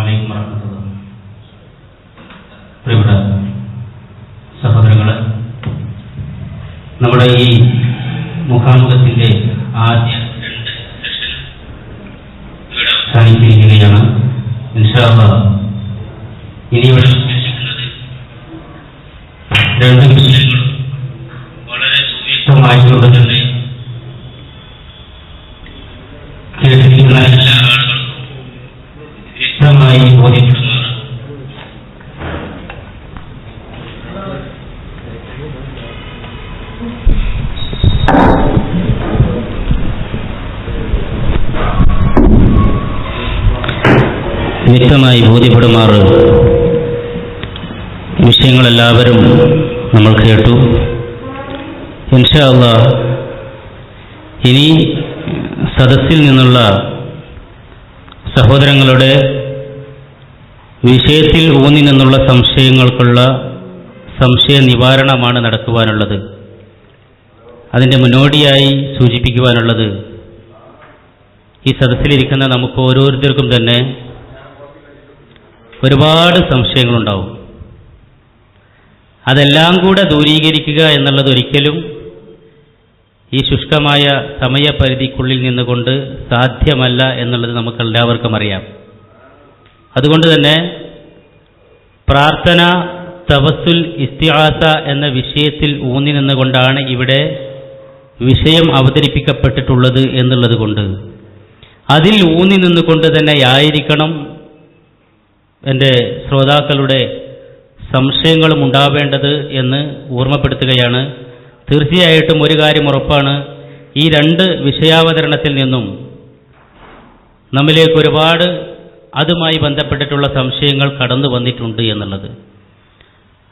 അലൈക്കും വറഹ്മത്തുള്ളാഹി. പ്രിയപ്പെട്ട സഹോദരങ്ങളെ, നമ്മുടെ ഈ മുഖാമുഖത്തിന്റെ ആദ്യ ഇവിടെ അവസാനിച്ചിരിക്കുകയാണ്. ഇൻഷാ അല്ലാഹ് ഇനി ഇവിടെ രണ്ട് വിഷയങ്ങൾ വളരെ സുവ്യക്തമായിട്ടുള്ളത് തന്നെ കേട്ടിരിക്കുന്ന എല്ലാ ആളുകൾക്കും വ്യക്തമായി ബോധ്യപ്പെടുന്നതാണ്. വ്യക്തമായി ബോധ്യപ്പെടുമാറ് വിഷയങ്ങളെല്ലാവരും നമ്മൾ കേട്ടു. ഇൻഷാ അല്ലാഹ് ഇനി സദസ്സിൽ നിന്നുള്ള സഹോദരങ്ങളുടെ വിഷയത്തിൽ ഊന്നി നിന്നുള്ള സംശയങ്ങൾക്കുള്ള സംശയ നിവാരണമാണ് നടക്കുവാനുള്ളത്. അതിൻ്റെ മുന്നോടിയായി സൂചിപ്പിക്കുവാനുള്ളത്, ഈ സദസ്സിലിരിക്കുന്ന നമുക്ക് ഓരോരുത്തർക്കും തന്നെ ഒരുപാട് സംശയങ്ങളുണ്ടാവും. അതെല്ലാം കൂടെ ദൂരീകരിക്കുക എന്നുള്ളത് ഒരിക്കലും ഈ ശുഷ്കമായ സമയപരിധിക്കുള്ളിൽ നിന്നുകൊണ്ട് സാധ്യമല്ല എന്നുള്ളത് നമുക്ക് എല്ലാവർക്കും അറിയാം. അതുകൊണ്ട് തന്നെ പ്രാർത്ഥന, തവസ്സുൽ, ഇസ്തിആസ എന്ന വിഷയത്തിൽ ഊന്നി നിന്നുകൊണ്ടാണ് ഇവിടെ വിഷയം അവതരിപ്പിക്കപ്പെട്ടിട്ടുള്ളത് എന്നുള്ളത് കൊണ്ട് അതിൽ ഊന്നി നിന്നുകൊണ്ട് തന്നെ ആയിരിക്കണം എൻ്റെ ശ്രോതാക്കളുടെ സംശയങ്ങളും ഉണ്ടാവേണ്ടത് എന്ന് ഓർമ്മപ്പെടുത്തുകയാണ്. തീർച്ചയായിട്ടും ഒരു കാര്യം ഉറപ്പാണ്, ഈ രണ്ട് വിഷയാവതരണത്തിൽ നിന്നും നമ്മിലേക്ക് ഒരുപാട് അതുമായി ബന്ധപ്പെട്ടിട്ടുള്ള സംശയങ്ങൾ കടന്നു വന്നിട്ടുണ്ട് എന്നുള്ളത്.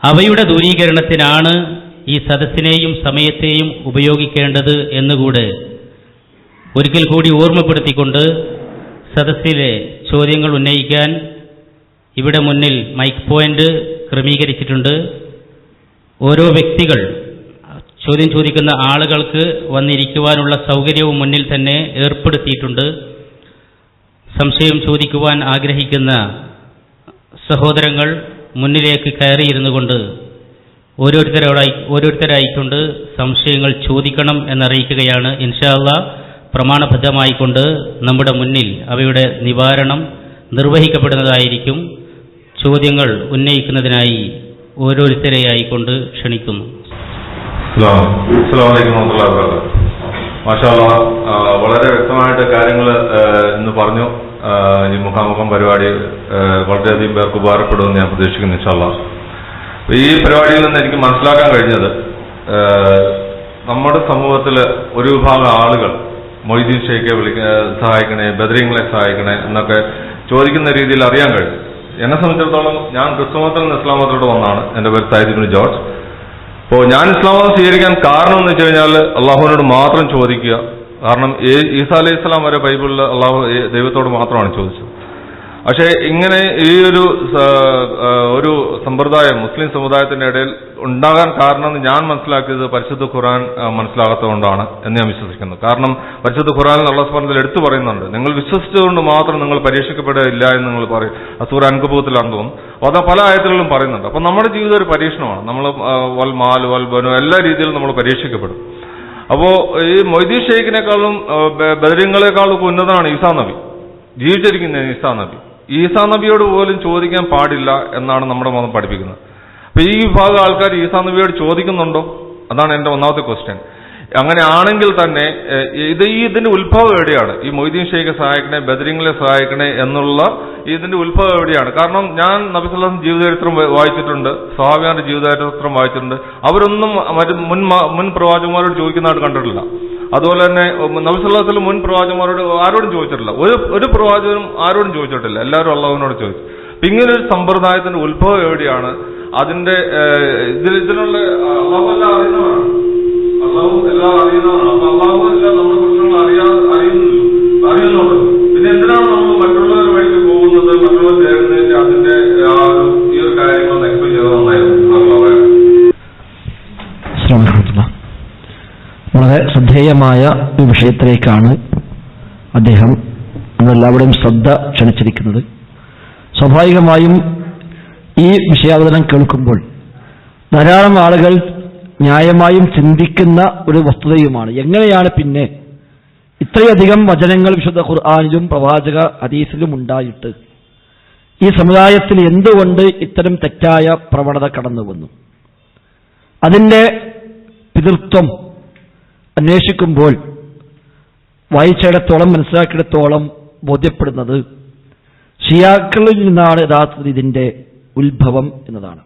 അവയുടെ ദൂരീകരണത്തിനാണ് ഈ സദസ്സിനെയും സമയത്തെയും ഉപയോഗിക്കേണ്ടത് എന്നുകൂടെ ഒരിക്കൽ കൂടി ഓർമ്മപ്പെടുത്തിക്കൊണ്ട് സദസ്സിലെ ചോദ്യങ്ങൾ ഉന്നയിക്കാൻ ഇവിടെ മുന്നിൽ മൈക്ക് പോയിന്റ് ക്രമീകരിച്ചിട്ടുണ്ട്. ഓരോ വ്യക്തികൾ ചോദ്യം ചോദിക്കുന്ന ആളുകൾക്ക് വന്നിരിക്കുവാനുള്ള സൗകര്യവും മുന്നിൽ തന്നെ ഏർപ്പെടുത്തിയിട്ടുണ്ട്. സംശയം ചോദിക്കുവാൻ ആഗ്രഹിക്കുന്ന സഹോദരങ്ങൾ മുന്നിലേക്ക് കയറിയിരുന്നു കൊണ്ട് ഓരോരുത്തരായിക്കൊണ്ട് സംശയങ്ങൾ ചോദിക്കണം എന്നറിയിക്കുകയാണ്. ഇൻഷാ അല്ലാഹ് പ്രമാണബദ്ധമായിക്കൊണ്ട് നമ്മുടെ മുന്നിൽ അവയുടെ നിവാരണം നിർവഹിക്കപ്പെടുന്നതായിരിക്കും. ചോദ്യങ്ങൾ ഉന്നയിക്കുന്നതിനായി ഓരോരുത്തരെയായിക്കൊണ്ട് ക്ഷണിക്കുന്നു. മാഷാ അല്ലാഹ്, വളരെ വ്യക്തമായിട്ട് കാര്യങ്ങൾ ഇന്ന് പറഞ്ഞു. ഈ മുഖാമുഖം പരിപാടി വളരെയധികം പേർക്ക് ഉപകാരപ്പെടുമെന്ന് ഞാൻ പ്രതീക്ഷിക്കുന്നു ഇൻഷാ അല്ലാഹ്. ഈ പരിപാടിയിൽ നിന്ന് എനിക്ക് മനസ്സിലാക്കാൻ കഴിഞ്ഞത്, നമ്മുടെ സമൂഹത്തിൽ ഒരു വിഭാഗം ആളുകൾ മൊയ്തീൻ ഷെയ്ഖെ സഹായിക്കണേ, ബദരീങ്ങളെ സഹായിക്കണേ എന്നൊക്കെ ചോദിക്കുന്ന രീതിയിൽ അറിയാൻ കഴിഞ്ഞു. എന്നെ സംബന്ധിച്ചിടത്തോളം ഞാൻ ക്രിസ്തുമതത്തിൽ നിന്ന് ഇസ്ലാം മതത്തിലോട്ട് വന്നതാണ്. എൻ്റെ പേര് സയ്യിദ് ഇബ്നു ജോർജ്. അപ്പോൾ ഞാൻ ഇസ്ലാം മതം സ്വീകരിക്കാൻ കാരണം എന്ന് വെച്ച് കഴിഞ്ഞാൽ അള്ളാഹുവിനോട് മാത്രം ചോദിക്കുക. കാരണം ഈസാ അലൈഹി ഇസ്ലാം വരെ ബൈബിളിൽ അള്ളാഹു ദൈവത്തോട് മാത്രമാണ് ചോദിച്ചത്. പക്ഷേ ഇങ്ങനെ ഈ ഒരു സമ്പ്രദായം മുസ്ലിം സമുദായത്തിന്റെ ഇടയിൽ ഉണ്ടാകാൻ കാരണം ഞാൻ മനസ്സിലാക്കിയത് പരിശുദ്ധ ഖുർആൻ മനസ്സിലാകാത്തതുകൊണ്ടാണ് എന്ന് ഞാൻ വിശ്വസിക്കുന്നു. കാരണം പരിശുദ്ധ ഖുർആനിൽ അല്ലാഹു സുബ്ഹാനഹു വ തആല എടുത്തു പറയുന്നുണ്ട്, നിങ്ങൾ വിശ്വസിച്ചുകൊണ്ട് മാത്രം നിങ്ങൾ പരീക്ഷിക്കപ്പെടുകയില്ല എന്ന് നിങ്ങൾ പറയും. സൂറ അൻകബൂത്തിലാണെന്ന് തോന്നുന്നു. അപ്പോൾ അത് പല ആയത്തുകളിലും പറയുന്നുണ്ട്. അപ്പോൾ നമ്മുടെ ജീവിതം ഒരു പരീക്ഷണമാണ്. നമ്മൾ വൽ മാൽ വൽ ബനു എല്ലാ രീതിയിലും നമ്മൾ പരീക്ഷിക്കപ്പെടും. അപ്പോൾ ഈ മൊയ്തീൻ ഷെയ്ഖിനേക്കാളും ബദരീങ്ങളെക്കാളും ഉന്നതനാണ് ഈസാ നബി, ജീവിച്ചിരിക്കുന്ന ഈസാ നബി. ഈസാ നബിയോട് പോലും ചോദിക്കാൻ പാടില്ല എന്നാണ് നമ്മുടെ മതം പഠിപ്പിക്കുന്നത്. അപ്പൊ ഈ വിഭാഗം ആൾക്കാർ ഈസാ നബിയോട് ചോദിക്കുന്നുണ്ടോ? അതാണ് എൻ്റെ ഒന്നാമത്തെ ക്വസ്റ്റ്യൻ. അങ്ങനെ ആണെങ്കിൽ തന്നെ ഇതിന്റെ ഉത്ഭവം എവിടെയാണ്? ഈ മൊയ്തീൻ ഷെയ്ഖെ സഹായിക്കണേ, ബദരീങ്ങളെ സഹായിക്കണേ എന്നുള്ള ഇതിന്റെ ഉത്ഭവം എവിടെയാണ്? കാരണം ഞാൻ നബി സല്ലല്ലാഹു അലൈഹി വസല്ലം ജീവചരിത്രം വായിച്ചിട്ടുണ്ട്, സ്വഹാബികളുടെ ജീവചരിത്രം വായിച്ചിട്ടുണ്ട്. അവരൊന്നും മുൻ പ്രവാചകന്മാരോട് ചോദിക്കുന്നതായിട്ട് കണ്ടിട്ടില്ല. അതുപോലെ തന്നെ നബി സല്ലല്ലാഹു അലൈഹി വസല്ലം മുൻ പ്രവാചകന്മാരോട് ആരോടും ചോദിച്ചിട്ടില്ല. ഒരു പ്രവാചകനും ആരോടും ചോദിച്ചിട്ടില്ല. എല്ലാവരും അള്ളാഹുവിനോട് ചോദിച്ചു. ഇങ്ങനൊരു സമ്പ്രദായത്തിന്റെ ഉത്ഭവം എവിടെയാണ്? അതിന്റെ ഇതിനുള്ള അള്ളാഹു എല്ലാം അറിയുന്നതാണ്. അള്ളാഹു എല്ലാം അറിയുന്നതാണ്. അപ്പൊ അള്ളാഹു എല്ലാം നമ്മുടെ കുറിച്ചുള്ള അറിയുന്നുണ്ട്. പിന്നെ എന്തിനാണ് നമ്മൾ മറ്റുള്ളവർ വഴിക്ക് പോകുന്നത്, മറ്റുള്ളവർ ചേരുന്നതിന്റെ അതിന്റെ ഈ ഒരു കാര്യങ്ങളൊന്ന് എക്സ്പ്ലെയിൻ ചെയ്ത് നന്നായിരുന്നു. വളരെ ശ്രദ്ധേയമായ ഒരു വിഷയത്തിലേക്കാണ് അദ്ദേഹം നമ്മളെല്ലാവരുടെയും ശ്രദ്ധ ക്ഷണിച്ചിരിക്കുന്നത്. സ്വാഭാവികമായും ഈ വിഷയാവതരണം കേൾക്കുമ്പോൾ ധാരാളം ആളുകൾ ന്യായമായും ചിന്തിക്കുന്ന ഒരു വസ്തുതയുമാണ്. എങ്ങനെയാണ് പിന്നെ ഇത്രയധികം വചനങ്ങൾ വിശുദ്ധ ഖുർആനിലും പ്രവാചക ഹദീസിലും ഉണ്ടായിട്ട് ഈ സമുദായത്തിൽ എന്തുകൊണ്ട് ഇത്തരം തെറ്റായ പ്രവണത കടന്നു വന്നു? അതിൻ്റെ പിതൃത്വം അന്വേഷിക്കുമ്പോൾ വായിച്ചിടത്തോളം മനസ്സിലാക്കിയിടത്തോളം ബോധ്യപ്പെടുന്നത് ഷിയാക്കളിൽ നിന്നാണ് യഥാർത്ഥത്തിൽ ഇതിൻ്റെ ഉത്ഭവം എന്നതാണ്.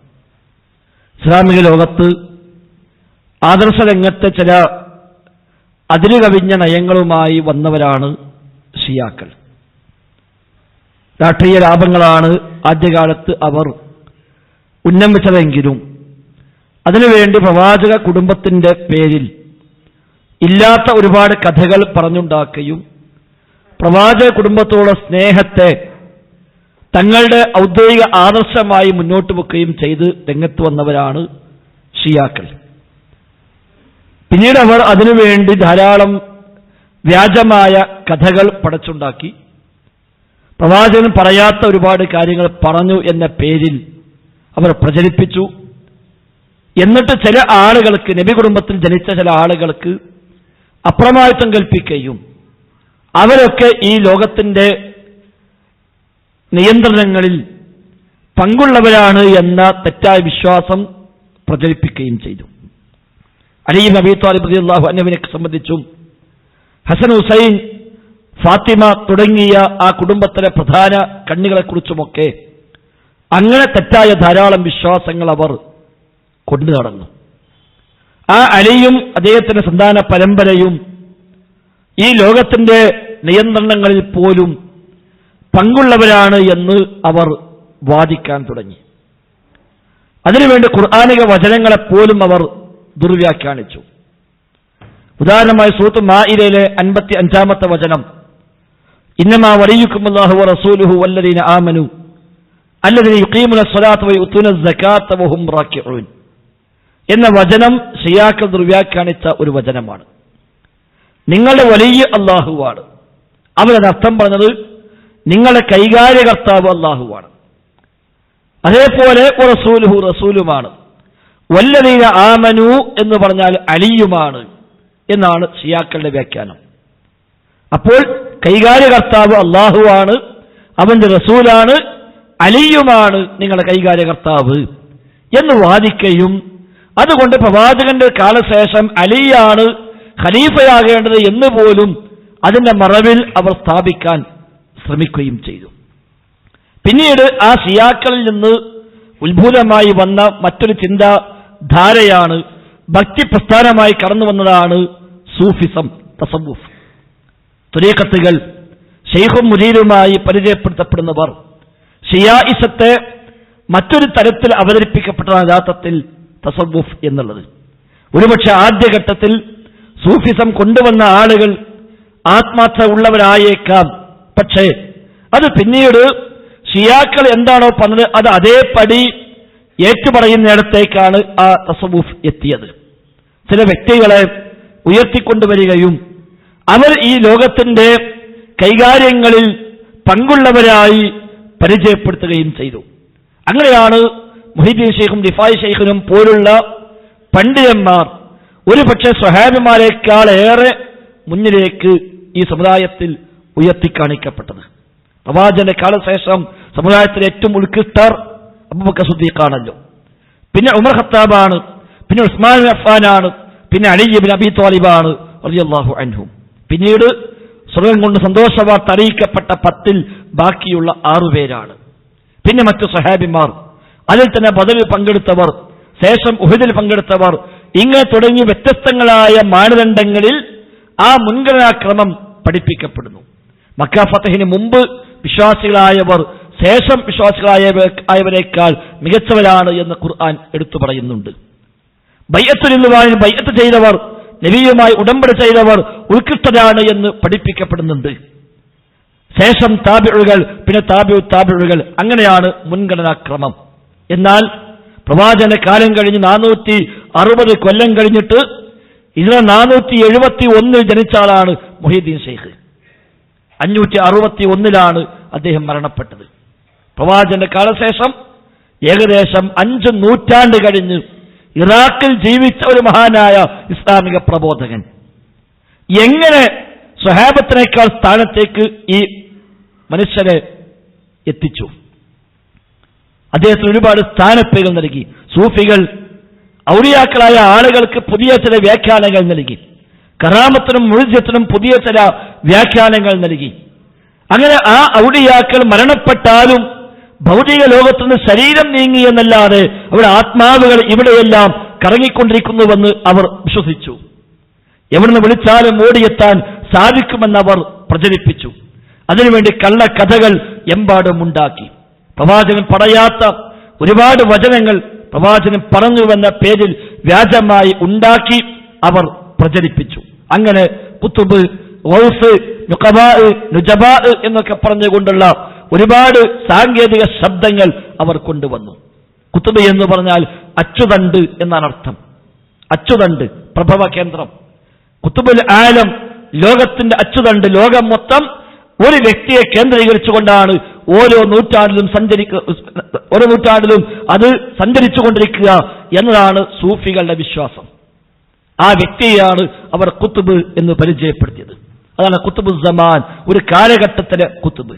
ഇസ്ലാമിക ലോകത്ത് ആദർശ രംഗത്തെ ചില അതിരുകവിഞ്ഞ നയങ്ങളുമായി വന്നവരാണ് ഷിയാക്കൾ. രാഷ്ട്രീയ ലാഭങ്ങളാണ് ആദ്യകാലത്ത് അവർ ഉന്നമിച്ചതെങ്കിലും അതിനുവേണ്ടി പ്രവാചക കുടുംബത്തിന്റെ പേരിൽ ഇല്ലാത്ത ഒരുപാട് കഥകൾ പറഞ്ഞുണ്ടാക്കുകയും പ്രവാചക കുടുംബത്തോടുള്ള സ്നേഹത്തെ തങ്ങളുടെ ഔദ്യോഗിക ആദർശമായി മുന്നോട്ട് വെക്കുകയും ചെയ്ത് രംഗത്ത് വന്നവരാണ് ഷിയാക്കൾ. പിന്നീട് അവർ അതിനുവേണ്ടി ധാരാളം വ്യാജമായ കഥകൾ പടച്ചുണ്ടാക്കി പ്രവാചകൻ പറയാത്ത ഒരുപാട് കാര്യങ്ങൾ പറഞ്ഞു എന്ന പേരിൽ അവർ പ്രചരിപ്പിച്ചു. എന്നിട്ട് ചില ആളുകൾക്ക്, നബി കുടുംബത്തിൽ ജനിച്ച ചില ആളുകൾക്ക് അപ്രമാദിത്വം കൽപ്പിക്കുകയും അവരൊക്കെ ഈ ലോകത്തിന്റെ നിയന്ത്രണങ്ങളിൽ പങ്കുള്ളവരാണ് എന്ന തെറ്റായ വിശ്വാസം പ്രചരിപ്പിക്കുകയും ചെയ്തു. അലി ഇബ്നു അബീ ത്വാലിബ് റളിയല്ലാഹു അൻഹുവിനെ സംബന്ധിച്ചും ഹസൻ, ഹുസൈൻ, ഫാത്തിമ തുടങ്ങിയ ആ കുടുംബത്തിലെ പ്രധാന കണ്ണികളെക്കുറിച്ചുമൊക്കെ അങ്ങനെ തെറ്റായ ധാരാളം വിശ്വാസങ്ങൾ അവർ കൊണ്ടു നടന്നു. ആ അലിയും അദ്ദേഹത്തിന്റെ സന്താന പരമ്പരയും ഈ ലോകത്തിന്റെ നിയന്ത്രണങ്ങളിൽ പോലും പങ്കുള്ളവരാണ് എന്ന് അവർ വാദിക്കാൻ തുടങ്ങി. അതിനുവേണ്ടി ഖുർആനിക വചനങ്ങളെപ്പോലും അവർ ദുർവ്യാഖ്യാനിച്ചു. ഉദാഹരണമായി സൂറത്ത് മാഇദയിലെ 55-ാമത്തെ വചനം, ഇന്നമാ വലിയുക്കുമുല്ലാഹു വറസൂലുഹു വല്ലദീന ആമനു അല്ലദീന യുഖീമുന സ്വലാത്ത വയുതൂന സകാത്ത വഹും റാക്കിഊൻ എന്ന വചനം ഷിയാക്കൾ ദുർവ്യാഖ്യാനിച്ച ഒരു വചനമാണ്. നിങ്ങളുടെ വലിയ അല്ലാഹുവാണ്. അവരതർത്ഥം പറഞ്ഞത് നിങ്ങളുടെ കൈകാര്യകർത്താവ് അല്ലാഹുവാണ്. അതേപോലെ റസൂലുഹു റസൂലുമാണ്. വല്ലദീന ആമനു എന്ന് പറഞ്ഞാൽ അലിയുമാണ് എന്നാണ് ഷിയാക്കളുടെ വ്യാഖ്യാനം. അപ്പോൾ കൈകാര്യകർത്താവ് അല്ലാഹുവാണ്, അവന്റെ റസൂലാണ്, അലിയുമാണ് നിങ്ങളുടെ കൈകാര്യകർത്താവ് എന്ന് വാദിക്കുകയും അതുകൊണ്ട് പ്രവാചകന്റെ കാലശേഷം അലിയാണ് ഖലീഫയാകേണ്ടത് എന്ന് പോലും അതിന്റെ മറവിൽ അവർ സ്ഥാപിക്കാൻ ശ്രമിക്കുകയും ചെയ്തു. പിന്നീട് ആ ഷിയാക്കളിൽ നിന്ന് ഉത്ഭൂതമായി വന്ന മറ്റൊരു ചിന്താധാരയാണ്, ഭക്തി പ്രസ്ഥാനമായി കടന്നു വന്നതാണ് സൂഫിസം, തസവ്വുഫ്. തുരീഖത്തുകൾ ശൈഖും മുരീരുമായി പരിചയപ്പെടുത്തപ്പെടുന്നവർ ഷിയായിസത്തെ മറ്റൊരു തരത്തിൽ അവതരിപ്പിക്കപ്പെട്ടതാണ് യഥാർത്ഥത്തിൽ തസവ്വുഫ് എന്നുള്ളത്. ഒരുപക്ഷെ ആദ്യഘട്ടത്തിൽ സൂഫിസം കൊണ്ടുവന്ന ആളുകൾ ആത്മാർത്ഥ ഉള്ളവരായേക്കാം. പക്ഷേ അത് പിന്നീട് ഷിയാക്കൾ എന്താണോ പറഞ്ഞത് അത് അതേപടി ഏറ്റുപറയുന്നിടത്തേക്കാണ് ആ തസവ്വുഫ് എത്തിയത്. ചില വ്യക്തികളെ ഉയർത്തിക്കൊണ്ടുവരികയും അവർ ഈ ലോകത്തിന്റെ കൈകാര്യങ്ങളിൽ പങ്കുള്ളവരായി പരിചയപ്പെടുത്തുകയും ചെയ്തു. അങ്ങനെയാണ് മുഹീദ്ദീൻ ഷെയ്ഖും റിഫായി ഷെയ്ഖിനും പോലുള്ള പണ്ഡിതന്മാർ ഒരുപക്ഷെ സ്വഹാബിമാരെക്കാൾ ഏറെ മുന്നിലേക്ക് ഈ സമുദായത്തിൽ ഉയർത്തിക്കാണിക്കപ്പെട്ടത്. പ്രവാചകന്റെ കാലശേഷം സമുദായത്തിലെ ഏറ്റവും ഉത്കൃഷ്ടർ അബൂബക്കർ സിദ്ദീഖാണല്ലോ, പിന്നെ ഉമർ ഖത്താബാണ്, പിന്നെ ഉസ്മാൻ ബിൻ അഫ്ഫാനാണ്, പിന്നെ അലി ഇബ്നു അബീ ത്വാലിബാണ് റളിയല്ലാഹു അൻഹും. പിന്നീട് സ്വർഗം കൊണ്ട് സന്തോഷവാർത്ത അറിയിക്കപ്പെട്ട 10-ൽ ബാക്കിയുള്ള 6 പേരാണ്. പിന്നെ മറ്റു സഹാബിമാർ, അതിൽ തന്നെ ബദറിൽ പങ്കെടുത്തവർ, ശേഷം ഉഹദിൽ പങ്കെടുത്തവർ, ഇങ്ങനെ തുടങ്ങി വ്യത്യസ്തങ്ങളായ മാനദണ്ഡങ്ങളിൽ ആ മുൻഗണനാക്രമം പഠിപ്പിക്കപ്പെടുന്നു. മക്ക ഫതഹിന് മുമ്പ് വിശ്വാസികളായവർ ശേഷം വിശ്വാസികളായവരേക്കാൾ മികച്ചവരാണ് എന്ന് ഖുർആൻ എടുത്തു പറയുന്നുണ്ട്. ബൈഅത്തുൽ റിദ്വാനിൽ ബൈഅത്ത് ചെയ്തവർ, നബിയുമായി ഉടമ്പടി ചെയ്തവർ ഉത്കൃഷ്ടരാണ് എന്ന് പഠിപ്പിക്കപ്പെടുന്നുണ്ട്. ശേഷം താബിഉകൾ, പിന്നെ താബിഉകൾ, അങ്ങനെയാണ് മുൻഗണനാക്രമം. എന്നാൽ പ്രവാചകന്റെ കാലം കഴിഞ്ഞ് 460 കൊല്ലം കഴിഞ്ഞിട്ട് 471 ജനിച്ച ആളാണ് മുഹീദ്ദീൻ ഷെയ്ഖ്. 561 അദ്ദേഹം മരണപ്പെട്ടത്. പ്രവാചകന്റെ കാലശേഷം ഏകദേശം 5 നൂറ്റാണ്ട് കഴിഞ്ഞ് ഇറാഖിൽ ജീവിച്ച ഒരു മഹാനായ ഇസ്ലാമിക പ്രബോധകൻ എങ്ങനെ സ്വഹാബത്തിനേക്കാൾ സ്ഥാനത്തേക്ക് ഈ മനുഷ്യനെ എത്തിച്ചു? അദ്ദേഹത്തിന് ഒരുപാട് സ്ഥാനപ്പേരുകൾ നൽകി. സൂഫികൾ ഔലിയാക്കളായ ആളുകൾക്ക് പുതിയ ചില വ്യാഖ്യാനങ്ങൾ നൽകി. കറാമത്തിനും മുഴുജത്തിനും പുതിയ ചില വ്യാഖ്യാനങ്ങൾ നൽകി. അങ്ങനെ ആ ഔലിയാക്കൾ മരണപ്പെട്ടാലും ഭൗതിക ലോകത്തുനിന്ന് ശരീരം നീങ്ങി എന്നല്ലാതെ അവിടെ ആത്മാവുകൾ ഇവിടെയെല്ലാം കറങ്ങിക്കൊണ്ടിരിക്കുന്നുവെന്ന് അവർ വിശ്വസിച്ചു. എവിടുന്ന് വിളിച്ചാലും ഓടിയെത്താൻ സാധിക്കുമെന്നവർ പ്രചരിപ്പിച്ചു. അതിനുവേണ്ടി കള്ളക്കഥകൾ എമ്പാടും ഉണ്ടാക്കി. പ്രവാചകൻ പറയാത്ത ഒരുപാട് വചനങ്ങൾ പ്രവാചകൻ പറഞ്ഞുവെന്ന പേരിൽ വ്യാജമായി ഉണ്ടാക്കി അവർ പ്രചരിപ്പിച്ചു. അങ്ങനെ കുത്തുബ്, ഗൗസ്, നുഖബാ, നുജബാ എന്നൊക്കെ പറഞ്ഞുകൊണ്ടുള്ള ഒരുപാട് സാങ്കേതിക ശബ്ദങ്ങൾ അവർ കൊണ്ടുവന്നു. കുത്തുബ് എന്ന് പറഞ്ഞാൽ അച്ചുതണ്ട് എന്നാണ് അർത്ഥം. അച്ചുതണ്ട്, പ്രഭവ കേന്ദ്രം. കുത്തുബുൽ ആലം, ലോകത്തിന്റെ അച്ചുതണ്ട്. ലോകം മൊത്തം ഒരു വ്യക്തിയെ കേന്ദ്രീകരിച്ചുകൊണ്ടാണ് ഓരോ നൂറ്റാണ്ടിലും അത് സഞ്ചരിച്ചുകൊണ്ടിരിക്കുക എന്നതാണ് സൂഫികളുടെ വിശ്വാസം. ആ വ്യക്തിയെയാണ് അവർ കുത്തുബ് എന്ന് പരിചയപ്പെടുത്തിയത്. അതാണ് കുത്തുബ് സമാൻ, ഒരു കാലഘട്ടത്തിലെ കുത്തുബ്,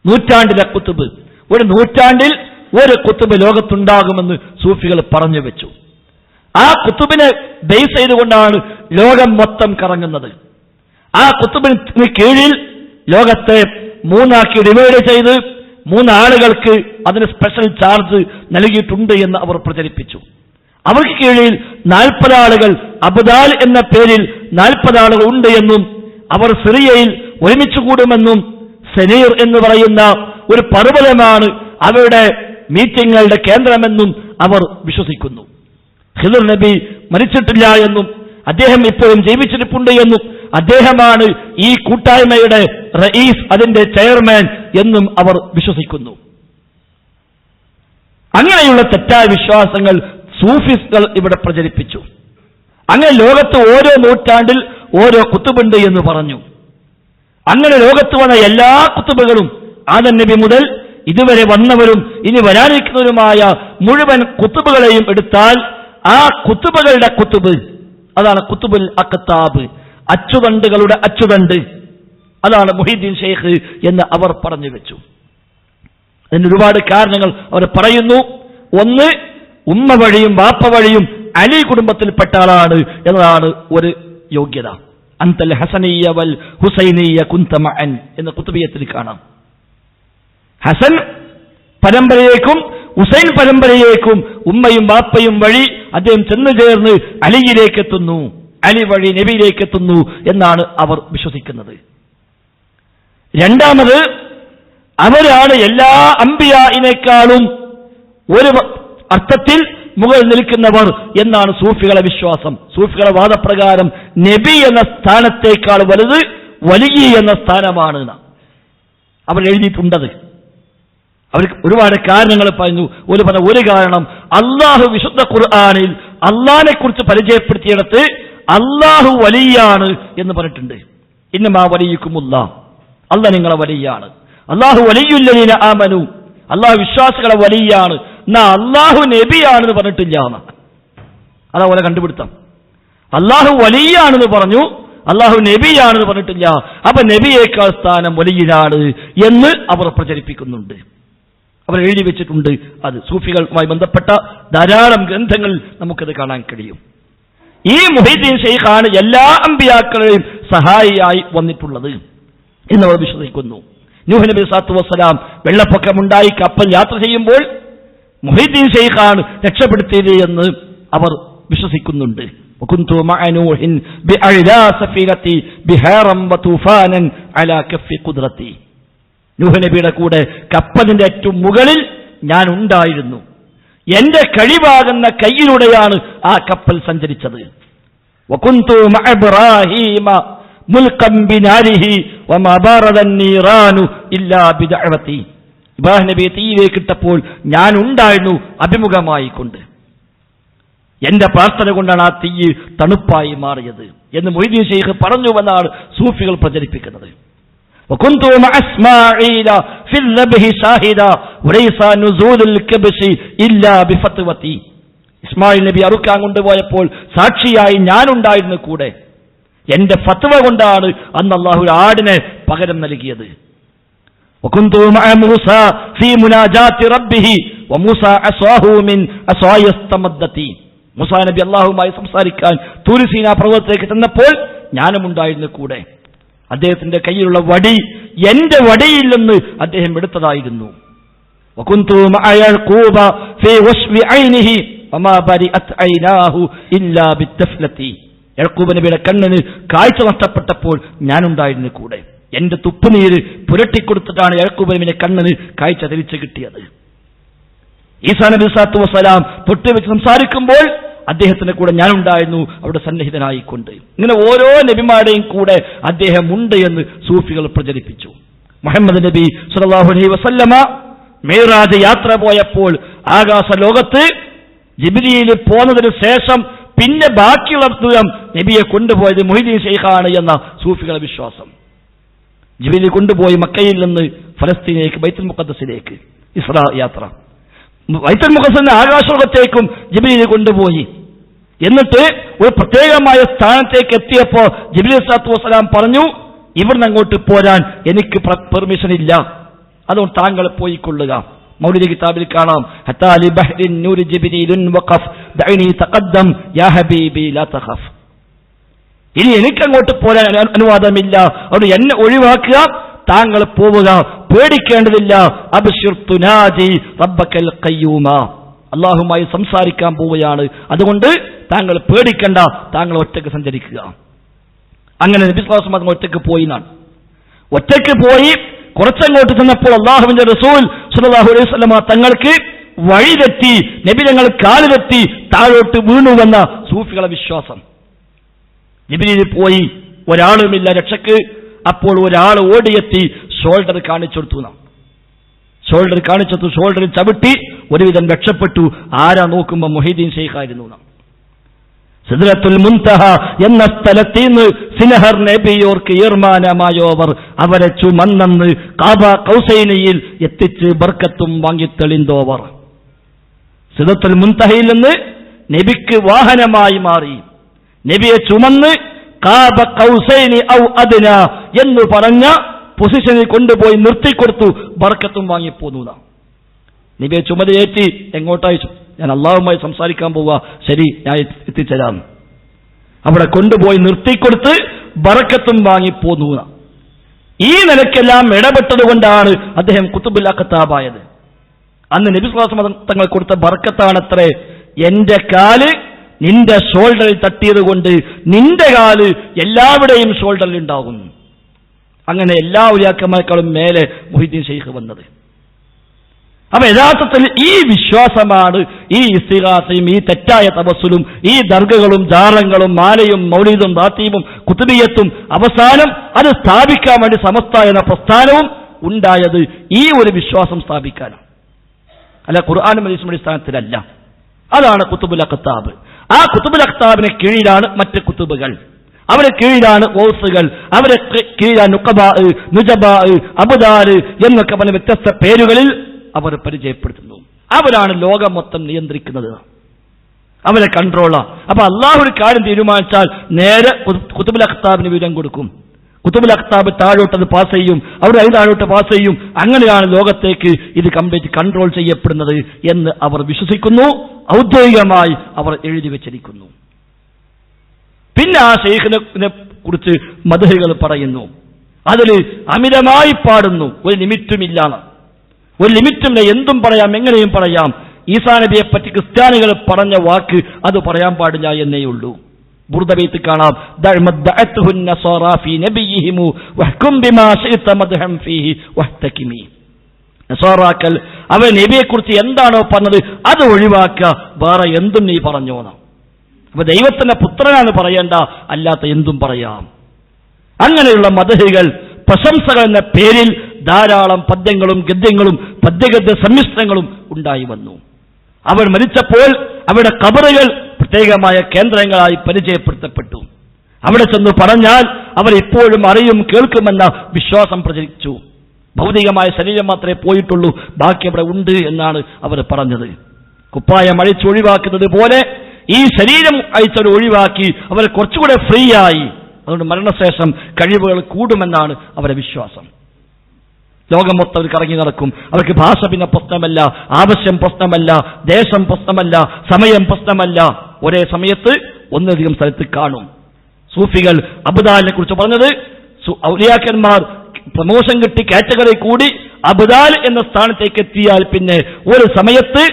നൂറ്റാണ്ടിലെ കുത്തുബ്. ഒരു നൂറ്റാണ്ടിൽ ഒരു കുത്തുബ് ലോകത്തുണ്ടാകുമെന്ന് സൂഫികൾ പറഞ്ഞു വെച്ചു. ആ കുത്തുബിനെ ബേസ് ചെയ്തുകൊണ്ടാണ് ലോകം മൊത്തം കറങ്ങുന്നത്. ആ കുത്തുബിന് കീഴിൽ ലോകത്തെ 3 ആക്കി ഡിവൈഡ് ചെയ്ത് 3 ആളുകൾക്ക് അതിന് സ്പെഷ്യൽ ചാർജ് നൽകിയിട്ടുണ്ട് എന്ന് അവർ പ്രചരിപ്പിച്ചു. അവർക്ക് കീഴിൽ 40 ആളുകൾ, അബ്ദാൽ എന്ന പേരിൽ 40 ആളുകൾ ഉണ്ട് എന്നും അവർ സിറിയയിൽ ഒരുമിച്ച് കൂടുമെന്നും സെനീർ എന്ന് പറയുന്ന ഒരു പർവ്വതമാണ് അവരുടെ മീറ്റിങ്ങുകളുടെ കേന്ദ്രമെന്നും അവർ വിശ്വസിക്കുന്നു. ഖിദർ നബി മരിച്ചിട്ടില്ല എന്നും അദ്ദേഹം ഇപ്പോഴും ജീവിച്ചിരിപ്പുണ്ട് എന്നും അദ്ദേഹമാണ് ഈ കൂട്ടായ്മയുടെ റഈസ്, അതിന്റെ ചെയർമാൻ എന്നും അവർ വിശ്വസിക്കുന്നു. അങ്ങനെയുള്ള തെറ്റായ വിശ്വാസങ്ങൾ സൂഫിസ്റ്റുകൾ ഇവിടെ പ്രചരിപ്പിച്ചു. അങ്ങനെ ലോകത്ത് ഓരോ നൂറ്റാണ്ടിൽ ഓരോ കുത്തുബുണ്ട് എന്ന് പറഞ്ഞു. അങ്ങനെ ലോകത്ത് വന്ന എല്ലാ കുത്തുബുകളും ആദം നബി മുതൽ ഇതുവരെ വന്നവരും ഇനി വരാനിരിക്കുന്നവരുമായ മുഴുവൻ കുത്തുബുകളെയും എടുത്താൽ ആ കുത്തുബുകളുടെ കുത്തുബ്, അതാണ് കുത്തുബുൽ അഖ്താബ്, അച്ചുതണ്ടുകളുടെ അച്ചുതണ്ട്. അതാണ് മുഹീദ്ദീൻ ഷെയ്ഖ് എന്ന് അവർ പറഞ്ഞു വെച്ചു. അതിന് ഒരുപാട് കാരണങ്ങൾ അവർ പറയുന്നു. ഒന്ന്, ഉമ്മ വഴിയും വാപ്പ വഴിയും അലി കുടുംബത്തിൽപ്പെട്ട ആളാണ് എന്നതാണ് ഒരു യോഗ്യത. അന്തൽ ഹസനിയ വൽ ഹുസൈനിയ കുന്ത മഅൻ എന്ന കുത്തുബിയത്തിൽ കാണാം. ഹസൻ പരമ്പരയേക്കും ഹുസൈൻ പരമ്പരയേക്കും ഉമ്മയും വാപ്പയും വഴി അദ്ദേഹം ചെന്നു ചേർന്ന് അലിയിലേക്ക് എത്തുന്നു, അലി വഴി നബിയിലേക്ക് എത്തുന്നു എന്നാണ് അവർ വിശ്വസിക്കുന്നത്. രണ്ടാമത്, അവരാണ് എല്ലാ അംബിയായിനേക്കാളും ഒരു അർത്ഥത്തിൽ മുകളിൽ നിൽക്കുന്നവർ എന്നാണ് സൂഫികളെ വിശ്വാസം. സൂഫികളെ വാദപ്രകാരം നബി എന്ന സ്ഥാനത്തേക്കാൾ വലുത് വലിയ എന്ന സ്ഥാനമാണ് അവർ എഴുതിയിട്ടുണ്ടത്. അവർക്ക് ഒരുപാട് കാരണങ്ങൾ പറഞ്ഞു. ഒരു കാരണം, അള്ളാഹു വിശുദ്ധ ഖുർആനിൽ അള്ളാഹിനെ കുറിച്ച് പരിചയപ്പെടുത്തിയിടത്ത് അള്ളാഹു വലിയാണ് എന്ന് പറഞ്ഞിട്ടുണ്ട്. ഇന്നമാ വലിയുക്കുമുല്ലാഹ്, അള്ളാഹ് നിങ്ങളെ വലിയാണ്. അള്ളാഹു വലിയുല്ലദീന ആമനു, അള്ളാഹു വിശ്വാസികളെ വലിയാണ്. എന്നാ അള്ളാഹു നബിയാണെന്ന് പറഞ്ഞിട്ടില്ല. അതേപോലെ കണ്ടുപിടുത്തം. അള്ളാഹു വലിയാണെന്ന് പറഞ്ഞു, അള്ളാഹു നബിയാണെന്ന് പറഞ്ഞിട്ടില്ല. അപ്പൊ നബിയേക്കാൾ സ്ഥാനം വലിയാണ് എന്ന് അവർ പ്രചരിപ്പിക്കുന്നുണ്ട്. അവർ എഴുതി വെച്ചിട്ടുണ്ട്. അത് സൂഫികളുമായി ബന്ധപ്പെട്ട ധാരാളം ഗ്രന്ഥങ്ങളിൽ നമുക്കത് കാണാൻ കഴിയും. ഈ മുഹീദ്ദീൻ ഷെയ്ഖാണ് എല്ലാ അമ്പിയാക്കളെയും സഹായിയായി വന്നിട്ടുള്ളത് എന്നവർ വിശ്വസിക്കുന്നു. നൂഹ് നബി സ്വല്ലല്ലാഹു അലൈഹി വസല്ലം വെള്ളപ്പൊക്കമുണ്ടായി കപ്പൽ യാത്ര ചെയ്യുമ്പോൾ മുഹീദ്ദീൻ ഷെയ്ഖാണ് രക്ഷപ്പെടുത്തിയത് എന്ന് അവർ വിശ്വസിക്കുന്നുണ്ട്. വകുന്തു മഅ നൂഹിൻ ബിഅലാ സഫീനതി ബിഹാറൻ വതൂഫാനൻ അലാ കഫി ഖുദ്റതി. നൂഹ് നബിയുടെ കൂടെ കപ്പലിന്റെ ഏറ്റവും മുകളിൽ ഞാൻ ഉണ്ടായിരുന്നു. എന്റെ കഴിവാകുന്ന കൈയിലൂടെയാണ് ആ കപ്പൽ സഞ്ചരിച്ചത്. വകുന്തു മഅ ഇബ്രാഹീമ മുൽഖൻ ബിനാരിഹി വമാ ബാറദൻ നീറാനു ഇല്ലാ ബിദഅവതി. ഇബ്രാഹിം നബിയെ തീയിലേക്ക് ഇട്ടപ്പോൾ ഞാൻ ഉണ്ടായിരുന്നു അഭിമുഖമായി കൊണ്ട്. എന്റെ പ്രാർത്ഥന കൊണ്ടാണ് ആ തീ തണുപ്പായി മാറിയത് എന്ന് മൊയ്തീൻ ഷെയ്ഖ് പറഞ്ഞുവെന്നാണ് സൂഫികൾ പ്രചരിപ്പിക്കുന്നത്. وكنت مع إسماعيل في الذبح شاهدا وليس نزول الكبش إلا بفتوتي. ഇസ്മായിൽ നബി അറുക്കാൻ കൊണ്ടുപോയപ്പോൾ സാക്ഷിയായി ഞാനുണ്ടായിരുന്നു കൂടെ. എന്റെ ഫത്വ കൊണ്ടാണ് അന്ന് അല്ലാഹു ഒരു ആടിനെ പകരം നൽകിയത്. وكنت مع موسى في مناجاة ربه وموسى عصاه من عصاي استمدت. മൂസാ നബി അല്ലാഹുവുമായി സംസാരിക്കാൻ തൂർ സീനാ പർവ്വതത്തിലേക്ക് ചെന്നപ്പോൾ ഞാനും ഉണ്ടായിരുന്നു കൂടെ. അദ്ദേഹത്തിന്റെ കയ്യിലുള്ള വടി എന്റെ വടിയിൽ നിന്ന് അദ്ദേഹം എടുത്തതായിരുന്നു. وكنت مع يعقوب في وشب عينه وما برئت عيناه إلا بالتفلة. യാക്കൂബ് നബിയുടെ കണ്ണിന് കാഴ്ച നഷ്ടപ്പെട്ടപ്പോൾ ഞാനുണ്ടായിരുന്നു കൂടെ. എന്റെ തുപ്പുനീര് പുരട്ടിക്കൊടുത്തിട്ടാണ് യാക്കൂബ് നബിയുടെ കണ്ണിന് കാഴ്ച തിരിച്ചു കിട്ടിയത്. ഈസാ നബി സ്വല്ലല്ലാഹു അലൈഹി വസല്ലം തൊട്ട് വെച്ച് സംസാരിക്കുമ്പോൾ അദ്ദേഹത്തിന്റെ കൂടെ ഞാനുണ്ടായിരുന്നു, അവിടെ സന്നിഹിതനായിക്കൊണ്ട്. ഇങ്ങനെ ഓരോ നബിമാരുടെയും കൂടെ അദ്ദേഹം ഉണ്ട് എന്ന് സൂഫികൾ പ്രചരിപ്പിച്ചു. മുഹമ്മദ് നബി സ്വല്ലല്ലാഹു അലൈഹി വസല്ലമ മിഅ്റാജ് യാത്ര പോയപ്പോൾ ആകാശ ലോകത്ത് ജിബ്രീൽ പോന്നതിന് ശേഷം പിന്നെ ബാക്കിയുള്ള ദൂരം നബിയെ കൊണ്ടുപോയത് മൊഹീദ്ദീൻ ശൈഖാണ് എന്ന സൂഫികളുടെ വിശ്വാസം. ജിബ്രീൽ കൊണ്ടുപോയി മക്കയിൽ നിന്ന് ഫലസ്തീനിലേക്ക് ബൈത്തുൽ മുഖദ്ദസിലേക്ക് ഇസ്രാ യാത്ര. ബൈത്തുൽ മുഖദ്ദസിന്റെ ആകാശലോകത്തേക്കും ജിബ്രീൽ കൊണ്ടുപോയി. എന്നിട്ട് ഒരു പ്രത്യേകമായ സ്ഥാനത്തേക്ക് എത്തിയപ്പോ ജിബ്രീൽ സ്വല്ലല്ലാഹു അലൈഹി വസല്ലം പറഞ്ഞു, ഇവിടുന്ന് അങ്ങോട്ട് പോരാൻ എനിക്ക് പെർമിഷൻ ഇല്ല, അതുകൊണ്ട് താങ്കൾ പോയിക്കൊള്ളുക. മൗലിദ് കിതാബിൽ കാണാം, ഹത്താ ലി ബഹ്രിൻ നൂരി ജിബ്രീലുൻ വഖഫ് ദഅനി തഖദ്ദം യാ ഹബീബി ലാ തഖഫ്. ഇനി എനിക്കങ്ങോട്ട് പോരാൻ അനുവാദമില്ല, അതുകൊണ്ട് എന്നെ ഒഴിവാക്കുക, താങ്കൾ പോവുക, പേടിക്കേണ്ടതില്ല. അബ്ശിർ തുനാജി റബ്ബക്കൽ ഖയ്യൂമ, അല്ലാഹുമായി സംസാരിക്കാൻ പോവുകയാണ്, അതുകൊണ്ട് താങ്കൾ പേടിക്കണ്ട, താങ്കൾ ഒറ്റയ്ക്ക് സഞ്ചരിക്കുക. അങ്ങനെ നബി സ്വല്ലല്ലാഹു അലൈഹി വസല്ലം ഒറ്റയ്ക്ക് പോയി. ഒറ്റയ്ക്ക് പോയി കുറച്ചങ്ങോട്ട് ചെന്നപ്പോൾ അല്ലാഹുവിന്റെ റസൂൽ സ്വല്ലല്ലാഹു അലൈഹി വസല്ലം തങ്ങൾക്ക് വഴിതെറ്റി, നബി തങ്ങൾ കാലുതെറ്റി താഴോട്ട് വീണുവെന്ന സൂഫികളുടെ വിശ്വാസം. ജിബ്രീൽ പോയി, ഒരാളുമില്ല രക്ഷക്ക്. അപ്പോൾ ഒരാൾ ഓടിയെത്തി ഷോൾഡർ കാണിച്ചെടുത്തു. ഷോൾഡറിൽ ചവിട്ടി ഒരുവിധം രക്ഷപ്പെട്ടു. ആരാ നോക്കുമ്പോ മൊഹീദ്ദീൻ ശൈഖായിരുന്നു. സിദ്റത്തുൽ മുൻതഹ എന്ന സ്ഥലത്ത് നിന്ന് സിനഹർ നബിയോർക്ക് ഈർമാനമായോവർ അവരെ ചുമന്നെന്ന് കാബ കൗസൈനയിൽ എത്തിച്ച് ബർക്കത്തും വാങ്ങിത്തെളിന്തോവർ. സിദ്റത്തുൽ മുൻതഹയിൽ നിന്ന് നബിക്ക് വാഹനമായി മാറി, നബിയെ ചുമന്ന് കാബ കൗസൈനി ഔ അദ്ന എന്ന് പറഞ്ഞ പൊസിഷനിൽ കൊണ്ടുപോയി നിർത്തിക്കൊടുത്തു, ബർക്കത്തും വാങ്ങിപ്പോന്നു. നബിയെ ചുമതലയേറ്റി എങ്ങോട്ടയച്ചു? ഞാൻ അള്ളാഹുമായി സംസാരിക്കാൻ പോവുക. ശരി, ഞാൻ എത്തിച്ചേരാം. അവിടെ കൊണ്ടുപോയി നിർത്തിക്കൊടുത്ത് ബറക്കത്തും വാങ്ങിപ്പോന്നു. ഈ നിലയ്ക്കെല്ലാം ഇടപെട്ടത് കൊണ്ടാണ് അദ്ദേഹം ഖുതുബുൽ അഖ്താബായത്. അന്ന് നബി സ്വല്ലല്ലാഹു അലൈഹി വസല്ലം തങ്ങൾ കൊടുത്ത ബർക്കത്താണത്രേ, എന്റെ കാല് നിന്റെ ഷോൾഡറിൽ തട്ടിയത് കൊണ്ട് നിന്റെ കാല് എല്ലാവരുടെയും ഷോൾഡറിൽ ഉണ്ടാകും. അങ്ങനെ എല്ലാ ഉലിയാക്കന്മാരെക്കാളും മേലെ മുഹീദ്ദീൻ ശൈഖ് വന്നത്. അപ്പൊ യഥാർത്ഥത്തിൽ ഈ വിശ്വാസമാണ് ഈ ഇസ്തിഗാസയും ഈ തെറ്റായ തവസ്സുലും ഈ ദർഗകളും ജാറങ്ങളും മാലയും മൗലീദും ദാത്തീമും കുതുബിയത്തും അവസാനം അത് സ്ഥാപിക്കാൻ വേണ്ടി സമസ്ത എന്ന പ്രസ്ഥാനവും ഉണ്ടായത് ഈ ഒരു വിശ്വാസം സ്ഥാപിക്കാനാണ്, അല്ല ഖുർആനും ഹദീസും അടിസ്ഥാനത്തിലല്ല. അതാണ് ഖുതുബുൽ അഖ്താബ്. ആ ഖുതുബുൽ അഖ്താബിന് കീഴിലാണ് മറ്റ് കുത്തുബുകൾ, അവരെ കീഴിലാണ് ഗൗസുകൾ, അവരെ കീഴിലാണ് നുഖബാ, നുജബാ, അബ്ദാൽ എന്നൊക്കെ പറഞ്ഞ വ്യത്യസ്ത പേരുകളിൽ അവർ പരിചയപ്പെടുത്തുന്നു. അവരാണ് ലോകം മൊത്തം നിയന്ത്രിക്കുന്നത്, അവരെ കൺട്രോളാ. അപ്പൊ അള്ളാഹു ഒരു കാര്യം തീരുമാനിച്ചാൽ നേരെ ഖുതുബുൽ അഖ്താബിന് വിവരം കൊടുക്കും. ഖുതുബുൽ അഖ്താബ് താഴോട്ടത് പാസ് ചെയ്യും, അവിടെ അത് താഴോട്ട് പാസ് ചെയ്യും. അങ്ങനെയാണ് ലോകത്തേക്ക് ഇത് കംപ്ലീറ്റ് കൺട്രോൾ ചെയ്യപ്പെടുന്നത് എന്ന് അവർ വിശ്വസിക്കുന്നു, ഔദ്യോഗികമായി അവർ എഴുതി വെച്ചിരിക്കുന്നു. പിന്നെ ആ ശൈഖിനെ കുറിച്ച് മദ്ഹുകൾ പറയുന്നു, അതിൽ അമിതമായി പാടുന്നു, ഒരു ലിമിറ്റുമില്ലാണ്. ഒരു ലിമിറ്റുമില്ല, എന്തും പറയാം, എങ്ങനെയും പറയാം. ഈസാ നബിയെ പറ്റി ക്രിസ്ത്യാനികൾ പറഞ്ഞ വാക്ക് അത് പറയാൻ പാടില്ല എന്നേ ഉള്ളൂ. ബുർദ ബൈത്ത് കാണാം, നസാറാക്കൾ അവൻ നബിയെ കുറിച്ച് എന്താണോ പറഞ്ഞത് അത് ഒഴിവാക്കുക, വേറെ എന്തും നീ പറഞ്ഞോണം. അപ്പൊ ദൈവത്തിന്റെ പുത്രനാണ് പറയേണ്ട, അല്ലാത്ത എന്തും പറയാം. അങ്ങനെയുള്ള മദ്ഹുകൾ, പ്രശംസകൾ എന്ന പേരിൽ ധാരാളം പദ്യങ്ങളും ഗദ്യങ്ങളും പദ്യഗദ്യ സമ്മിശ്രങ്ങളും ഉണ്ടായി വന്നു. അവർ മരിച്ചപ്പോൾ അവരുടെ ഖബറുകൾ പ്രത്യേകമായ കേന്ദ്രങ്ങളായി പരിചയപ്പെടുത്തപ്പെട്ടു. അവിടെ ചെന്ന് പറഞ്ഞാൽ അവർ ഇപ്പോഴും അറിയും കേൾക്കുമെന്ന വിശ്വാസം പ്രചരിച്ചു. ഭൗതികമായ ശരീരം മാത്രമേ പോയിട്ടുള്ളൂ, ബാക്കി അവിടെ ഉണ്ട് എന്നാണ് അവർ പറഞ്ഞത്. കുപ്പായം അഴിച്ചൊഴിവാക്കുന്നത് പോലെ ഈ ശരീരം അഴിച്ചവർ ഒഴിവാക്കി അവർ കുറച്ചുകൂടെ ഫ്രീ ആയി. അതുകൊണ്ട് മരണശേഷം കഴിവുകൾ കൂടുമെന്നാണ് അവരുടെ വിശ്വാസം. ലോകം മൊത്തം അവർ കറങ്ങി നടക്കും. അവർക്ക് ഭാഷ പിന്നെ പ്രശ്നമല്ല, ആവശ്യം പ്രശ്നമല്ല, ദേശം പ്രശ്നമല്ല, സമയം പ്രശ്നമല്ല. ഒരേ സമയത്ത് ഒന്നിലധികം സ്ഥലത്ത് കാണും. സൂഫികൾ അബ്ദാലിനെ കുറിച്ച് പറഞ്ഞത്, ഔലിയാക്കന്മാർ പ്രമോഷൻ കിട്ടി കാറ്റഗറി കൂടി അബ്ദാൽ എന്ന സ്ഥാനത്തേക്ക് എത്തിയാൽ പിന്നെ ഒരു സമയത്ത്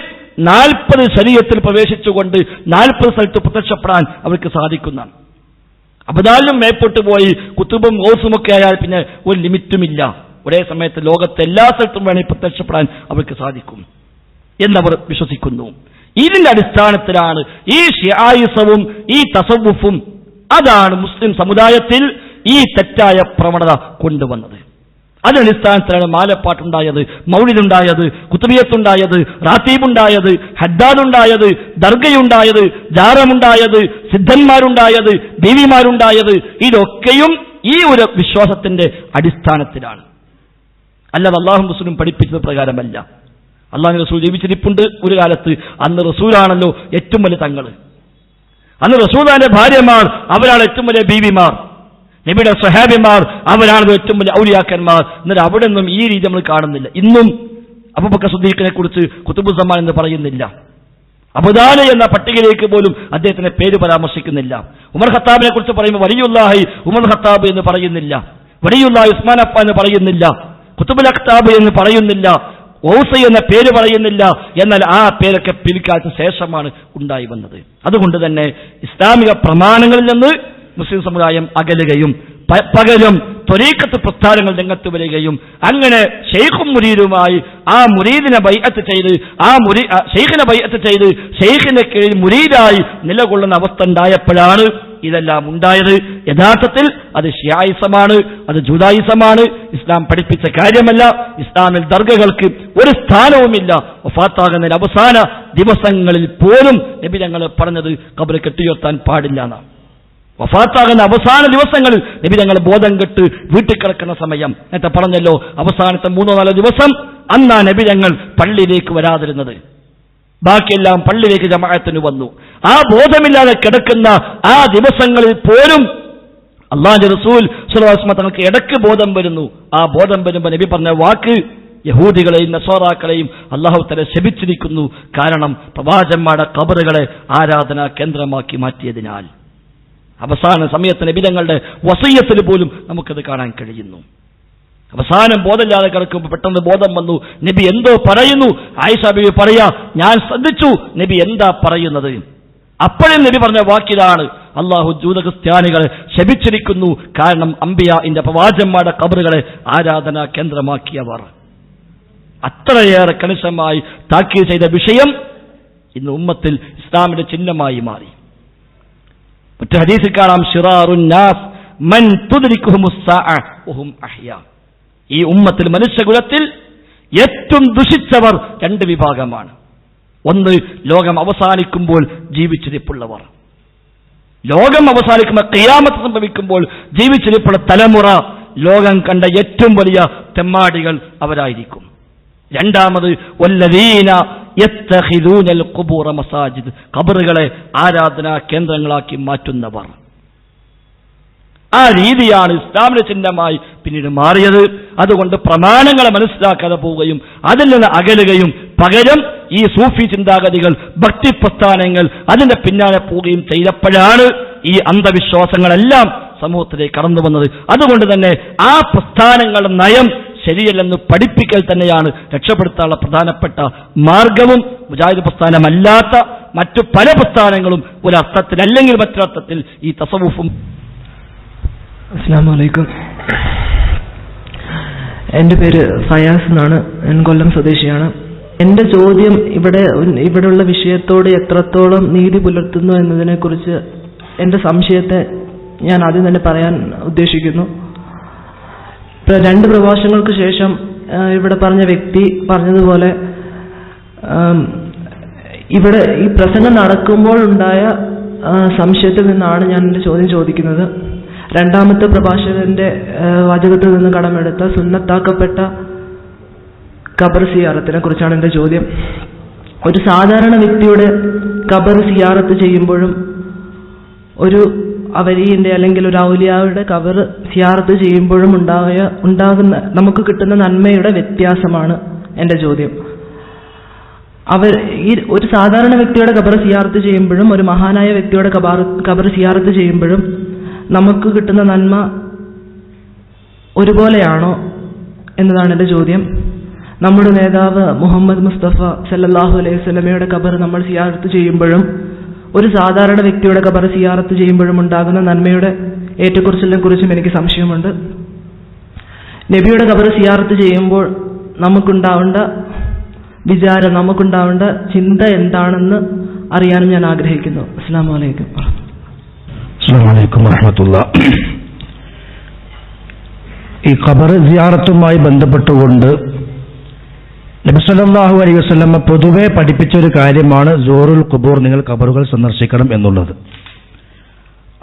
40 ശരീരത്തിൽ പ്രവേശിച്ചുകൊണ്ട് 40 സ്ഥലത്ത് പ്രത്യക്ഷപ്പെടാൻ അവർക്ക് സാധിക്കുന്നതാണ്. അബ്ദാലിനും മേപ്പോട്ട് പോയി കുത്തുബും ഗൗസുമൊക്കെ ആയാൽ പിന്നെ ഒരു ലിമിറ്റുമില്ല. ഒരേ സമയത്ത് ലോകത്തെ എല്ലാ സ്ഥലത്തും വേണമെങ്കിൽ പ്രത്യക്ഷപ്പെടാൻ അവർക്ക് സാധിക്കും എന്നവർ വിശ്വസിക്കുന്നു. ഇതിന്റെ അടിസ്ഥാനത്തിലാണ് ഈ ഷിആയിസവും ഈ തസവുഫും, അതാണ് മുസ്ലിം സമുദായത്തിൽ ഈ തെറ്റായ പ്രവണത കൊണ്ടുവന്നത്. അതിനടിസ്ഥാനത്തിലാണ് മാലപ്പാട്ടുണ്ടായത്, മൗലിദുണ്ടായത്, കുത്തുബിയത്തുണ്ടായത്, റാത്തീബുണ്ടായത്, ഹദ്ദാദുണ്ടായത്, ദർഗയുണ്ടായത്, ജാറമുണ്ടായത്, സിദ്ധന്മാരുണ്ടായത്, ബീവിമാരുണ്ടായത്. ഇതൊക്കെയും ഈ ഒരു വിശ്വാസത്തിന്റെ അടിസ്ഥാനത്തിലാണ്. അല്ലാതെ അള്ളാഹു റസൂലും പഠിപ്പിച്ചത് പ്രകാരമല്ല. അള്ളാഹു റസൂൽ ജീവിച്ചിരിപ്പുണ്ട് ഒരു കാലത്ത്. അന്ന് റസൂലാണല്ലോ ഏറ്റവും വലിയ തങ്ങള്. അന്ന് റസൂലിന്റെ ഭാര്യമാർ അവരാണ് ഏറ്റവും വലിയ ബീവിമാർ. നബിയുടെ സ്വഹാബിമാർ അവരാണ് ഏറ്റവും വലിയ ഔലിയാക്കന്മാർ. എന്നാൽ അവിടെ നിന്നും ഈ രീതി നമ്മൾ കാണുന്നില്ല. ഇന്നും അബൂബക്കർ സിദ്ദീഖിനെ കുറിച്ച് കുതുബുസ്സമാൻ എന്ന് പറയുന്നില്ല. അബൂദാല എന്ന പട്ടികയിലേക്ക് പോലും അദ്ദേഹത്തിന്റെ പേര് പരാമർശിക്കുന്നില്ല. ഉമർ ഖത്താബിനെ കുറിച്ച് പറയുമ്പോൾ വലിയുല്ലാഹി ഉമർ ഖത്താബ് എന്ന് പറയുന്നില്ല, വലിയുല്ലാഹി ഉസ്മാൻ അഫ്ഫാൻ എന്ന് പറയുന്നില്ല, കുതുബുൽ അഖ്താബ് എന്ന് പറയുന്നില്ല, ഔസ് എന്ന പേര് പറയുന്നില്ല. എന്നാൽ ആ പേരൊക്കെ പിൽക്കാലത്ത് ശേഷമാണ് ഉണ്ടായി വന്നത്. അതുകൊണ്ട് തന്നെ ഇസ്ലാമിക പ്രമാണങ്ങളിൽ നിന്ന് മുസ്ലിം സമുദായം അകലുകയും പകരം ത്വരീഖത്ത് പ്രസ്ഥാനങ്ങൾ രംഗത്ത് വരികയും അങ്ങനെ ഷെയ്ഖും മുരീദുമായി ആ മുരീദിനെ ബൈഅത്ത് ചെയ്ത് ഷെയ്ഖിനെ ബൈഅത്ത് ചെയ്ത് ഷെയ്ഖിന്റെ കീഴിൽ മുരീദായി നിലകൊള്ളുന്ന അവസ്ഥ ഉണ്ടായപ്പോഴാണ് ഇതെല്ലാം ഉണ്ടായത്. യഥാർത്ഥത്തിൽ അത് ഷിയായിസമാണ്, അത് ജൂദായിസമാണ്. ഇസ്ലാം പഠിപ്പിച്ച കാര്യമല്ല. ഇസ്ലാമിൽ ദർഗകൾക്ക് ഒരു സ്ഥാനവുമില്ല. വഫാത്താകുന്നതിന് അവസാന ദിവസങ്ങളിൽ പോലും നബി ഞങ്ങൾ പറഞ്ഞത് ഖബർ കെട്ടിയുയർത്താൻ പാടില്ല എന്നാണ്. വഫാത്താകുന്ന അവസാന ദിവസങ്ങളിൽ നബി ഞങ്ങൾ ബോധം കെട്ട് വീട്ടിൽ കിടക്കുന്ന സമയം നേരത്തെ പറഞ്ഞല്ലോ. അവസാനത്തെ 3-4 ദിവസം അന്നാ നബി ഞങ്ങൾ പള്ളിയിലേക്ക് വരാതിരുന്നത്. ബാക്കിയെല്ലാം പള്ളിയിലേക്ക് ജമാഅത്തിന് വന്നു. ആ ബോധമില്ലാതെ കിടക്കുന്ന ആ ദിവസങ്ങളിൽ പോലും അല്ലാഹുവിന്റെ റസൂൽ സ്വല്ലല്ലാഹു അലൈഹി വസല്ലം തങ്ങൾക്ക് ഇടയ്ക്ക് ബോധം വരുന്നു. ആ ബോധം വരുമ്പോൾ നബി പറഞ്ഞ വാക്ക് യഹൂദികളെയും നസ്വാറാക്കളെയും അല്ലാഹു തആല ശപിച്ചിരിക്കുന്നു. കാരണം പ്രവാചകന്മാരുടെ ഖബറുകളെ ആരാധനാ കേന്ദ്രമാക്കി മാറ്റിയതിനാൽ. അവസാന സമയത്ത് നബി തങ്ങളുടെ വസിയ്യത്തിൽ പോലും നമുക്കത് കാണാൻ കഴിയുന്നു. അവസാനം ബോധമില്ലാതെ കിടക്കുമ്പോൾ പെട്ടെന്ന് ബോധം വന്നു. നബി എന്തോ പറയുന്നു. ആയിഷ ബീവി പറയാ, ഞാൻ ശ്രദ്ധിച്ചു നബി എന്താ പറയുന്നത്. അപ്പോഴും നബി പറഞ്ഞ വാക്കിതാണ്, അള്ളാഹു ജൂത ക്രിസ്ത്യാനികളെ ശപിച്ചിരിക്കുന്നു. കാരണം അംബിയാഇന്റെ പ്രവാചകന്മാരുടെ ഖബറുകളെ ആരാധനാ കേന്ദ്രമാക്കിയവർ. അത്രയേറെ കണിശമായി താക്കീത് ചെയ്ത വിഷയം ഇന്ന് ഉമ്മത്തിൽ ഇസ്ലാമിന്റെ ചിഹ്നമായി മാറി. മറ്റു ഹദീസിൽ കാണാം, ശിറാറുൻ നാസ് മൻ തുദ്രിക്കുഹുമുസ് സാഅ വഹും അഹ്യാ. ഈ ഉമ്മത്തിൽ മനുഷ്യകുലത്തിൽ ഏറ്റവും ദുഷിച്ചവർ 2 വിഭാഗമാണ്. ഒന്ന്, ലോകം അവസാനിക്കുമ്പോൾ ജീവിച്ചിരിപ്പുള്ളവർ. ലോകം അവസാനിക്കുമ്പോൾ ഖിയാമത്ത് സംഭവിക്കുമ്പോൾ ജീവിച്ചിരിപ്പുള്ള തലമുറ ലോകം കണ്ട ഏറ്റവും വലിയ തെമ്മാടികൾ അവരായിരിക്കും. രണ്ടാമത്, വല്ലദീന യത്തഖിദൂനൽ ഖുബൂറ മസാജിദ്, ഖബറുകളെ ആരാധനാ കേന്ദ്രങ്ങളാക്കി മാറ്റുന്നവർ. ആ രീതിയാണ് ഇസ്ലാമിന്റെ ചിഹ്നമായി പിന്നീട് മാറിയത്. അതുകൊണ്ട് പ്രമാണങ്ങളെ മനസ്സിലാക്കാതെ പോവുകയും അതിൽ നിന്ന് അകലുകയും പകരം ഈ സൂഫി ചിന്താഗതികൾ, ഭക്തി പ്രസ്ഥാനങ്ങൾ അതിന്റെ പിന്നാലെ പോവുകയും ചെയ്തപ്പോഴാണ് ഈ അന്ധവിശ്വാസങ്ങളെല്ലാം സമൂഹത്തിലേക്ക് കടന്നു വന്നത്. അതുകൊണ്ട് തന്നെ ആ പ്രസ്ഥാനങ്ങളുടെ നയം ശരിയല്ലെന്ന് പഠിപ്പിക്കൽ തന്നെയാണ് രക്ഷപ്പെടുത്താനുള്ള പ്രധാനപ്പെട്ട മാർഗവും. മുജാഹിദ് പ്രസ്ഥാനമല്ലാത്ത മറ്റു പല പ്രസ്ഥാനങ്ങളും ഒരർത്ഥത്തിൽ അല്ലെങ്കിൽ മറ്റൊരർത്ഥത്തിൽ ഈ തസവുഫും. അസ്സലാമു അലൈക്കും. എൻ്റെ പേര് ഫയാസ് എന്നാണ്. ഞാൻ കൊല്ലം സ്വദേശിയാണ്. എൻ്റെ ചോദ്യം ഇവിടെയുള്ള വിഷയത്തോട് എത്രത്തോളം നീതി പുലർത്തുന്നു എന്നതിനെക്കുറിച്ച് എൻ്റെ സംശയത്തെ ഞാൻ ആദ്യം തന്നെ പറയാൻ ഉദ്ദേശിക്കുന്നു. 2 പ്രഭാഷണങ്ങൾക്ക് ശേഷം ഇവിടെ പറഞ്ഞ വ്യക്തി പറഞ്ഞതുപോലെ ഇവിടെ ഈ പ്രസംഗം നടക്കുമ്പോൾ ഉണ്ടായ സംശയത്തിൽ നിന്നാണ് ഞാൻ എൻ്റെ ചോദ്യം ചോദിക്കുന്നത്. രണ്ടാമത്തെ പ്രഭാഷകന്റെ വാചകത്തിൽ നിന്ന് കടമെടുത്ത സുന്നത്താക്കപ്പെട്ട ഖബർ സിയാറത്തിനെ കുറിച്ചാണ് എൻ്റെ ചോദ്യം. ഒരു സാധാരണ വ്യക്തിയുടെ ഖബർ സിയാറത്ത് ചെയ്യുമ്പോഴും ഒരു അവലിയുടെ അല്ലെങ്കിൽ ഒരു ഔലിയായുടെ ഖബർ സിയാറത്ത് ചെയ്യുമ്പോഴും ഉണ്ടാകുന്ന നമുക്ക് കിട്ടുന്ന നന്മയുടെ വ്യത്യാസമാണ് എൻ്റെ ചോദ്യം. ഈ ഒരു സാധാരണ വ്യക്തിയുടെ ഖബർ സിയാറത്ത് ചെയ്യുമ്പോഴും ഒരു മഹാനായ വ്യക്തിയുടെ ഖബർ സിയാറത്ത് ചെയ്യുമ്പോഴും നമുക്ക് കിട്ടുന്ന നന്മ ഒരുപോലെയാണോ എന്നതാണ് എൻ്റെ ചോദ്യം. നമ്മുടെ നേതാവ് മുഹമ്മദ് മുസ്തഫ സല്ലല്ലാഹു അലൈഹി വസല്ലമയുടെ ഖബർ നമ്മൾ സിയാറത്ത് ചെയ്യുമ്പോഴും ഒരു സാധാരണ വ്യക്തിയുടെ ഖബർ സിയാറത്ത് ചെയ്യുമ്പോഴും ഉണ്ടാകുന്ന നന്മയുടെ ഏറ്റക്കുറച്ചിലിനെ കുറിച്ചും എനിക്ക് സംശയമുണ്ട്. നബിയുടെ ഖബർ സിയാറത്ത് ചെയ്യുമ്പോൾ നമുക്കുണ്ടാവേണ്ട വിചാരം, നമുക്കുണ്ടാവേണ്ട ചിന്ത എന്താണെന്ന് അറിയാനും ഞാൻ ആഗ്രഹിക്കുന്നു. അസ്സലാമു അലൈക്കും. അസ്സലാമു അലൈക്കും വറഹ്മത്തുള്ളാഹി. ഈ ഖബർ സിയാറത്തുമായി ബന്ധപ്പെട്ടുകൊണ്ട് നബി സല്ലല്ലാഹു അലൈഹി വസല്ലം പൊതുവെ പഠിപ്പിച്ച ഒരു കാര്യമാണ് സൂറുൽ ഖുബൂർ, നിങ്ങൾ ഖബറുകൾ സന്ദർശിക്കണം എന്നുള്ളത്.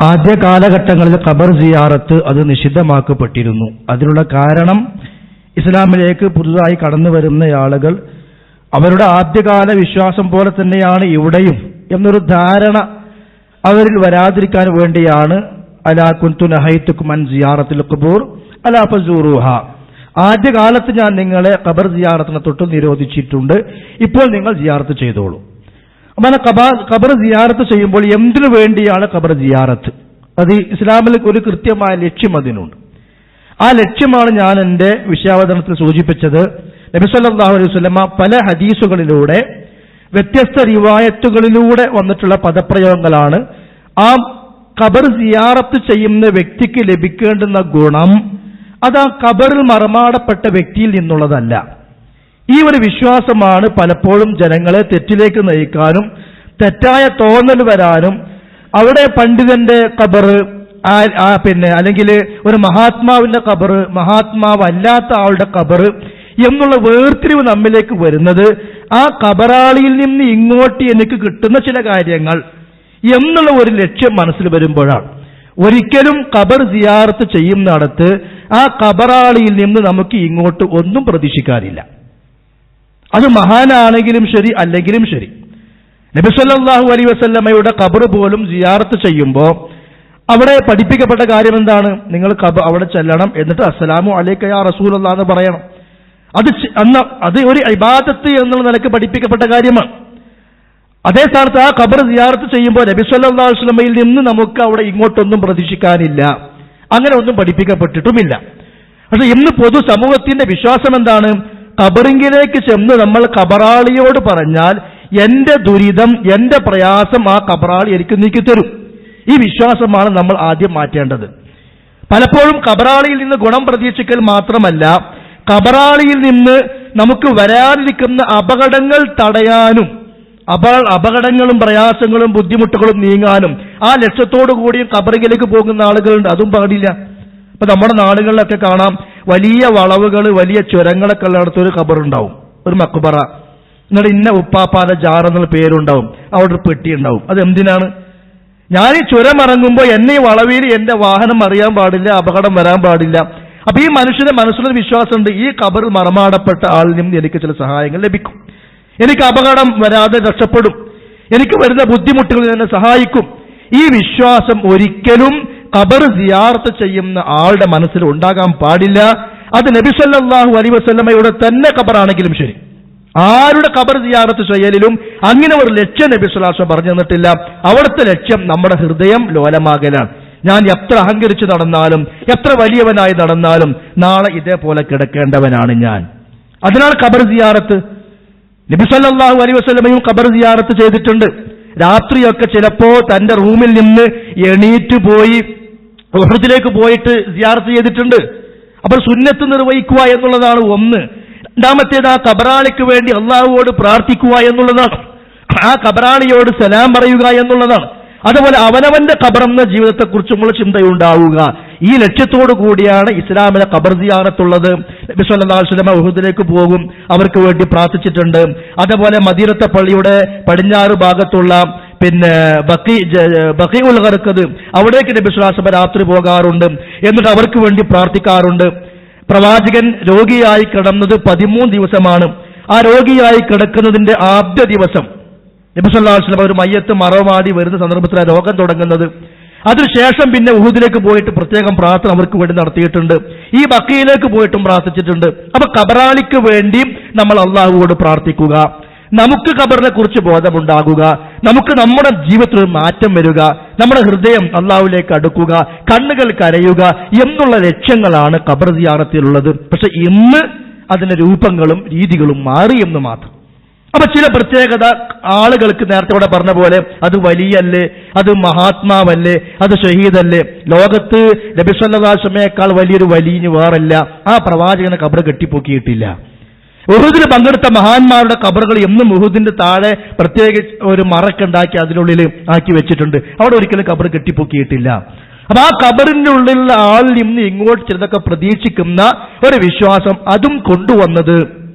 ആദ്യ കാലഘട്ടങ്ങളിൽ ഖബർ സിയാറത്ത് അത് നിഷിദ്ധമാക്കപ്പെട്ടിരുന്നു. അതിനുള്ള കാരണം ഇസ്ലാമിലേക്ക് പുതുതായി കടന്നു വരുന്ന ആളുകൾ അവരുടെ ആദ്യകാല വിശ്വാസം പോലെ തന്നെയാണ് ഇവിടെയും എന്നൊരു ധാരണ അവരിൽ വരാതിരിക്കാൻ വേണ്ടിയാണ് അലാ കുന്തു നഹൈതുകും അൻ സിയാറത്തുൽ ഖുബൂർ അലാ ഫസൂറുഹ, ആദ്യകാലത്ത് ഞാൻ നിങ്ങളെ ഖബർ സിയാറത്തിനെ തൊട്ട് നിരോധിച്ചിട്ടുണ്ട്, ഇപ്പോൾ നിങ്ങൾ സിയാറത്ത് ചെയ്തോളൂ. അങ്ങനെ ഖബർ സിയാറത്ത് ചെയ്യുമ്പോൾ എന്തിനു വേണ്ടിയാണ് ഖബർ സിയാറത്ത്? അത് ഇസ്ലാമിൽ ഒരു കൃത്യമായ ലക്ഷ്യം അതിനുണ്ട്. ആ ലക്ഷ്യമാണ് ഞാൻ എൻ്റെ വിഷയാവതരണത്തിൽ സൂചിപ്പിച്ചത്. നബി സല്ലല്ലാഹു അലൈഹി വസല്ലമ പല ഹദീസുകളിലൂടെ വ്യത്യസ്ത റിവായത്തുകളിലൂടെ വന്നിട്ടുള്ള പദപ്രയോഗങ്ങളാണ്. ആ ഖബർ സിയാറത്ത് ചെയ്യുന്ന വ്യക്തിക്ക് ലഭിക്കേണ്ടുന്ന ഗുണം അത് ആ ഖബറിൽ മറമാടപ്പെട്ട വ്യക്തിയിൽ നിന്നുള്ളതല്ല. ഈ ഒരു വിശ്വാസമാണ് പലപ്പോഴും ജനങ്ങളെ തെറ്റിലേക്ക് നയിക്കാനും തെറ്റായ തോന്നൽ വരാനും അവിടെ പണ്ഡിതന്റെ ഖബർ അല്ലെങ്കിൽ ഒരു മഹാത്മാവിന്റെ ഖബർ, മഹാത്മാവല്ലാത്ത ആളുടെ ഖബർ എന്നുള്ള വേർതിരിവ് നമ്മിലേക്ക് വരുന്നത് ആ ഖബറാളിയിൽ നിന്ന് ഇങ്ങോട്ട് എനിക്ക് കിട്ടുന്ന ചില കാര്യങ്ങൾ എന്നുള്ള ഒരു ലക്ഷ്യം മനസ്സിൽ വരുമ്പോഴാണ്. ഒരിക്കലും ഖബർ സിയാറത്ത് ചെയ്യുന്നിടത്ത് ആ ഖബറാളിയിൽ നിന്ന് നമുക്ക് ഇങ്ങോട്ട് ഒന്നും പ്രതീക്ഷിക്കാനില്ല. അത് മഹാനാണെങ്കിലും ശരി അല്ലെങ്കിലും ശരി. നബി സല്ലല്ലാഹു അലൈഹി വസല്ലമയുടെ ഖബർ പോലും സിയാറത്ത് ചെയ്യുമ്പോൾ അവിടെ പഠിപ്പിക്കപ്പെട്ട കാര്യം എന്താണ്? നിങ്ങൾ അവിടെ ചെല്ലണം, എന്നിട്ട് അസ്സലാമു അലൈക യാ റസൂലല്ലാഹ് എന്ന് പറയണം. അത് ഒരു ഇബാദത്ത് എന്നുള്ള നിലക്ക് പഠിപ്പിക്കപ്പെട്ട കാര്യമാണ്. അതേ സ്ഥാനത്ത് ആ ഖബർ സിയാറത്ത് ചെയ്യുമ്പോൾ നബി സല്ലല്ലാഹു അലൈഹി വസല്ലമയിൽ നിന്ന് നമുക്ക് അവിടെ ഇങ്ങോട്ടൊന്നും പ്രതീക്ഷിക്കാനില്ല, അങ്ങനെ ഒന്നും പഠിപ്പിക്കപ്പെട്ടിട്ടുമില്ല. പക്ഷെ ഇന്ന് പൊതു സമൂഹത്തിന്റെ വിശ്വാസം എന്താണ്? ഖബറിങ്കിലേക്ക് ചെന്ന് നമ്മൾ ഖബറാളിയോട് പറഞ്ഞാൽ എന്റെ ദുരിതം, എന്റെ പ്രയാസം ആ ഖബറാളി എനിക്ക് നീക്കിത്തരും. ഈ വിശ്വാസമാണ് നമ്മൾ ആദ്യം മാറ്റേണ്ടത്. പലപ്പോഴും ഖബറാളിയിൽ നിന്ന് ഗുണം പ്രതീക്ഷിക്കൽ മാത്രമല്ല, ഖബറാളിയിൽ നിന്ന് നമുക്ക് വരാനിരിക്കുന്ന അപകടങ്ങൾ തടയാനും അപകടങ്ങളും പ്രയാസങ്ങളും ബുദ്ധിമുട്ടുകളും നീങ്ങാനും ആ ലക്ഷ്യത്തോടു കൂടി ഖബറിലേക്ക് പോകുന്ന ആളുകളുണ്ട്. അതും പാടില്ല. ഇപ്പൊ നമ്മുടെ നാടുകളിലൊക്കെ കാണാം, വലിയ വളവുകൾ, വലിയ ചുരങ്ങളൊക്കെ ഉള്ളിടത്തൊരു ഖബറുണ്ടാവും, ഒരു മക്ബറ. എന്നിട്ട് ഇന്ന ഉപ്പാപ്പാന്റെ ജാർ എന്നുള്ള പേരുണ്ടാവും, അവിടെ ഒരു പെട്ടി ഉണ്ടാവും. അത് എന്തിനാണ്? ഞാൻ ഈ ചുരം ഇറങ്ങുമ്പോൾ എന്നെ ഈ വളവിൽ എന്റെ വാഹനം അറിയാൻ പാടില്ല, അപകടം വരാൻ പാടില്ല. അപ്പൊ ഈ മനുഷ്യന്റെ മനസ്സിലൊരു വിശ്വാസമുണ്ട്, ഈ ഖബറിൽ മറമാടപ്പെട്ട ആളിൽ നിന്ന് എനിക്ക് ചില സഹായങ്ങൾ ലഭിക്കും, എനിക്ക് അപകടം വരാതെ രക്ഷപ്പെടും, എനിക്ക് വരുന്ന ബുദ്ധിമുട്ടുകളിൽ എന്നെ സഹായിക്കും. ഈ വിശ്വാസം ഒരിക്കലും ഖബർ സിയാറത്ത് ചെയ്യുന്ന ആളുടെ മനസ്സിൽ ഉണ്ടാകാൻ പാടില്ല. അത് നബി സല്ലല്ലാഹു അലൈഹി വസല്ലമയുടെ തന്നെ ഖബറാണെങ്കിലും ശരി, ആരുടെ ഖബർ സിയാറത്ത് ചെയ്യലിലും അങ്ങനെ ഒരു ലക്ഷ്യം നബി സല്ലല്ലാഹു അലൈഹി വസല്ലം പറഞ്ഞു തന്നിട്ടില്ല. അവിടുത്തെ ലക്ഷ്യം നമ്മുടെ ഹൃദയം ലോലമാകലാണ്. ഞാൻ എത്ര അഹങ്കരിച്ച് നടന്നാലും എത്ര വലിയവനായി നടന്നാലും നാളെ ഇതേപോലെ കിടക്കേണ്ടവനാണ് ഞാൻ. അതിനാണ് ഖബർ സിയാറത്ത്. നബി സല്ലല്ലാഹു അലൈഹി വസല്ലമയും ഖബർ സിയാറത്ത് ചെയ്തിട്ടുണ്ട്. രാത്രിയൊക്കെ ചിലപ്പോ തന്റെ റൂമിൽ നിന്ന് എണീറ്റ് പോയി ഉഹദിലേക്ക് പോയിട്ട് സിയാറത്ത് ചെയ്തിട്ടുണ്ട്. അപ്പോൾ സുന്നത്ത് നിർവഹിക്കുക എന്നുള്ളതാണ് ഒന്ന്. രണ്ടാമത്തേത് ആ ഖബറാളിക്ക് വേണ്ടി അള്ളാഹുവോട് പ്രാർത്ഥിക്കുക എന്നുള്ളതാണ്, ആ ഖബറാളിയോട് സലാം പറയുക എന്നുള്ളതാണ്. അതുപോലെ അവനവന്റെ ഖബറെന്ന ജീവിതത്തെക്കുറിച്ചുമുള്ള ചിന്തയുണ്ടാവുക. ഈ ലക്ഷ്യത്തോടു കൂടിയാണ് ഇസ്ലാമിലെ ഖബർ സിയാറത്തുള്ളത്. നബി സല്ലല്ലാഹു അലൈഹി വസല്ലം ഉഹദിലേക്ക് പോകും, അവർക്ക് വേണ്ടി പ്രാർത്ഥിച്ചിട്ടുണ്ട്. അതുപോലെ മദീനത്തെ പള്ളിയുടെ പടിഞ്ഞാറ് ഭാഗത്തുള്ള പിന്നെ ബഖീഉൽ ഗർഖദ്, അവിടേക്ക് നബി സ്വല്ലല്ലാഹു അലൈഹി വസല്ലം രാത്രി പോകാറുണ്ട്. എന്നിട്ട് അവർക്ക് വേണ്ടി പ്രാർത്ഥിക്കാറുണ്ട്. പ്രവാചകൻ രോഗിയായി കിടന്നത് 13 ദിവസമാണ്. ആ രോഗിയായി കിടക്കുന്നതിന്റെ ആദ്യ ദിവസം നബി സല്ലല്ലാഹു അലൈഹി വസല്ലം ഒരു മയ്യത്ത് മറവാടി വരുന്ന സന്ദർഭത്തിലാണ് രോഗം തുടങ്ങുന്നത്. അതിനുശേഷം പിന്നെ ഉഹുദിലേക്ക് പോയിട്ട് പ്രത്യേകം പ്രാർത്ഥന അവർക്ക് വേണ്ടി നടത്തിയിട്ടുണ്ട്. ഈ ബഖീയിലേക്ക് പോയിട്ടും പ്രാർത്ഥിച്ചിട്ടുണ്ട്. അപ്പൊ ഖബറാളിക്ക് വേണ്ടി നമ്മൾ അള്ളാഹുവോട് പ്രാർത്ഥിക്കുക, നമുക്ക് ഖബറിനെ കുറിച്ച് ബോധമുണ്ടാകുക, നമുക്ക് നമ്മുടെ ജീവിതത്തിൽ ഒരു മാറ്റം വരിക, നമ്മുടെ ഹൃദയം അള്ളാഹുവിലേക്ക് അടുക്കുക, കണ്ണുകൾ കരയുക എന്നുള്ള ലക്ഷ്യങ്ങളാണ് ഖബർ സിയാറത്തിലുള്ളത്. പക്ഷെ ഇന്ന് അതിന്റെ രൂപങ്ങളും രീതികളും മാറി എന്ന് മാത്രം. അപ്പൊ ചില പ്രത്യേകത ആളുകൾക്ക് നേരത്തെ ഇവിടെ പറഞ്ഞ പോലെ അത് വലിയല്ലേ, അത് മഹാത്മാവല്ലേ, അത് ഷഹീദല്ലേ. ലോകത്ത് നബി സല്ലല്ലാഹു അലൈഹി വസല്ലമയേക്കാൾ വലിയൊരു വലിയ വേറല്ല. ആ പ്രവാചകനെ ഖബർ കെട്ടിപ്പൊക്കിയിട്ടില്ല. ഉഹുദിൽ പങ്കെടുത്ത മഹാന്മാരുടെ ഖബറുകൾ എന്നും ഉഹുദിന്റെ താഴെ പ്രത്യേകിച്ച് ഒരു മറക്കുണ്ടാക്കി അതിനുള്ളിൽ ആക്കി വെച്ചിട്ടുണ്ട്. അവിടെ ഒരിക്കലും ഖബർ കെട്ടിപ്പൊക്കിയിട്ടില്ല. അപ്പൊ ആ ഖബറിന്റെ ഉള്ളിലുള്ള ആളിൽ നിന്ന് ഇങ്ങോട്ട് ചിലതൊക്കെ പ്രതീക്ഷിക്കുന്ന ഒരു വിശ്വാസം അതും കൊണ്ടുവന്നത്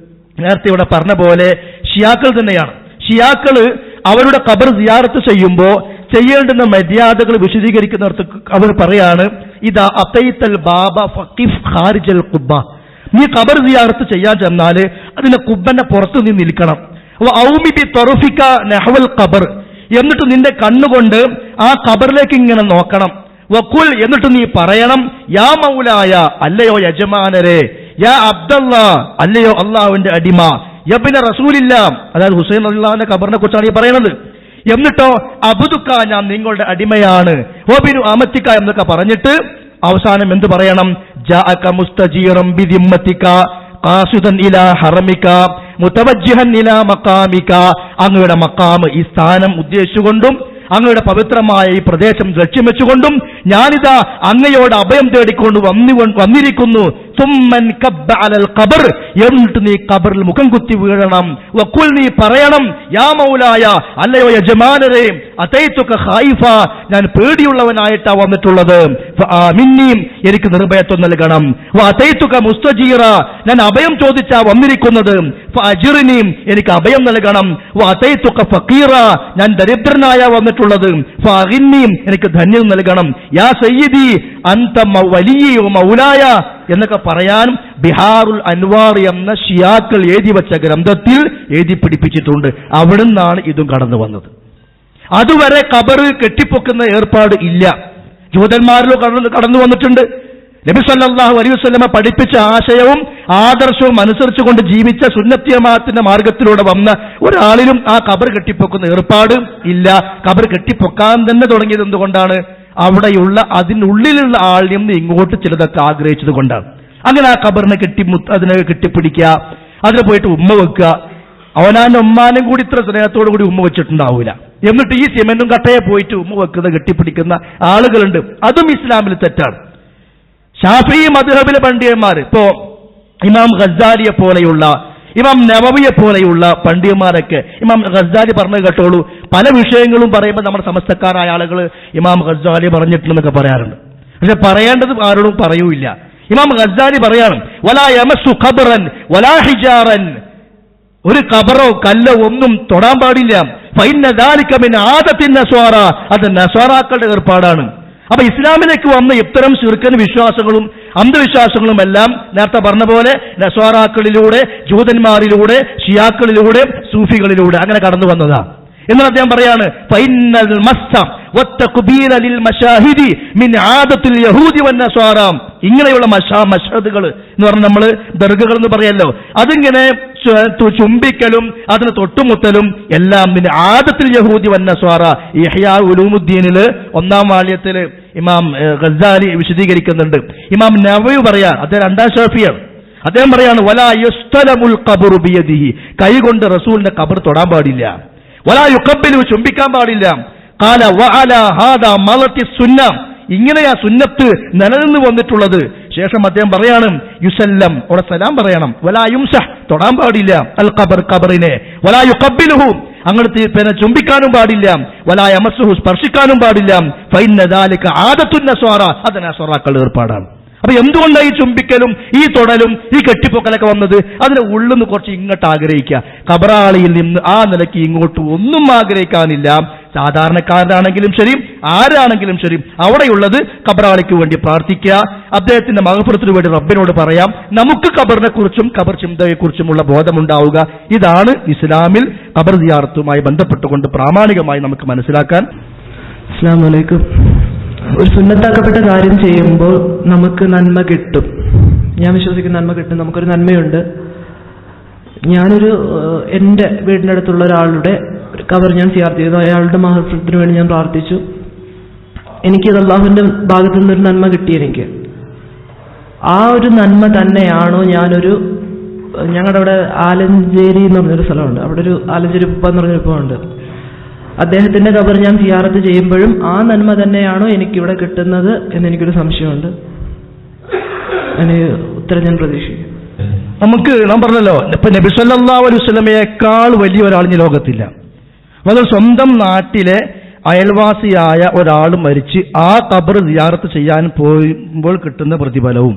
നേരത്തെ ഇവിടെ പറഞ്ഞ പോലെ ഷിയാക്കൾ തന്നെയാണ്. ഷിയാക്കള് അവരുടെ ഖബർ സിയാറത്ത് ചെയ്യുമ്പോൾ ചെയ്യേണ്ടുന്ന മര്യാദകൾ വിശദീകരിക്കുന്നിടത്ത് അവർ പറയാണ്, ഇതാ അതൈത്തൽ ബാബ ഫഖിഫ് ഖാരിജൽ ഖുബ്ബ. നീ ഖബർ സിയാറത്ത് ചെയ്യാൻ ചെന്നാല് അതിന്റെ കുബ്ബന്റെ പുറത്ത് നീ നിൽക്കണം. ഔമി ബി തർഫിക നഹ്വൽ ഖബർ, എന്നിട്ട് നിന്റെ കണ്ണുകൊണ്ട് ആ ഖബറിലേക്ക് ഇങ്ങനെ നോക്കണം. വഖുൽ, എന്നിട്ട് നീ പറയണം, യാ മൗലായ, അല്ലയോ യജമാനരെ, യാ അബ്ദല്ലാ, അല്ലയോ അള്ളാഹുവിന്റെ അടിമ, യബ്ന റസൂലില്ല, അതായത് ഹുസൈൻ റളിയല്ലാഹുവിന്റെ ഖബറിനെ കുറിച്ചാണ് ഈ പറയുന്നത്. എന്നിട്ടോ അബ്ദുക, ഞാൻ നിങ്ങളുടെ അടിമയാണ്, വബിനു അമത്തിക എന്നൊക്കെ പറഞ്ഞിട്ട് അവസാനം എന്ത് പറയണം? ജാഅക മുസ്തജീറൻ ബിദിമ്മതിക ഖാസിദൻ ഇലാ ഹറമിക മുതവജ്ജിഹൻ ഇലാ മഖാമിക. അങ്ങയുടെ മഖാം, ഈ സ്ഥാനം ഉദ്ദേശിച്ചുകൊണ്ടും അങ്ങയുടെ പവിത്രമായ ഈ പ്രദേശം ലക്ഷ്യം വെച്ചുകൊണ്ടും ഞാനിതാ അങ്ങയോട് അഭയം തേടിക്കൊണ്ട് വന്നിരിക്കുന്നു. സുമ്മൻ കബ്ബ അലൽ ഖബർ, എന്നിട്ട് നീ ഖബറിൽ മുഖം കുത്തി വീഴണം. വഖുൽ, നീ പറയണം, യാ മൗലായ, അല്ലയോ യജമാനരെ, അതൈതുക ഖൈഫ, ഞാൻ പേടിയുള്ളവനായിട്ടാ വന്നിട്ടുള്ളത്. ഫആമിന്നി, എനിക്ക് നിർഭയത്വം നൽകണം. വഅതൈതുക മുസ്തജീറ, ഞാൻ അഭയം ചോദിച്ചാ വന്നിരിക്കുന്നത്. ഫഅജിർനി, എനിക്ക് അഭയം നൽകണം. വഅതൈതുക ഫഖീറ, ഞാൻ ദരിദ്രനായ വന്നിട്ടുള്ളത്. ഫഅഗിന്നി, എനിക്ക് ധന്യം നൽകണം. യാ സയ്യിദി അൻത വലിയ മൗലായ എന്നൊക്കെ പറയാൻ ബിഹാറുൽ അൻവാർ എന്ന ഷിയാക്കൾ എഴുതി വെച്ച ഗ്രന്ഥത്തിൽ എഴുതി പിടിപ്പിച്ചിട്ടുണ്ട്. അവിടുന്നാണ് ഇതും കടന്നു വന്നത്. അതുവരെ ഖബർ കെട്ടിപ്പൊക്കുന്ന ഏർപ്പാട് ഇല്ല. ജൂതന്മാരിലോ കടന്നു വന്നിട്ടുണ്ട്. നബി സല്ലല്ലാഹു അലൈഹി വസല്ലമ പഠിപ്പിച്ച ആശയവും ആദർശവും അനുസരിച്ചുകൊണ്ട് ജീവിച്ച സുന്നത്തി ജമാഅത്തിന്റെ മാർഗത്തിലൂടെ വന്ന ഒരാളിലും ആ ഖബർ കെട്ടിപ്പൊക്കുന്ന ഏർപ്പാട് ഇല്ല. ഖബർ കെട്ടിപ്പൊക്കാൻ തന്നെ തുടങ്ങിയത് എന്തുകൊണ്ടാണ്? അവിടെയുള്ള അതിനുള്ളിലുള്ള ആളിൽ നിന്ന് ഇങ്ങോട്ട് ചിലതൊക്കെ ആഗ്രഹിച്ചത് കൊണ്ടാണ്. അങ്ങനെ ആ ഖബറിനെ അതിനെ കെട്ടിപ്പിടിക്കുക, അതിന് പോയിട്ട് ഉമ്മ വെക്കുക. അവനാന്റെ ഉമ്മാനും കൂടി ഇത്ര സ്നേഹത്തോടു കൂടി ഉമ്മ വെച്ചിട്ടുണ്ടാവൂല. എന്നിട്ട് ഈ സിമന്റും കട്ടയെ പോയിട്ട് ഉമ്മ വെക്കുന്ന കെട്ടിപ്പിടിക്കുന്ന ആളുകളുണ്ട്. അതും ഇസ്ലാമിൽ തെറ്റാണ്. ഷാഫിഈ മദ്ഹബിലെ പണ്ഡിതന്മാർ, ഇപ്പോ ഇമാം ഗസ്സാലിയെ പോലെയുള്ള, ഇമാം നവവിയെ പോലെയുള്ള പണ്ഡിതന്മാരൊക്കെ, ഇമാം ഗസ്സാലി പറഞ്ഞത് കേട്ടോളൂ, പല വിഷയങ്ങളും പറയുമ്പോൾ നമ്മുടെ സമസ്തക്കാരായ ആളുകൾ ഇമാം ഗസ്സാലി പറഞ്ഞിട്ടുണ്ടെന്നൊക്കെ പറയാറുണ്ട്. പക്ഷെ പറയേണ്ടത് ആരോടും പറയൂല്ല. ഇമാം ഗസ്സാലി പറയാണ്, വലാ യമസ്സു ഖബറൻ വലാ ഹിജാറൻ, ഒരു ഖബറോ കല്ലോ ഒന്നും തൊടാൻ പാടില്ല. ഫഇന്ന ദാലിക മിൻ ആദത്തിൻ നസ്വാറ, അത് നസ്വാറാക്കളുടെ ഏർപ്പാടാണ്. അപ്പൊ ഇസ്ലാമിലേക്ക് വന്ന ഇത്തരം ശിർക്കൻ വിശ്വാസങ്ങളും അന്ധവിശ്വാസങ്ങളും എല്ലാം നേരത്തെ പറഞ്ഞ പോലെ നസ്വാറാക്കളിലൂടെ, ജൂതന്മാരിലൂടെ, ഷിയാക്കളിലൂടെ, സൂഫികളിലൂടെ അങ്ങനെ കടന്നു വന്നതാ. എന്നാൽ അദ്ദേഹം പറയാണ്, ഫഇന്നൽ മസ്സ വത്തഖ്ബീല ലിൽ മശാഹിദി മിൻ ആദത്തിൽ യഹൂദി വന്നസ്വാറ, ഇങ്ങനെയുള്ള മഷഹദുകൾ എന്ന് പറഞ്ഞാൽ നമ്മൾ ദർഗകൾ എന്ന് പറയല്ലോ, അതിങ്ങനെ ചുംബിക്കലും അതിന് തൊട്ടുമുട്ടലും എല്ലാം പിന്നെ ആദത്തിൽ യഹൂദി വന്നസ്വാറ. ഇഹ്യാ ഉലൂമുദ്ദീനില് 1-ാം വാള്യത്തില് ഇമാം ഗസ്സാലി വിശദീകരിക്കുന്നുണ്ട്. ഇമാം നവവി പറയാ, അദ്ദേഹം 2-ാം ഷാഫിയാണ്, അദ്ദേഹം പറയാണ്, വലാ യുസ്തലമുൽ ഖബറു ബിയദിഹി, കൈകൊണ്ട് റസൂലിന്റെ ഖബർ തൊടാൻ പാടില്ല. വലാ യുഖബ്ബിലു, ചുംബിക്കാൻ പാടില്ല. ഖാല വഅലാ ഹാദാ മലത്തി സുന്ന, ഇങ്ങനെയാ സുന്നത്ത് നിലനിന്ന് വന്നിട്ടുള്ളത്. ശേഷം അദ്ദേഹം പറയാണ്, യുസല്ലം, അവിടെ സലാം പറയണം. വലാ യുംസഹ്, തൊടാൻ പാടില്ല. അൽ ഖബർ, ഖബറിനെ. വലാ യുഖബ്ബിലുഹു, അങ്ങോട്ട് പിന്നെ ചുംബിക്കാനും പാടില്ല. വലാ യമസ്സുഹു, സ്പർശിക്കാനും പാടില്ല. ഫഇന്ന ദാലിക ആദത്തുൻ നസ്വാറ, അത് നസ്വാറാക്കളുടെ ഏർപ്പാടാണ്. അപ്പൊ എന്തുകൊണ്ടാണ് ഈ ചുംബിക്കലും ഈ തൊടലും ഈ കെട്ടിപ്പൊക്കലൊക്കെ വന്നത്? അതിന്റെ ഉള്ളിൽ നിന്ന് കുറച്ച് ഇങ്ങോട്ട് ആഗ്രഹിക്കുക. ഖബറാളിയിൽ നിന്ന് ആ നിലയ്ക്ക് ഇങ്ങോട്ട് ഒന്നും ആഗ്രഹിക്കാനില്ല. സാധാരണക്കാരനാണെങ്കിലും ശരി, ആരാണെങ്കിലും ശരി, അവിടെയുള്ളത് ഖബറാളിക്ക് വേണ്ടി പ്രാർത്ഥിക്കുക, അദ്ദേഹത്തിന്റെ മഗ്ഫിറത്തിനു വേണ്ടി റബ്ബിനോട് പറയാം. നമുക്ക് ഖബറിനെ കുറിച്ചും ഖബർ ചിന്തയെക്കുറിച്ചുമുള്ള ബോധമുണ്ടാവുക. ഇതാണ് ഇസ്ലാമിൽ ഖബർ സിയാറത്തുമായി ബന്ധപ്പെട്ടുകൊണ്ട് പ്രാമാണികമായി നമുക്ക് മനസ്സിലാക്കാൻ. അസ്സലാമു അലൈക്കും. ഒരു സുന്നത്താക്കപ്പെട്ട കാര്യം ചെയ്യുമ്പോൾ നമുക്ക് നന്മ കിട്ടും. ഞാൻ വിശ്വസിക്കുന്ന നന്മ കിട്ടും. നമുക്കൊരു നന്മയുണ്ട്. ഞാനൊരു എൻ്റെ വീടിൻ്റെ അടുത്തുള്ള ഒരാളുടെ ഖബർ ഞാൻ സിയാറത്ത് ചെയ്തു. അയാളുടെ മഗ്ഫിറത്തിന് വേണ്ടി ഞാൻ പ്രാർത്ഥിച്ചു. എനിക്കത് അല്ലാഹുവിൻ്റെ ഭാഗത്തു നിന്നൊരു നന്മ കിട്ടി. എനിക്ക് ആ ഒരു നന്മ തന്നെയാണോ ഞങ്ങളുടെ അവിടെ ആലഞ്ചേരി എന്ന് പറഞ്ഞൊരു സ്ഥലമുണ്ട്. അവിടെ ഒരു ആലഞ്ചേരി ഉപ്പ എന്ന് പറഞ്ഞൊരു ഉപ്പുണ്ട്. അദ്ദേഹത്തിന്റെ ഖബർ ഞാൻ സിയാറത്ത് ചെയ്യുമ്പോഴും ആ നന്മ തന്നെയാണോ എനിക്കിവിടെ കിട്ടുന്നത് എന്നെനിക്കൊരു സംശയമുണ്ട്. അതിന് ഉത്തരം ഞാൻ പ്രതീക്ഷിക്കും. നാം പറഞ്ഞല്ലോ, ഇപ്പൊ നബി സല്ലല്ലാഹു അലൈഹി വസല്ലമയേക്കാൾ വലിയ ഒരാൾ ഈ ലോകത്തില്ല. അത് സ്വന്തം നാട്ടിലെ അയൽവാസിയായ ഒരാൾ മരിച്ച് ആ ഖബർ സിയാറത്ത് ചെയ്യാൻ പോകുമ്പോൾ കിട്ടുന്ന പ്രതിഫലവും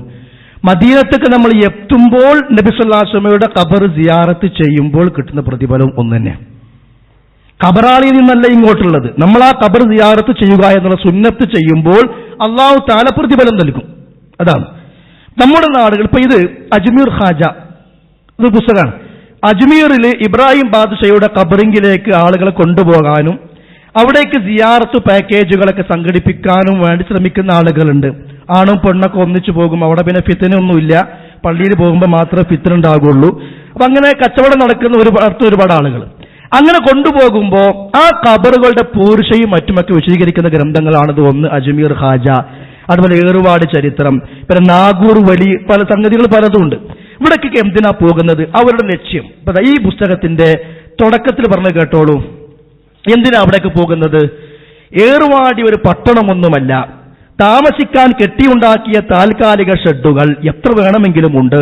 മദീനത്തേക്ക് നമ്മൾ എത്തുമ്പോൾ നബി സല്ലല്ലാഹു അലൈഹി വസല്ലമയുടെ ഖബർ സിയാറത്ത് ചെയ്യുമ്പോൾ കിട്ടുന്ന പ്രതിഫലവും ഒന്ന് തന്നെ. ഖബറാളിയിൽ നിന്നല്ല ഇങ്ങോട്ടുള്ളത്. നമ്മൾ ആ ഖബർ സിയാറത്ത് ചെയ്യുക എന്നുള്ള സുന്നത്ത് ചെയ്യുമ്പോൾ അല്ലാഹു തആല പ്രതിഫലം നൽകും. അതാണ് നമ്മുടെ നാടുകൾ. ഇപ്പൊ ഇത് അജ്മീർ ഖാജ ഇത് പുസ്തകമാണ്. അജ്മീറിൽ ഇബ്രാഹിം ബാദ്ഷയുടെ ഖബറിങ്കിലേക്ക് ആളുകളെ കൊണ്ടുപോകാനും അവിടേക്ക് സിയാറത്ത് പാക്കേജുകളൊക്കെ സംഘടിപ്പിക്കാനും വേണ്ടി ശ്രമിക്കുന്ന ആളുകളുണ്ട്. ആണും പെണ്ണൊക്കെ ഒന്നിച്ചു പോകും. അവിടെ പിന്നെ ഫിത്നയൊന്നുമില്ല. പള്ളിയിൽ പോകുമ്പോൾ മാത്രമേ ഫിത്ന ഉണ്ടാകുള്ളൂ. അപ്പൊ അങ്ങനെ കച്ചവടം നടക്കുന്ന ഒരുപാട് ആളുകൾ അങ്ങനെ കൊണ്ടുപോകുമ്പോൾ ആ ഖബറുകളുടെ പൂർഷയും മറ്റുമൊക്കെ വിശദീകരിക്കുന്ന ഗ്രന്ഥങ്ങളാണത്. ഒന്ന് അജ്മീർ ഖാജ, അതുപോലെ ഏറുവാട് ചരിത്രം, പിന്നെ നാഗൂർ വലി, പല സംഗതികൾ പലതുമുണ്ട്. ഇവിടേക്കൊക്കെ എന്തിനാ പോകുന്നത്? അവരുടെ ലക്ഷ്യം ഈ പുസ്തകത്തിന്റെ തുടക്കത്തിൽ പറഞ്ഞു കേട്ടോളൂ. എന്തിനാ അവിടേക്ക് പോകുന്നത്? ഏറുവാടി ഒരു പട്ടണമൊന്നുമല്ല. താമസിക്കാൻ കെട്ടിയുണ്ടാക്കിയ താൽക്കാലിക ഷെഡുകൾ എത്ര വേണമെങ്കിലും ഉണ്ട്.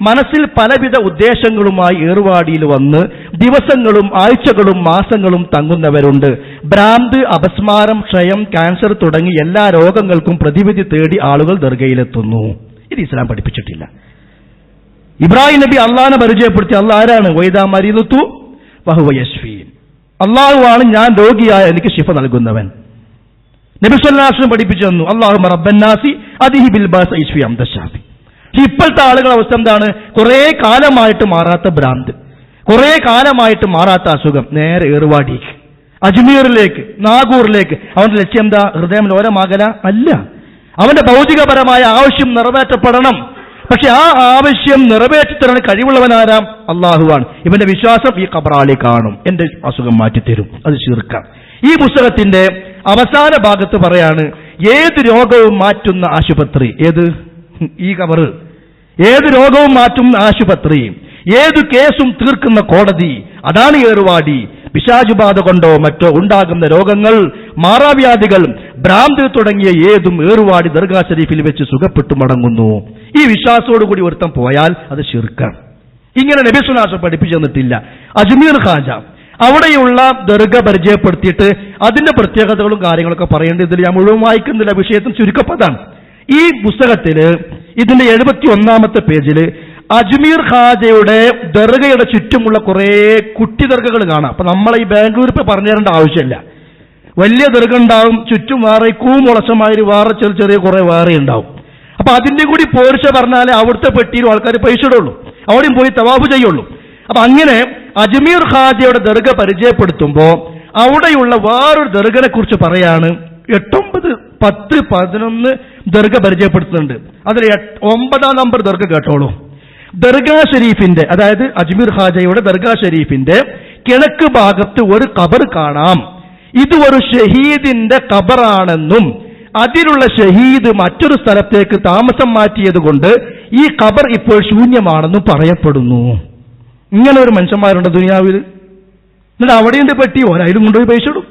മനസ്സിൽ പലവിധ ഉദ്ദേശങ്ങളുമായി ഏറുവാടിയിൽ വന്ന് ദിവസങ്ങളും ആഴ്ചകളും മാസങ്ങളും തങ്ങുന്നവരുണ്ട്. ഭ്രാന്ത്, അപസ്മാരം, ക്ഷയം, ക്യാൻസർ തുടങ്ങി എല്ലാ രോഗങ്ങൾക്കും പ്രതിവിധി തേടി ആളുകൾ ദർഗയിലെത്തുന്നു. ഇത് ഇസ്ലാം പഠിപ്പിച്ചിട്ടില്ല. ഇബ്രാഹിം നബി അള്ളാഹിനെ പരിചയപ്പെടുത്തി. അള്ളാഹ് ആരാണ്? വൈദാ മരീദതു വഹുവ യശ്ഫീൻ. അള്ളാഹുവാണ് ഞാൻ രോഗിയായ എനിക്ക് ശിഫ നൽകുന്നവൻ. നബി സല്ലല്ലാഹു അലൈഹി വസല്ലം പഠിപ്പിച്ചു തന്നു. അല്ലാഹുമ്മ റബ്ബന്നാസി അദ്ഹി ബിൽ ബാസ യശ്ഫി അംദശാഫി. ഇപ്പോഴത്തെ ആളുകളുടെ അവസ്ഥ എന്താണ്? കുറെ കാലമായിട്ട് മാറാത്ത ഭ്രാന്ത്, കുറെ കാലമായിട്ട് മാറാത്ത അസുഖം. നേരെ ഏറുവാടിക്ക്, അജ്മീറിലേക്ക്, നാഗൂറിലേക്ക്. അവന്റെ ലക്ഷ്യം എന്താ? ഹൃദയം ലോലമാകല അല്ല. അവന്റെ ഭൗതികപരമായ ആവശ്യം നിറവേറ്റപ്പെടണം. പക്ഷെ ആ ആവശ്യം നിറവേറ്റിത്തരാൻ കഴിവുള്ളവനാരാം? അള്ളാഹുവാണ്. ഇവന്റെ വിശ്വാസം ഈ ഖബറാളി കാണും, എന്റെ അസുഖം മാറ്റിത്തരും. അത് ശിർക്കാണ്. ഈ പുസ്തകത്തിന്റെ അവസാന ഭാഗത്ത് പറയാണ്, ഏത് രോഗവും മാറ്റുന്ന ആശുപത്രി, ഏത് ഈ ഖബർ, ഏത് രോഗവും മാറ്റുന്ന ആശുപത്രി, ഏത് കേസും തീർക്കുന്ന കോടതി, അതാണ് ഏറുവാടി. പിശാചുബാധ കൊണ്ടോ മറ്റോ ഉണ്ടാകുന്ന രോഗങ്ങൾ, മാറാവ്യാധികൾ, ഭ്രാന്ത് തുടങ്ങിയ ഏതും ഏറുവാടി ദർഗാ ഷരീഫിൽ വെച്ച് സുഖപ്പെട്ടു മടങ്ങുന്നു. ഈ വിശ്വാസത്തോടുകൂടി ഒരുത്തം പോയാൽ അത് ശിർക്കാണ്. ഇങ്ങനെ നബി സല്ലല്ലാഹു അലൈഹി വസല്ലം പഠിപ്പിച്ചു തന്നിട്ടില്ല. അജ്മീർ ഖാജ അവിടെയുള്ള ദർഗ പരിചയപ്പെടുത്തിയിട്ട് അതിന്റെ പ്രത്യേകതകളും കാര്യങ്ങളൊക്കെ പറയേണ്ടത്. ഇതിൽ ഞാൻ മുഴുവൻ വായിക്കുന്നില്ല, വിഷയത്തിന് ചുരുക്കപ്പതാണ്. ഈ പുസ്തകത്തില് ഇതിന്റെ 71-ാമത്തെ പേജില് അജ്മീർ ഖാജയുടെ ദർഗയുടെ ചുറ്റുമുള്ള കുറെ കുട്ടി ദർഗകൾ കാണാം. അപ്പൊ നമ്മളെ ഈ ബാംഗ്ലൂർ ഇപ്പൊ പറഞ്ഞു തരേണ്ട ആവശ്യമില്ല. വലിയ ദർഗ ഉണ്ടാവും, ചുറ്റും വേറെ കൂമുളച്ചമാതിരി വേറെ ചെറിയ ചെറിയ കുറെ വേറെ ഉണ്ടാവും. അപ്പൊ അതിന്റെ കൂടി പോർച്ച പറഞ്ഞാലേ അവിടുത്തെ പെട്ടിയിലും ആൾക്കാർ പൈസ ഇടുള്ളൂ, അവിടെയും പോയി തവാഫ് ചെയ്യുള്ളൂ. അപ്പൊ അങ്ങനെ അജ്മീർ ഖാജയുടെ ദർഗ പരിചയപ്പെടുത്തുമ്പോ അവിടെയുള്ള വേറൊരു ദർഗനെ കുറിച്ച് പറയാണ്. 8, 9, 10, 11 ദർഗ പരിചയപ്പെടുത്തുന്നുണ്ട്. അതിൽ 9-ാം നമ്പർ ദർഗ കേട്ടോളൂ. ദർഗാ ഷരീഫിന്റെ, അതായത് അജ്മീർ ഖാജയുടെ ദർഗാ ഷരീഫിന്റെ കിഴക്ക് ഭാഗത്ത് ഒരു ഖബർ കാണാം. ഇത് ഒരു ഷഹീദിന്റെ ഖബറാണെന്നും അതിലുള്ള ഷഹീദ് മറ്റൊരു സ്ഥലത്തേക്ക് താമസം മാറ്റിയത് കൊണ്ട് ഈ ഖബർ ഇപ്പോൾ ശൂന്യമാണെന്നും പറയപ്പെടുന്നു. ഇങ്ങനെ ഒരു മനുഷ്യന്മാരുണ്ട് ദുനിയാവിൽ. എന്നിട്ട് അവിടെയുണ്ട് പെട്ടി, ഓരായാലും കൊണ്ടുപോയി പൈസ ഇടും.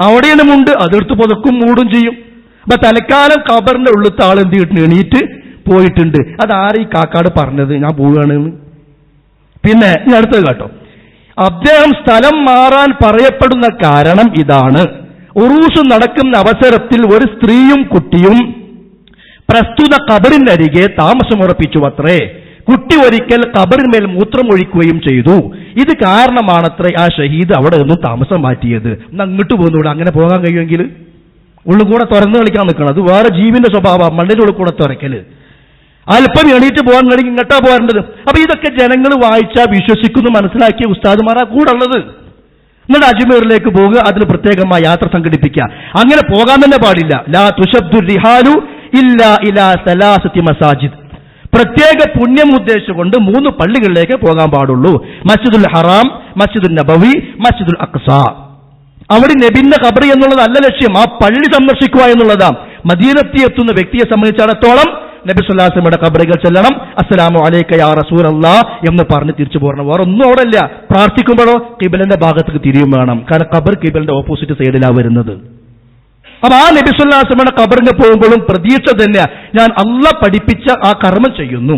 അവിടെയാണ് മുണ്ട്, അതെടുത്ത് പുതക്കും മൂടും ചെയ്യും. അപ്പൊ തലക്കാലം ഖബറിന്റെ ഉള്ളിലത്തെ ആൾ എന്ത് കിട്ടുന്നു? എണീറ്റ് പോയിട്ടുണ്ട്. അതാരെ ഈ കാക്കാട് പറഞ്ഞത് ഞാൻ പോവുകയാണെന്ന്? പിന്നെ ഇനി അടുത്തത് കേട്ടോ. അദ്ദേഹം സ്ഥലം മാറാൻ പറയപ്പെടുന്ന കാരണം ഇതാണ്. ഉറൂസ് നടക്കുന്ന അവസരത്തിൽ ഒരു സ്ത്രീയും കുട്ടിയും പ്രസ്തുത ഖബറിനരികെ താമസമുറപ്പിച്ചു അത്രേ. കുട്ടി ഒരിക്കൽ ഖബറിന്മേൽ മൂത്രം ഒഴിക്കുകയും ചെയ്തു. ഇത് കാരണമാണത്രേ ആ ഷഹീദ് അവിടെ നിന്നും താമസം മാറ്റിയത്. അങ്ങോട്ട് പോകുന്നൂടെ, അങ്ങനെ പോകാൻ കഴിയുമെങ്കിൽ ഉള്ളിൽ കൂടെ തുറന്നു കളിക്കാൻ നിൽക്കണം. അത് വേറെ ജീവിന്റെ സ്വഭാവം, മണ്ണിന്റെ ഉള്ളിൽ കൂടെ തുറക്കല്. അല്പം എണീറ്റ് പോകാൻ കഴിയും, ഇങ്ങോട്ടാ പോകേണ്ടത്. അപ്പൊ ഇതൊക്കെ ജനങ്ങൾ വായിച്ചാൽ വിശ്വസിക്കുന്നു മനസ്സിലാക്കിയ ഉസ്താദുമാരാ കൂടെ ഉള്ളത്. എന്നിട്ട് അജ്മീറിലേക്ക് പോകുക, അതിന് പ്രത്യേകമായി യാത്ര സംഘടിപ്പിക്കുക. അങ്ങനെ പോകാൻ തന്നെ പാടില്ല. ലാ തുശബ്ദു റിഹാലു ഇല്ലാ ഇലാ സലാസത്തി മസാജിദ്. പ്രത്യേക പുണ്യം ഉദ്ദേശിച്ചുകൊണ്ട് 3 പള്ളികളിലേക്ക് പോകാൻ പാടുള്ളൂ. മസ്ജിദുൽ ഹറാം, മസ്ജിദുൽ നബവി, മസ്ജിദുൽ അഖ്സ. അവിടെ നബിന്റെ ഖബർ എന്നുള്ളതല്ല ലക്ഷ്യം, ആ പള്ളി സന്ദർശിക്കുക എന്നുള്ളതാണ്. മദീനത്തിൽ എത്തുന്ന വ്യക്തിയെ സംബന്ധിച്ചിടത്തോളം നബി സല്ലല്ലാഹു അലൈഹി വസല്ലമയുടെ ഖബറുകൾ ചെല്ലണം, അസ്സലാമു അലൈക യാ റസൂലല്ലാഹ് എന്ന് പറഞ്ഞ് തിരിച്ചു പോരണം. വേറെ ഒന്നും അവിടെ ഇല്ല. പ്രാർത്ഥിക്കുമ്പോഴോ ഖിബലന്റെ ഭാഗത്തേക്ക് തിരിയും വേണം. കാരണം ഖബർ ഖിബലിന്റെ ഓപ്പോസിറ്റ് സൈഡിലാണ് വരുന്നത്. അപ്പൊ ആ നബി സല്ലല്ലാഹു അലൈഹി വസല്ലമയുടെ ഖബറിന് പോകുമ്പോഴും പ്രതീക്ഷ തന്നെ, ഞാൻ അള്ളാഹ് പഠിപ്പിച്ച ആ കർമ്മം ചെയ്യുന്നു,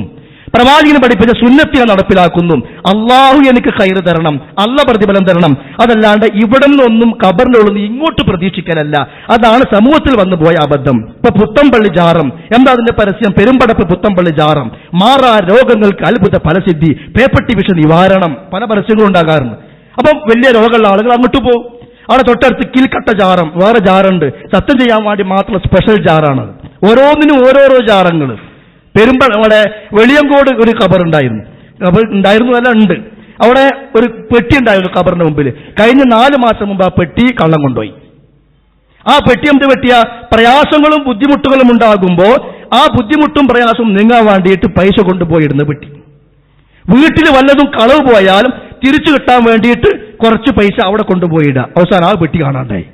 പ്രവാചകന് പഠിപ്പിച്ച സുന്നത്തിനെ നടപ്പിലാക്കുന്നു, അള്ളാഹു എനിക്ക് ഖൈർ തരണം, അള്ളാഹ് പ്രതിഫലം തരണം. അതല്ലാണ്ട് ഇവിടെ നിന്നൊന്നും ഖബറിന്റെ ഉള്ളിൽ നിന്ന് ഇങ്ങോട്ട് പ്രതീക്ഷിക്കലല്ല. അതാണ് സമൂഹത്തിൽ വന്നു പോയ അബദ്ധം. ഇപ്പൊ പുത്തമ്പള്ളി ജാറം, എന്താ അതിന്റെ പരസ്യം? പെരുമ്പടപ്പ് പുത്തമ്പള്ളി ജാറം, മാറാ രോഗങ്ങൾക്ക് അത്ഭുത ഫലസിദ്ധി, പേപ്പട്ടി വിഷ നിവാരണം, പല പരസ്യങ്ങളും ഉണ്ടാകാറുണ്ട്. അപ്പം വലിയ രോഗമുള്ള ആളുകൾ അങ്ങോട്ട് പോകും. അവിടെ തൊട്ടടുത്ത് കിൽക്കട്ട ജാറം, വേറെ ജാറുണ്ട്, സത്യം ചെയ്യാൻ വേണ്ടി മാത്രം സ്പെഷ്യൽ ജാറാണ്. ഓരോന്നിനും ഓരോരോ ജാറങ്ങൾ. അവിടെ വെളിയങ്കോട് ഒരു ഖബർ ഉണ്ടായിരുന്നു, അല്ല ഉണ്ട്. അവിടെ ഒരു പെട്ടി ഉണ്ടായിരുന്നു ഖബറിന്റെ മുമ്പിൽ. കഴിഞ്ഞ 4 മാസം മുമ്പ് ആ പെട്ടി കള്ളം കൊണ്ടുപോയി. ആ പെട്ടി എന്ത് പറ്റിയ പ്രയാസങ്ങളും ബുദ്ധിമുട്ടുകളും ഉണ്ടാകുമ്പോൾ ആ ബുദ്ധിമുട്ടും പ്രയാസവും നീങ്ങാൻ വേണ്ടിയിട്ട് പൈസ കൊണ്ടുപോയിടുന്ന പെട്ടി. വീട്ടിൽ വല്ലതും കളവ് പോയാലും തിരിച്ചു കിട്ടാൻ വേണ്ടിയിട്ട് കുറച്ച് പൈസ അവിടെ കൊണ്ടുപോയിടുക. അവസാനം ആ പെട്ടി കാണാണ്ടായി.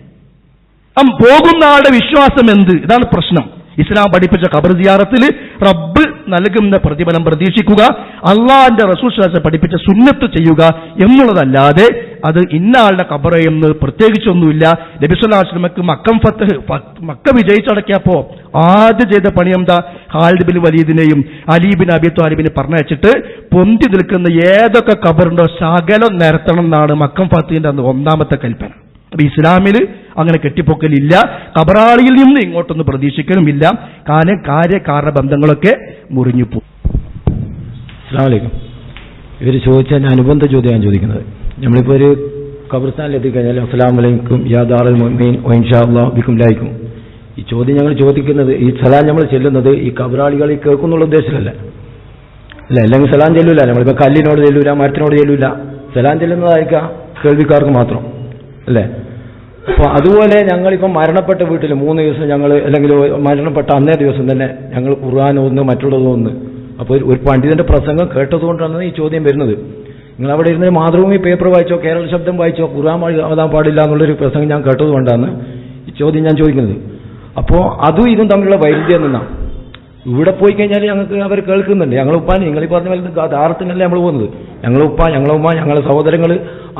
പോകുന്ന ആളുടെ വിശ്വാസം എന്ത്? ഇതാണ് പ്രശ്നം. ഇസ്ലാം പഠിപ്പിച്ച ഖബർ സിയാറത്തിൽ റബ്ബ് നൽകുന്ന പ്രതിഫലം പ്രതീക്ഷിക്കുക, അള്ളാഹിന്റെ റസൂൽ പഠിപ്പിച്ച സുന്നത്ത് ചെയ്യുക എന്നുള്ളതല്ലാതെ അത് ഇന്ന ആളുടെ ഖബർ എന്ന് പ്രത്യേകിച്ചൊന്നുമില്ല. നബി സല്ലല്ലാഹു അലൈഹി വസല്ലം മക്ക വിജയിച്ചടക്കിയപ്പോ ആദ്യം ചെയ്ത പണി എന്താ? ഖാലിദ് ബിൻ വലീദിനെയും അലി ബിൻ അബി ത്വാലിബിനെ പറഞ്ഞയച്ചിട്ട് പൊന്തി നിൽക്കുന്ന ഏതൊക്കെ ഖബറുണ്ടോ സകലം നിരത്തണം എന്നാണ് മക്കം ഫത്തിന്റെ അന്ന് 1ാമത്തെ കൽപ്പന. അപ്പൊ ഇസ്ലാമിൽ അങ്ങനെ കെട്ടിപ്പൊക്കലില്ല. ഖബറാളിയിൽ നിന്ന് ഇങ്ങോട്ടൊന്നും പ്രതീക്ഷിക്കലുമില്ല. കാര്യകാരണ ബന്ധങ്ങളൊക്കെ മുറിഞ്ഞു പോകും. അസ്സലാമു അലൈക്കും. ഇവർ ചോദിച്ച അനുബന്ധ ചോദ്യമാണ് ചോദിക്കുന്നത്. നമ്മളിപ്പോൾ ഒരു ഖബർസ്ഥാനിൽ എത്തിക്കഴിഞ്ഞാൽ അസ്സലാമു അലൈക്കും യാ ദാറൽ മുഅ്മിനീൻ വ ഇൻഷാ അല്ലാഹു ബിക്കും ലൈക്കും, ഈ ചോദ്യം ഞങ്ങൾ ചോദിക്കുന്നത്, ഈ സലാം നമ്മൾ ചെല്ലുന്നത് ഈ ഖബറാളികളെ കേൾക്കുന്നുള്ള ഉദ്ദേശത്തിലല്ല. അല്ല, അല്ലെങ്കിൽ സലാം ചെല്ലൂല. നമ്മളിപ്പോൾ കല്ലിനോട് ചെല്ലൂല, മരത്തിനോട് ചെല്ലൂല. സലാം ചെല്ലുന്നതായിരിക്കാം കേൾവിക്കാർക്ക് മാത്രം, അല്ലേ? അപ്പോൾ അതുപോലെ ഞങ്ങളിപ്പം മരണപ്പെട്ട വീട്ടിൽ 3 ദിവസം ഞങ്ങൾ, അല്ലെങ്കിൽ മരണപ്പെട്ട അന്നേ ദിവസം തന്നെ ഞങ്ങൾ ഖുർആൻ ഓതുന്നു, മറ്റുള്ളതൊന്ന്. അപ്പോൾ ഒരു പണ്ഡിതന്റെ പ്രസംഗം കേട്ടതുകൊണ്ടാണ് ഈ ചോദ്യം വരുന്നത്. നിങ്ങൾ അവിടെ ഇരുന്ന് മാതൃഭൂമി പേപ്പർ വായിച്ചോ, കേരള ശബ്ദം വായിച്ചോ, ഖുർആൻ ഓതാൻ പാടില്ല എന്നുള്ളൊരു പ്രസംഗം ഞാൻ കേട്ടതുകൊണ്ടാണ് ഈ ചോദ്യം ഞാൻ ചോദിക്കുന്നത്. അപ്പോൾ അതും ഇതും തമ്മിലുള്ള വൈരുദ്ധ്യം നിന്നാണ്. ഇവിടെ പോയി കഴിഞ്ഞാൽ ഞങ്ങൾക്ക് അവർ കേൾക്കുന്നുണ്ട്. ഞങ്ങൾ ഉപ്പാൻ നിങ്ങൾ ഈ പറഞ്ഞ പോലെ ധാരത്തിനല്ലേ നമ്മൾ പോകുന്നത്. ഞങ്ങളെ ഉപ്പ, ഞങ്ങളെ ഉമ്മ, ഞങ്ങളെ സഹോദരങ്ങൾ,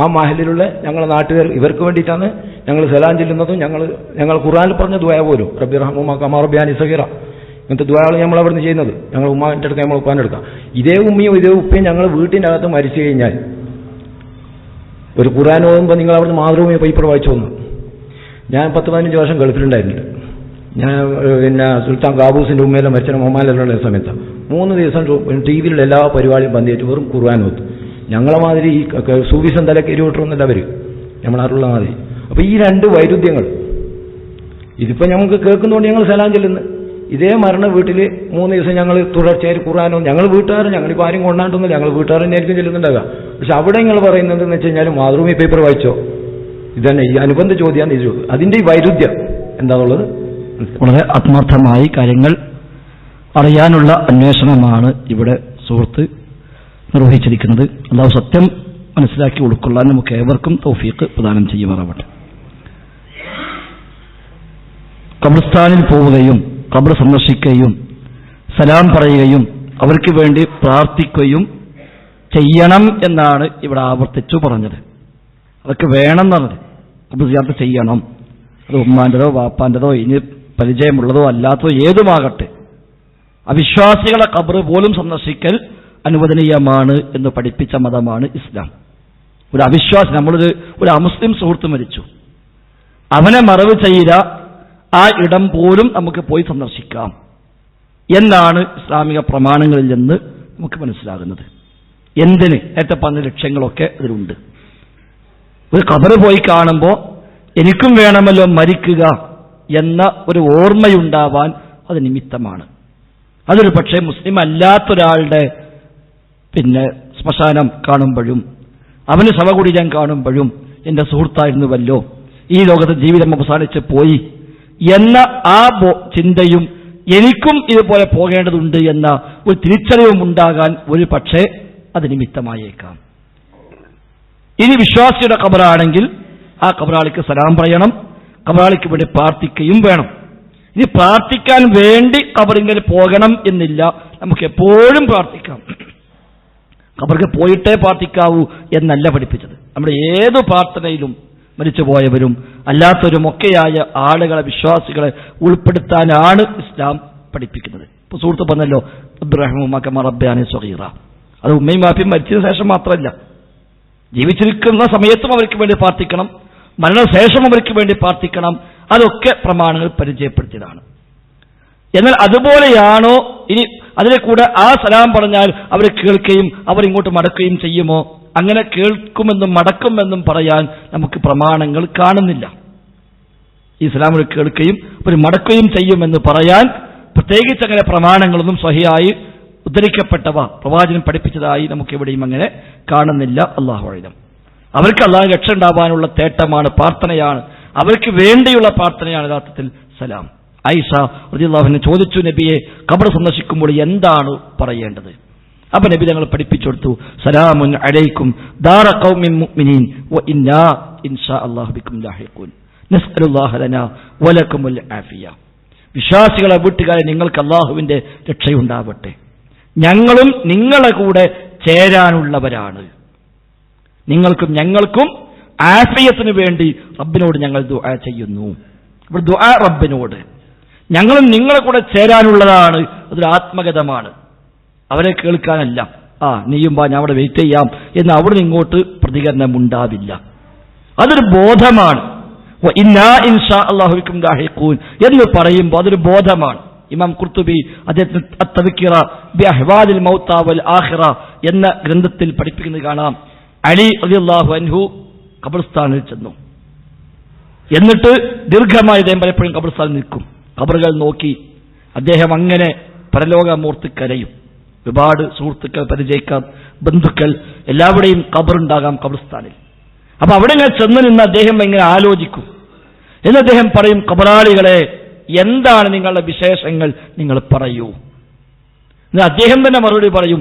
ആ മഹലിലുള്ള ഞങ്ങളെ നാട്ടുകാർ, ഇവർക്ക് വേണ്ടിയിട്ടാണ് ഞങ്ങൾ സലാം ചെല്ലുന്നതും. ഞങ്ങൾ ഖുർആനിൽ പറഞ്ഞ ദുആ പോലും റബ്ബി റഹ്മുമാ കമാ റബ്ബിയാനി സഗീറ, ഇങ്ങനത്തെ ദുആകൾ നമ്മൾ അവിടുന്ന് ചെയ്യുന്നത്. ഞങ്ങൾ ഉമ്മാൻ്റെ അടുക്കാം, നമ്മൾ ഉപ്പാൻ്റെ അടുക്കാം. ഇതേ ഉമ്മയും ഇതേ ഉപ്പയും ഞങ്ങൾ വീട്ടിൻ്റെ അകത്ത് മരിച്ചു കഴിഞ്ഞാൽ ഒരു ഖുർആൻ ഓതുമ്പോൾ നിങ്ങൾ അവിടുന്ന് മാതൃഭൂമി പേപ്പർ വായിച്ചു വന്നു. ഞാൻ 10-15 വർഷം ഗൾഫിലുണ്ടായിട്ടുണ്ട്. ഞാൻ പിന്നെ സുൽത്താൻ ഖാബൂസിൻ്റെ ഉമ്മയിലെ മരിച്ച മൊമാലുള്ള സമയത്ത് 3 ദിവസം TV-യിലുള്ള എല്ലാ പരിപാടിയും ബന്ധിച്ചിട്ട് വെറും ഖുർആൻ ഓത്ത്. ഞങ്ങളെ മാതിരി ഈ സൂഫിസം തലക്ക് ഇരുവിട്ടൊന്നുമില്ല അവർ, നമ്മളാറുള്ള മാതിരി. അപ്പോൾ ഈ 2 വൈരുദ്ധ്യങ്ങൾ ഇതിപ്പോൾ ഞങ്ങൾക്ക് കേൾക്കുന്നതുകൊണ്ട് ഞങ്ങൾ സലാം ചെല്ലുന്നു. ഇതേ മരണ വീട്ടിൽ 3 ദിവസം ഞങ്ങൾ തുടർച്ചയായി ഖുർആനോ, ഞങ്ങൾ വീട്ടുകാരൻ, ഞങ്ങളിപ്പോൾ ആരും കൊണ്ടാണ്ടൊന്നുമില്ല, ഞങ്ങൾ വീട്ടുകാരൻ തന്നെയായിരിക്കും ചെല്ലുന്നുണ്ടാകുക. പക്ഷെ അവിടെ നിങ്ങൾ പറയുന്നത് എന്ന് വെച്ച് കഴിഞ്ഞാൽ മാതൃഭൂമി പേപ്പർ വായിച്ചോ, ഇതന്നെ ഈ അനുബന്ധ ചോദ്യമാണ് ഇത്. അതിൻ്റെ ഈ വൈരുദ്ധ്യം എന്താണുള്ളത്? വളരെ ആത്മാർത്ഥമായി കാര്യങ്ങൾ അറിയാനുള്ള അന്വേഷണമാണ് ഇവിടെ സുഹൃത്ത് നിർവഹിച്ചിരിക്കുന്നത്. അല്ലാഹു സത്യം മനസ്സിലാക്കി ഉൾക്കൊള്ളാൻ നമുക്ക് ഏവർക്കും തൗഫീഖ് പ്രദാനം ചെയ്യുമാറാവട്ടെ. ഖബർസ്ഥാനിൽ പോവുകയും ഖബർ സന്ദർശിക്കുകയും സലാം പറയുകയും അവർക്ക് വേണ്ടി പ്രാർത്ഥിക്കുകയും ചെയ്യണം എന്നാണ് ഇവിടെ ആവർത്തിച്ചു പറഞ്ഞത്. അതൊക്കെ വേണം എന്നത്. ഖബർ സിയാറത്ത് ചെയ്യണം. അത് ഉമ്മാൻ്റെതോ വാപ്പാൻ്റെതോ ഇനി പരിചയമുള്ളതോ അല്ലാത്തതോ ഏതുമാകട്ടെ, അവിശ്വാസികളെ ഖബർ പോലും സന്ദർശിക്കൽ അനുവദനീയമാണ് എന്ന് പഠിപ്പിച്ച മതമാണ് ഇസ്ലാം. ഒരു അവിശ്വാസി, ഒരു അമുസ്ലിം സുഹൃത്ത് മരിച്ചു, അവനെ മറവ് ചെയ്ത ആ ഇടം പോലും നമുക്ക് പോയി സന്ദർശിക്കാം എന്നാണ് ഇസ്ലാമിക പ്രമാണങ്ങളിൽ നിന്ന് നമുക്ക് മനസ്സിലാകുന്നത്. എന്തിന്? നേരത്തെ പറഞ്ഞ ലക്ഷ്യങ്ങളൊക്കെ അതിലുണ്ട്. ഒരു ഖബർ പോയി കാണുമ്പോൾ എനിക്കും വേണമല്ലോ മരിക്കുക എന്ന ഒരു ഓർമ്മയുണ്ടാവാൻ അത് നിമിത്തമാണ്. അതൊരു പക്ഷേ മുസ്ലിം അല്ലാത്തൊരാളുടെ ശ്മശാനം കാണുമ്പോഴും അവന് ശവകുടീരം കാണുമ്പോഴും എൻ്റെ സുഹൃത്തായിരുന്നുവല്ലോ, ഈ ലോകത്ത് ജീവിതം അവസാനിച്ച് പോയി എന്ന ആ ചിന്തയും എനിക്കും ഇതുപോലെ പോകേണ്ടതുണ്ട് എന്ന ഒരു തിരിച്ചറിവും ഉണ്ടാകാൻ ഒരു പക്ഷേ അത് നിമിത്തമായേക്കാം. ഇനി വിശ്വാസിയുടെ ഖബറാണെങ്കിൽ ആ ഖബറാളിക്ക് സലാം പറയണം, ഖബറാളിക്ക് വേണ്ടി പ്രാർത്ഥിക്കുകയും വേണം. ഇനി പ്രാർത്ഥിക്കാൻ വേണ്ടി ഖബറിങ്കിൽ പോകണം എന്നില്ല, നമുക്ക് എപ്പോഴും പ്രാർത്ഥിക്കാം. ഖബർക്ക് പോയിട്ടേ പ്രാർത്ഥിക്കാവൂ എന്നല്ല പഠിപ്പിച്ചത്. നമ്മുടെ ഏതു പ്രാർത്ഥനയിലും മരിച്ചുപോയവരും അല്ലാത്തവരുമൊക്കെയായ ആളുകളെ, വിശ്വാസികളെ ഉൾപ്പെടുത്താനാണ് ഇസ്ലാം പഠിപ്പിക്കുന്നത്. ഇപ്പൊ സുഹൃത്ത് പറഞ്ഞല്ലോ, അബ്ദുറഹ്മാൻ റബ്ബാനി സഗീറ, അത് ഉമ്മയും വാപ്പയും മരിച്ചതിന് ശേഷം മാത്രമല്ല, ജീവിച്ചിരിക്കുന്ന സമയത്തും അവർക്ക് വേണ്ടി പ്രാർത്ഥിക്കണം, മരണശേഷം അവർക്ക് വേണ്ടി പ്രാർത്ഥിക്കണം. അതൊക്കെ പ്രമാണങ്ങൾ പരിചയപ്പെടുത്തിയതാണ്. എന്നാൽ അതുപോലെയാണോ ഇനി അതിനെ കൂടെ ആ സലാം പറഞ്ഞാൽ അവർ കേൾക്കുകയും അവർ ഇങ്ങോട്ട് മടക്കുകയും ചെയ്യുമോ? അങ്ങനെ കേൾക്കുമെന്നും മടക്കുമെന്നും പറയാൻ നമുക്ക് പ്രമാണങ്ങൾ കാണുന്നില്ല. ഈ സലാമിൽ കേൾക്കുകയും അവർ മടക്കുകയും ചെയ്യുമെന്ന് പറയാൻ പ്രത്യേകിച്ച് അങ്ങനെ പ്രമാണങ്ങളൊന്നും സ്വഹിയായി ഉദ്ധരിക്കപ്പെട്ടവ പ്രവാചകൻ പഠിപ്പിച്ചതായി നമുക്ക് എവിടെയും അങ്ങനെ കാണുന്നില്ല. അല്ലാഹു അഅലം. അവർക്ക് അല്ലാഹു രക്ഷ ഉണ്ടാവാനുള്ള തേട്ടമാണ്, പ്രാർത്ഥനയാണ്, അവർക്ക് വേണ്ടിയുള്ള പ്രാർത്ഥനയാണ് യഥാർത്ഥത്തിൽ സലാം. ആയിഷ റളിയല്ലാഹു അൻഹ ചോദിച്ചു, നബിയെ ഖബർ സന്ദർശിക്കുമ്പോൾ എന്താണ് പറയേണ്ടത്? അപ്പൊ നബി തങ്ങൾ പഠിപ്പിച്ചു കൊടുത്തു, സലാമുൻ അലൈക്കും ദാറ ഖൗമിൻ മുഅ്മിനീൻ വ ഇന്നാ ഇൻഷാ അല്ലാഹു ബിക്കും ലാഹിഖൂൻ നസ്അലുല്ലാഹ ലനാ വലക്കുമുൽ ആഫിയ. വിശ്വാസികളെ വീട്ടുകാരെ നിങ്ങൾക്ക് അല്ലാഹുവിന്റെ രക്ഷയുണ്ടാവട്ടെ, ഞങ്ങളും നിങ്ങളെ കൂടെ ചേരാനുള്ളവരാണ്. നിങ്ങൾക്കും ഞങ്ങൾക്കും ആഫിയത്തിന് വേണ്ടി റബ്ബിനോട് ഞങ്ങൾ ദുആ ചെയ്യുന്നു. ഇവിടെ ദുആ റബ്ബിനോട്, ഞങ്ങളും നിങ്ങളെ കൂടെ ചേരാനുള്ളതാണ്. അതൊരു ആത്മഗതമാണ്, അവരെ കേൾക്കാനല്ല. നീയും വാ, ഞാൻ അവിടെ വെയിറ്റ് ചെയ്യാം എന്ന് അവിടെ നിന്ന് ഇങ്ങോട്ട് പ്രതികരണം ഉണ്ടാവില്ല. അതൊരു ബോധമാണ്. ഇന്നാ ഇൻഷാ അല്ലാഹു ബിക്കും ലാഹിഖൂൻ എന്ന് പറയുമ്പോൾ അതൊരു ബോധമാണ്. ഇമാം ഖുർത്തുബി അദ്ദേഹത്തിന് അത്തദ്കിറ ബി അഹ്വാലിൽ മൗത വൽ ആഖിറ എന്ന ഗ്രന്ഥത്തിൽ പഠിപ്പിക്കുന്നത് കാണാം. അലി റളിയല്ലാഹു അൻഹു ഖബർസ്ഥാനിൽ ചെന്നു. എന്നിട്ട് ദീർഘമായി അദ്ദേഹം പലപ്പോഴും ഖബർസ്ഥാനിൽ നിൽക്കും. ഖബറുകൾ നോക്കി അദ്ദേഹം അങ്ങനെ പരലോകമൂർത്തി കരയും. ഒരുപാട് സുഹൃത്തുക്കൾ, പരിചയക്കാർ, ബന്ധുക്കൾ എല്ലാവരുടെയും ഖബറുണ്ടാകാം ഖബർസ്ഥാനിൽ. അപ്പൊ അവിടെ ഇങ്ങനെ ചെന്ന് നിന്ന് അദ്ദേഹം ഇങ്ങനെ ആലോചിക്കും. എന്ന് അദ്ദേഹം പറയും, ഖബറാളികളെ എന്താണ് നിങ്ങളുടെ വിശേഷങ്ങൾ, നിങ്ങൾ പറയൂ. എന്നാൽ അദ്ദേഹം തന്നെ മറുപടി പറയും,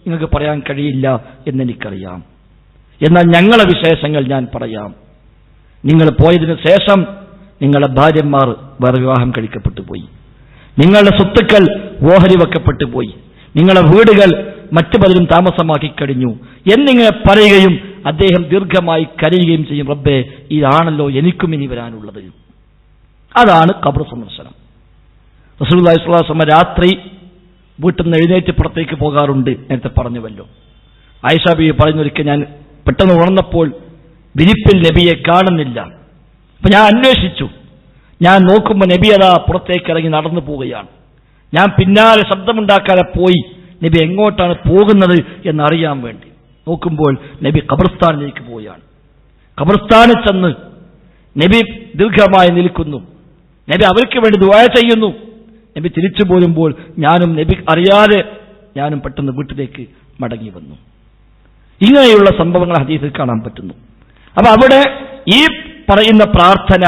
നിങ്ങൾക്ക് പറയാൻ കഴിയില്ല എന്നെനിക്കറിയാം, എന്നാൽ ഞങ്ങളുടെ വിശേഷങ്ങൾ ഞാൻ പറയാം. നിങ്ങൾ പോയതിനു ശേഷം നിങ്ങളുടെ ഭാര്യമാർ വേറെ വിവാഹം കഴിക്കപ്പെട്ടു പോയി, നിങ്ങളുടെ സ്വത്തുക്കൾ ഓഹരി വെക്കപ്പെട്ടു പോയി, നിങ്ങളുടെ വീടുകൾ മറ്റു പലരും താമസമാക്കി കഴിഞ്ഞു എന്നിങ്ങനെ പറയുകയും അദ്ദേഹം ദീർഘമായി കരയുകയും ചെയ്യും. റബ്ബേ, ഇതാണല്ലോ എനിക്കും ഇനി വരാനുള്ളത്. അതാണ് ഖബർ സന്ദർശനം. റസൂലുള്ളാഹി സ്വല്ലല്ലാഹു അലൈഹി വസല്ലം രാത്രി വീട്ടിൽ നിന്ന് എഴുന്നേറ്റ് പുറത്തേക്ക് പോകാറുണ്ട്, നേരത്തെ പറഞ്ഞുവല്ലോ. ആയിഷ ബീവി പറയുന്നൊരിക്കൽ ഞാൻ പെട്ടെന്ന് ഉണർന്നപ്പോൾ വിരിപ്പിൽ നബിയെ കാണുന്നില്ല. അപ്പൊ ഞാൻ അന്വേഷിച്ചു. ഞാൻ നോക്കുമ്പോൾ നബി അതാ പുറത്തേക്ക് ഇറങ്ങി നടന്നു പോവുകയാണ്. ഞാൻ പിന്നാലെ ശബ്ദമുണ്ടാക്കാതെ പോയി നബി എങ്ങോട്ടാണ് പോകുന്നത് എന്നറിയാൻ വേണ്ടി നോക്കുമ്പോൾ നബി ഖബർസ്ഥാനിലേക്ക് പോവുകയാണ്. ഖബർസ്ഥാനിൽ ചെന്ന് നബി ദീർഘമായി നിൽക്കുന്നു. നബി അവർക്ക് വേണ്ടി ദുആ ചെയ്യുന്നു. നബി തിരിച്ചു പോരുമ്പോൾ ഞാനും നബി അറിയാതെ ഞാനും പെട്ടെന്ന് വീട്ടിലേക്ക് മടങ്ങി വന്നു. ഇങ്ങനെയുള്ള സംഭവങ്ങൾ ഹദീസിൽ കാണാൻ പറ്റുന്നു. അപ്പൊ അവിടെ ഈ പറയുന്ന പ്രാർത്ഥന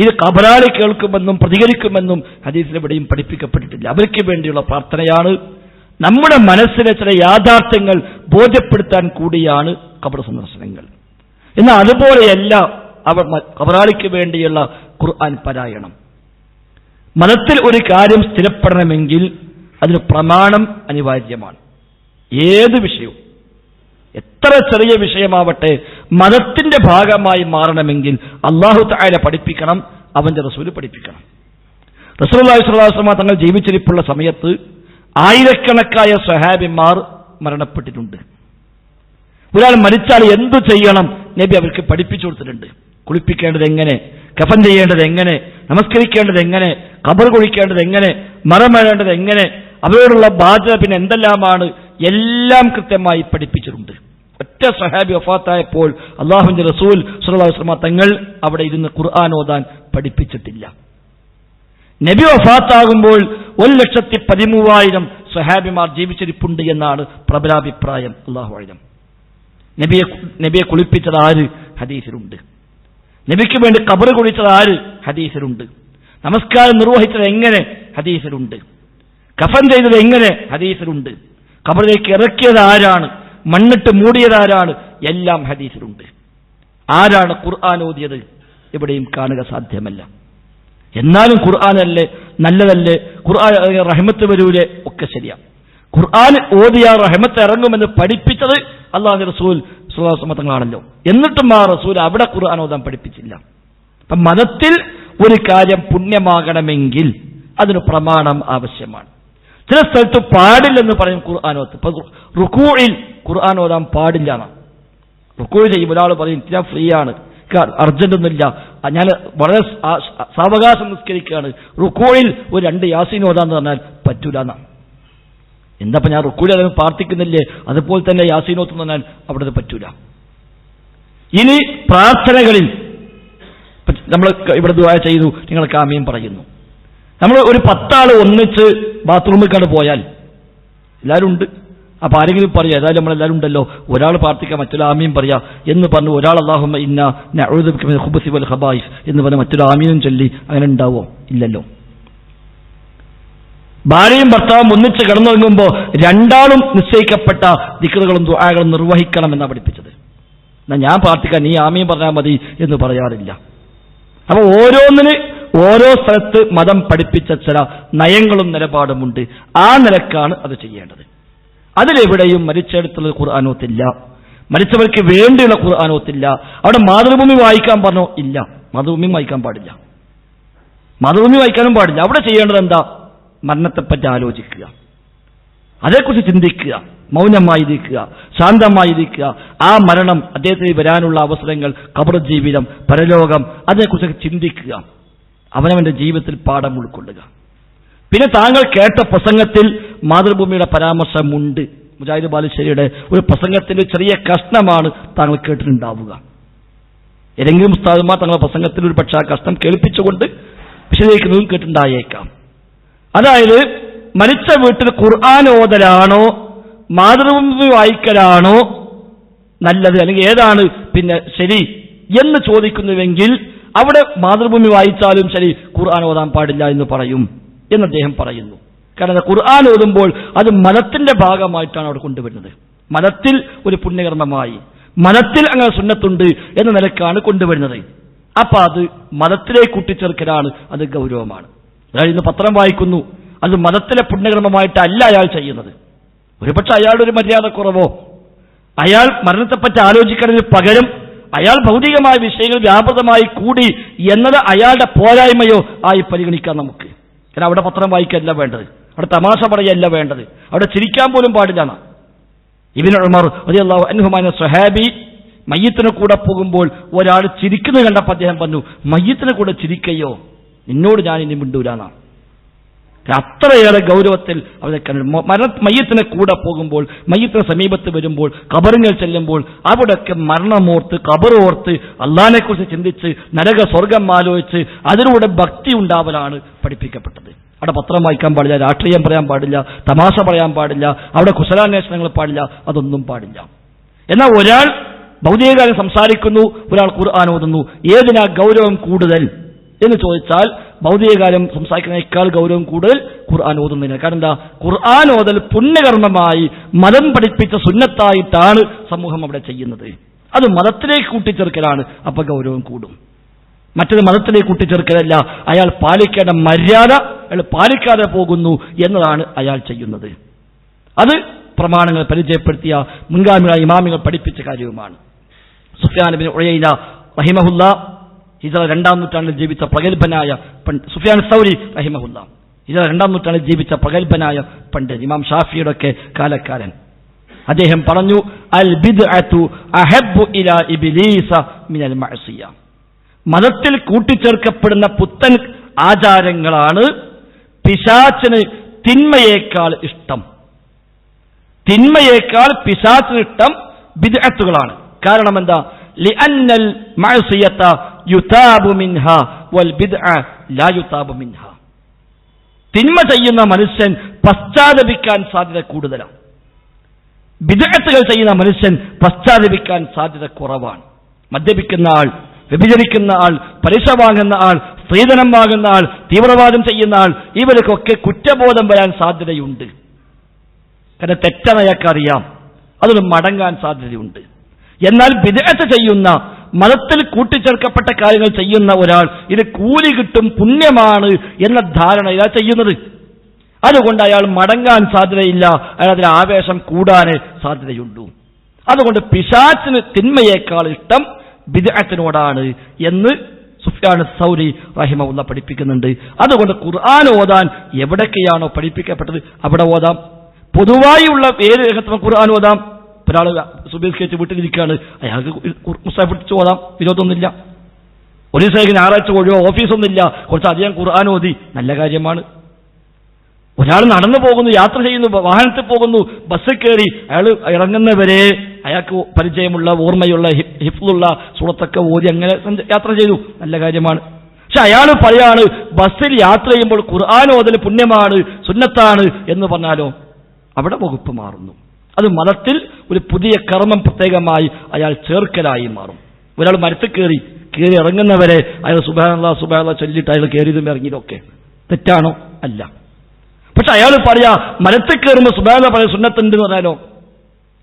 ഇത് ഖബറാളി കേൾക്കുമെന്നും പ്രതികരിക്കുമെന്നും ഹദീസിൽ എവിടെയും പഠിപ്പിക്കപ്പെട്ടിട്ടില്ല. അവർക്ക് വേണ്ടിയുള്ള പ്രാർത്ഥനയാണ്. നമ്മുടെ മനസ്സിലെ ചില യാഥാർത്ഥ്യങ്ങൾ ബോധ്യപ്പെടുത്താൻ കൂടിയാണ് ഖബർ സന്ദർശനങ്ങൾ. എന്നാൽ അതുപോലെയല്ല അവർ ഖബറാളിക്ക് വേണ്ടിയുള്ള ഖുർആൻ പാരായണം. മതത്തിൽ ഒരു കാര്യം സ്ഥിരപ്പെടണമെങ്കിൽ അതിന് പ്രമാണം അനിവാര്യമാണ്. ഏത് വിഷയവും, എത്ര ചെറിയ വിഷയമാവട്ടെ, മതത്തിന്റെ ഭാഗമായി മാറണമെങ്കിൽ അല്ലാഹു തആല പഠിപ്പിക്കണം, അവന്റെ റസൂല് പഠിപ്പിക്കണം. റസൂലുള്ളാഹി സ്വല്ലല്ലാഹു അലൈഹി വസല്ലം തങ്ങൾ ജീവിച്ചിരിപ്പുള്ള സമയത്ത് ആയിരക്കണക്കായ സ്വഹാബിമാർ മരണപ്പെട്ടിട്ടുണ്ട്. ഒരാൾ മരിച്ചാൽ എന്തു ചെയ്യണം നബി അവർക്ക് പഠിപ്പിച്ചു കൊടുത്തിട്ടുണ്ട്. കുളിപ്പിക്കേണ്ടത് എങ്ങനെ, കഫൻ ചെയ്യേണ്ടത് എങ്ങനെ, നമസ്കരിക്കേണ്ടത് എങ്ങനെ, ഖബർ കുഴിക്കേണ്ടത് എങ്ങനെ, മറമേഴേണ്ടത് എങ്ങനെ, അവരോടുള്ള ബാധ്യത പിന്നെ എന്തെല്ലാമാണ് എല്ലാം കൃത്യമായി പഠിപ്പിച്ചിട്ടുണ്ട്. ഒറ്റ സഹാബി വഫാത്തായപ്പോൾ അള്ളാഹുവിന്റെ റസൂൽ സ്വല്ലല്ലാഹു അലൈഹി വസല്ലം തങ്ങൾ അവിടെ ഇരുന്ന് ഖുർആൻ ഓതാൻ പഠിപ്പിച്ചിട്ടില്ല. നബി വഫാത്താകുമ്പോൾ 1,13,000 സഹാബിമാർ ജീവിച്ചിരിപ്പുണ്ട് എന്നാണ് പ്രബലാഭിപ്രായം. അല്ലാഹു അഅലം. നബിയെ കുളിപ്പിച്ചത് ആര്? ഹദീസിലുണ്ട്. നബിക്ക് വേണ്ടി ഖബർ കുഴിച്ചത് ആര്? ഹദീസിലുണ്ട്. നമസ്കാരം നിർവഹിച്ചത് എങ്ങനെ? ഹദീസിലുണ്ട്. കഫൻ ചെയ്തത് എങ്ങനെ? ഹദീസിലുണ്ട്. ഖബറിലേക്ക് ഇറക്കിയത് ആരാണ്? മണ്ണിട്ട് മൂടിയത് ആരാണ്? എല്ലാം ഹദീസിലുണ്ട്. ആരാണ് ഖുർആൻ ഓതിയത്? എവിടെയും കാണുക സാധ്യമല്ല. എന്നാലും ഖുർആനല്ലേ, നല്ലതല്ലേ, ഖുർആൻ റഹ്മത്ത് വരൂലേ, ഒക്കെ ശരിയാണ്. ഖുർആൻ ഓതിയാ റഹ്മത്ത് ഇറങ്ങുമെന്ന് പഠിപ്പിച്ചത് അല്ലാഹുവിന്റെ റസൂൽ സ്വല്ലല്ലാഹു അലൈഹി വസല്ലം തങ്ങളാണല്ലോ. എന്നിട്ടും ആ റസൂൽ അവിടെ ഖുർആൻ ഓതാൻ പഠിപ്പിച്ചില്ല. അപ്പം മതത്തിൽ ഒരു കാര്യം പുണ്യമാകണമെങ്കിൽ അതിന് പ്രമാണം ആവശ്യമാണ്. ചില സ്ഥലത്ത് പാടില്ലെന്ന് പറയും ഖുർആൻ ഓത്ത്. ഇപ്പൊ റുക്കൂഇൽ ഖുർആൻ ഓതാൻ പാടില്ല എന്നാണ്. റുക്കൂഇ ചെയ്യും ഒരാൾ പറയും ഞാൻ ഫ്രീ ആണ്, അർജന്റ് ഒന്നുമില്ല, ഞാൻ വളരെ സാവകാശം നിസ്കരിക്കുകയാണ്, റുക്കൂഇൽ ഒരു 2 യാസീൻ ഓതാന്ന് പറഞ്ഞാൽ പറ്റൂല എന്നാണ്. എന്താ ഞാൻ റുക്കൂഇൽ അതിന് പ്രാർത്ഥിക്കുന്നില്ലേ, അതുപോലെ തന്നെ യാസീൻ ഓത്തെന്ന് പറഞ്ഞാൽ അവിടെ പറ്റൂല. ഇനി പ്രാർത്ഥനകളിൽ നമ്മൾ ഇവിടെ ദുആ ചെയ്തു, നിങ്ങൾക്ക് ആമീൻ പറയുന്നു. നമ്മൾ ഒരു 10 ആൾ ഒന്നിച്ച് ബാത്റൂമിൽ കണ്ട് പോയാൽ എല്ലാവരും ഉണ്ട്. അപ്പൊ ആരെങ്കിലും പറയാം, ഏതായാലും നമ്മളെല്ലാവരും ഉണ്ടല്ലോ, ഒരാൾ പ്രാർത്ഥിക്കാം മറ്റൊരു ആമീൻ പറയാ എന്ന് പറഞ്ഞു ഒരാൾ അല്ലാഹുമ്മ ഇന്നാ നഊദു ബിക മിനൽ ഖുബുസി വൽ ഖബായിസ് എന്ന് പറഞ്ഞ് മറ്റൊരു ആമീനും ചൊല്ലി അങ്ങനെ ഉണ്ടാവോ? ഇല്ലല്ലോ. ഭാര്യയും ഭർത്താവും ഒന്നിച്ച് കിടന്നുറങ്ങുമ്പോൾ രണ്ടാളും നിശ്ചയിക്കപ്പെട്ട ദിക്റുകളും ദുആകളും നിർവഹിക്കണം എന്നാണ് പഠിപ്പിച്ചത്. എന്നാ ഞാൻ പ്രാർത്ഥിക്കാൻ നീ ആമീൻ പറഞ്ഞാൽ മതി എന്ന് പറയാറില്ല. അപ്പൊ ഓരോന്നിന് ഓരോ സ്ഥലത്ത് മതം പഠിപ്പിച്ച ചില നയങ്ങളും നിലപാടുമുണ്ട്. ആ നിലക്കാണ് അത് ചെയ്യേണ്ടത്. അതിലെവിടെയും മരിച്ചെടുത്തുള്ള ഖുർആനോത്തില്ല, മരിച്ചവർക്ക് വേണ്ടിയുള്ള ഖുർആനോത്തില്ല. അവിടെ മാതൃഭൂമി വായിക്കാൻ പറഞ്ഞോ? ഇല്ല, മാതൃഭൂമി വായിക്കാൻ പാടില്ല, മാതൃഭൂമി വായിക്കാനും പാടില്ല. അവിടെ ചെയ്യേണ്ടത് എന്താ? മരണത്തെപ്പറ്റി ആലോചിക്കുക, അതേക്കുറിച്ച് ചിന്തിക്കുക, മൗനമായിരിക്കുക, ശാന്തമായിരിക്കുക. ആ മരണം, അദ്ദേഹത്തിന് വരാനുള്ള അവസരങ്ങൾ, ഖബർ ജീവിതം, പരലോകം, അതേക്കുറിച്ച് ചിന്തിക്കുക. അവനവന്റെ ജീവിതത്തിൽ പാഠം ഉൾക്കൊള്ളുക. പിന്നെ താങ്കൾ കേട്ട പ്രസംഗത്തിൽ മാതൃഭൂമിയുടെ പരാമർശമുണ്ട്. മുജാഹിദ് ബാലുശ്ശേരിയുടെ ഒരു പ്രസംഗത്തിന്റെ ചെറിയ കഷ്ണമാണ് താങ്കൾ കേട്ടിട്ടുണ്ടാവുക. ഏതെങ്കിലും ഉസ്താദുമാർ തങ്ങളുടെ പ്രസംഗത്തിൽ ഒരു പക്ഷേ ആ കഷ്ണം കേൾപ്പിച്ചുകൊണ്ട് വിശദീകരിക്കുന്നതും കേട്ടിട്ടുണ്ടായേക്കാം. അതായത് മരിച്ച വീട്ടിൽ ഖുർആൻ ഓതലാണോ മാതൃഭൂമി വായിക്കലാണോ നല്ലത്, അല്ലെങ്കിൽ ഏതാണ് പിന്നെ ശരി എന്ന് ചോദിക്കുന്നുവെങ്കിൽ അവിടെ മാതൃഭൂമി വായിച്ചാലും ശരി ഖുർആൻ ഓതാൻ പാടില്ല എന്ന് പറയും എന്ന് അദ്ദേഹം പറയുന്നു. കാരണം ഖുർആൻ ഓതുമ്പോൾ അത് മതത്തിന്റെ ഭാഗമായിട്ടാണ് അവിടെ കൊണ്ടുവരുന്നത്. മതത്തിൽ ഒരു പുണ്യകർമ്മമായി, മതത്തിൽ അങ്ങനെ സുന്നത്തുണ്ട് എന്ന നിലക്കാണ് കൊണ്ടുവരുന്നത്. അപ്പൊ അത് മതത്തിലേക്ക് കൂട്ടിച്ചേർക്കലാണ്, അത് ഗൗരവമാണ്. അതായത് ഇന്ന് പത്രം വായിക്കുന്നു, അത് മതത്തിലെ പുണ്യകർമ്മമായിട്ടല്ല അയാൾ ചെയ്യുന്നത്. ഒരുപക്ഷെ അയാളുടെ ഒരു മര്യാദക്കുറവോ, അയാൾ മരണത്തെപ്പറ്റി ആലോചിക്കുന്നതിന് പകരം അയാൾ ഭൗതികമായ വിഷയങ്ങൾ വ്യാപകമായി കൂടി എന്നത് അയാളുടെ പോരായ്മയോ ആയി പരിഗണിക്കാം നമുക്ക്. കാരണം അവിടെ പത്രം വായിക്കല്ല വേണ്ടത്, അവിടെ തമാശ പറയല്ല വേണ്ടത്, അവിടെ ചിരിക്കാൻ പോലും പാടില്ല. ഇബ്നു ഉമർ റളിയല്ലാഹു അൻഹുമായ സ്വഹാബി മയ്യിത്തിന് കൂടെ പോകുമ്പോൾ ഒരാൾ ചിരിക്കുന്നത് കണ്ടപ്പോൾ അദ്ദേഹം പറഞ്ഞു, മയ്യിത്തിന് കൂടെ ചിരിക്കയോ, നിന്നോട് ഞാൻ ഇനി മിണ്ടൂലാന്നാണ്. അത്രയേറെ ഗൗരവത്തിൽ അവരെ മയ്യത്തിനെ കൂടെ പോകുമ്പോൾ, മയ്യത്തിന് സമീപത്ത് വരുമ്പോൾ, ഖബറുകൾ ചെല്ലുമ്പോൾ അവിടെയൊക്കെ മരണമോർത്ത്, ഖബറോർത്ത്, അള്ളാഹിനെ കുറിച്ച് ചിന്തിച്ച്, നരക സ്വർഗം ആലോചിച്ച് അതിലൂടെ ഭക്തി ഉണ്ടാവലാണ് പഠിപ്പിക്കപ്പെട്ടത്. അവിടെ പത്രം വായിക്കാൻ പാടില്ല, രാഷ്ട്രീയം പറയാൻ പാടില്ല, തമാശ പറയാൻ പാടില്ല, അവിടെ കുശലാന്വേഷണങ്ങൾ പാടില്ല, അതൊന്നും പാടില്ല. എന്നാൽ ഒരാൾ ഭൗതികകാര്യം സംസാരിക്കുന്നു, ഒരാൾ ഖുർആൻ ഓതുന്നു, ഏതിനാ ഗൗരവം കൂടുതൽ എന്ന് ചോദിച്ചാൽ ഭൗതികകാര്യം സംസാരിക്കുന്നതിനേക്കാൾ ഗൗരവം കൂടുതൽ ഖുർആൻ ഓതുന്നതിന്. കാരണം എന്താ? ഖുർആൻ ഓതൽ പുണ്യകർമ്മമായി മതം പഠിപ്പിച്ച സുന്നത്തായിട്ടാണ് സമൂഹം അവിടെ ചെയ്യുന്നത്. അത് മതത്തിലേക്ക് കൂട്ടിച്ചേർക്കലാണ്, അപ്പൊ ഗൗരവം കൂടും. മറ്റൊരു മതത്തിലേക്ക് കൂട്ടിച്ചേർക്കലല്ല, അയാൾ പാലിക്കേണ്ട മര്യാദ അയാൾ പാലിക്കാതെ പോകുന്നു എന്നതാണ് അയാൾ ചെയ്യുന്നത്. അത് പ്രമാണങ്ങൾ പരിചയപ്പെടുത്തിയ മുൻഗാമികളായ ഇമാമികൾ പഠിപ്പിച്ച കാര്യവുമാണ്. സുഫ്യാൻ ഇബ്നു ഉയൈന റഹിമഹുല്ലാ ഹിജ്റ 2-ാം നൂറ്റാണ്ടിൽ ജീവിച്ച പ്രഗത്ഭനായ സുഫ്യാൻ സൗരി റഹിമഹുല്ലാ ഹിജ്റ 2-ാം നൂറ്റാണ്ടിൽ ജീവിച്ച പ്രഗത്ഭനായ പണ്ഡിതൻ, ഇമാം ഷാഫിയുടെ ഒക്കെ കാലക്കാരൻ. അദ്ദേഹം പറഞ്ഞു, അൽ ബിദ്അതു അഹബ്ബു ഇലാ ഇബ്ലീസ മിനൽ മഅസിയ. മതത്തിൽ കൂട്ടിച്ചേർക്കപ്പെടുന്ന പുത്തൻ ആചാരങ്ങളാണ് പിശാചിന് തിന്മയേക്കാൾ ഇഷ്ടം. തിന്മയേക്കാൾ പിശാചിനിഷ്ടം ബിദ്അത്തുകളാണ്. കാരണം എന്താ? ലിഅന്നൽ മഅസിയത യുതാബു മിൻഹാ വൽ ബിദ്അ ലാ യുതാബു മിൻഹാ. തിന്മ ചെയ്യുന്ന മനുഷ്യൻ പശ്ചാത്തപിക്കാൻ സാധ്യത കൂടുതലാണ്. ബിദ്അത്തുകൾ ചെയ്യുന്ന മനുഷ്യൻ പശ്ചാത്തപിക്കാൻ സാധ്യത കുറവാണ്. മദ്യപിക്കുന്ന ആൾ, വ്യഭിചരിക്കുന്ന ആൾ, പലിശ വാങ്ങുന്ന ആൾ, സ്ത്രീധനം വാങ്ങുന്ന ആൾ, തീവ്രവാദം ചെയ്യുന്ന ആൾ, ഇവർക്കൊക്കെ കുറ്റബോധം വരാൻ സാധ്യതയുണ്ട്. കാരണം തെറ്റനയക്കറിയാം, അതിന് മടങ്ങാൻ സാധ്യതയുണ്ട്. എന്നാൽ ബിദ്അത്ത് ചെയ്യുന്ന, മതത്തിൽ കൂട്ടിച്ചേർക്കപ്പെട്ട കാര്യങ്ങൾ ചെയ്യുന്ന ഒരാൾ ഇത് കൂലി കിട്ടും, പുണ്യമാണ് എന്ന ധാരണയിലാണ് ചെയ്യുന്നത്. അതുകൊണ്ട് അയാൾ മടങ്ങാൻ സാധ്യതയില്ല, അയാൾ അതിന് ആവേശം കൂടാനേ സാധ്യതയുള്ളൂ. അതുകൊണ്ട് പിശാചിന് തിന്മയേക്കാൾ ഇഷ്ടം ബിദ്അത്തിനോടാണ് എന്ന് സുഫ്യാൻ സൗരി റഹിമഹുല്ലാഹ് പഠിപ്പിക്കുന്നുണ്ട്. അതുകൊണ്ട് ഖുർആൻ ഓതാൻ എവിടൊക്കെയാണോ പഠിപ്പിക്കപ്പെട്ടത് അവിടെ ഓതാം. പൊതുവായുള്ള ഏത് രംഗത്തും ഖുർആൻ ഓതാം. ഒരാൾ സുബഹിസ്കരിച്ച് വീട്ടിലിരിക്കുകയാണ്, അയാൾക്ക് മുസ്ഹഫ് പിടിച്ച് ഓതാം, വിരോധമൊന്നുമില്ല. ഒരു ദിവസം ഞായറാഴ്ച ഒഴിവോ ഓഫീസൊന്നുമില്ല, കുറച്ചധികം ഖുർആൻ ഓതി, നല്ല കാര്യമാണ്. ഒരാൾ നടന്നു പോകുന്നു, യാത്ര ചെയ്യുന്നു, വാഹനത്തിൽ പോകുന്നു, ബസ്സിൽ കയറി അയാൾ ഇറങ്ങുന്നവരെ അയാൾക്ക് പരിചയമുള്ള, ഓർമ്മയുള്ള, ഹിഫ്ളുള്ള സൂറത്തൊക്കെ ഓതി അങ്ങനെ യാത്ര ചെയ്തു, നല്ല കാര്യമാണ്. പക്ഷെ അയാൾ പറയാണ് ബസ്സിൽ യാത്ര ചെയ്യുമ്പോൾ ഖുർആൻ ഓതൽ പുണ്യമാണ്, സുന്നത്താണ് എന്ന് പറഞ്ഞാലോ അവിടെ വകുപ്പ് മാറുന്നു. അത് മതത്തിൽ ഒരു പുതിയ കർമ്മം പ്രത്യേകമായി അയാൾ ചേർക്കലായി മാറും. ഒരാൾ മരത്തിൽ കയറി ഇറങ്ങുന്നവരെ അയാൾ സുബ്ഹാനല്ലാഹ് സുബ്ഹാനല്ലാഹ് ചൊല്ലിയിട്ട് അയാൾ കയറിയതും ഇറങ്ങിയതൊക്കെ തെറ്റാണോ? അല്ല. പക്ഷെ അയാൾ പറയാ മരത്തിൽ കയറുമ്പോൾ സുബ്ഹാനല്ലാഹ് പറയാൻ സുന്നത്തുണ്ട് എന്ന് പറഞ്ഞാലോ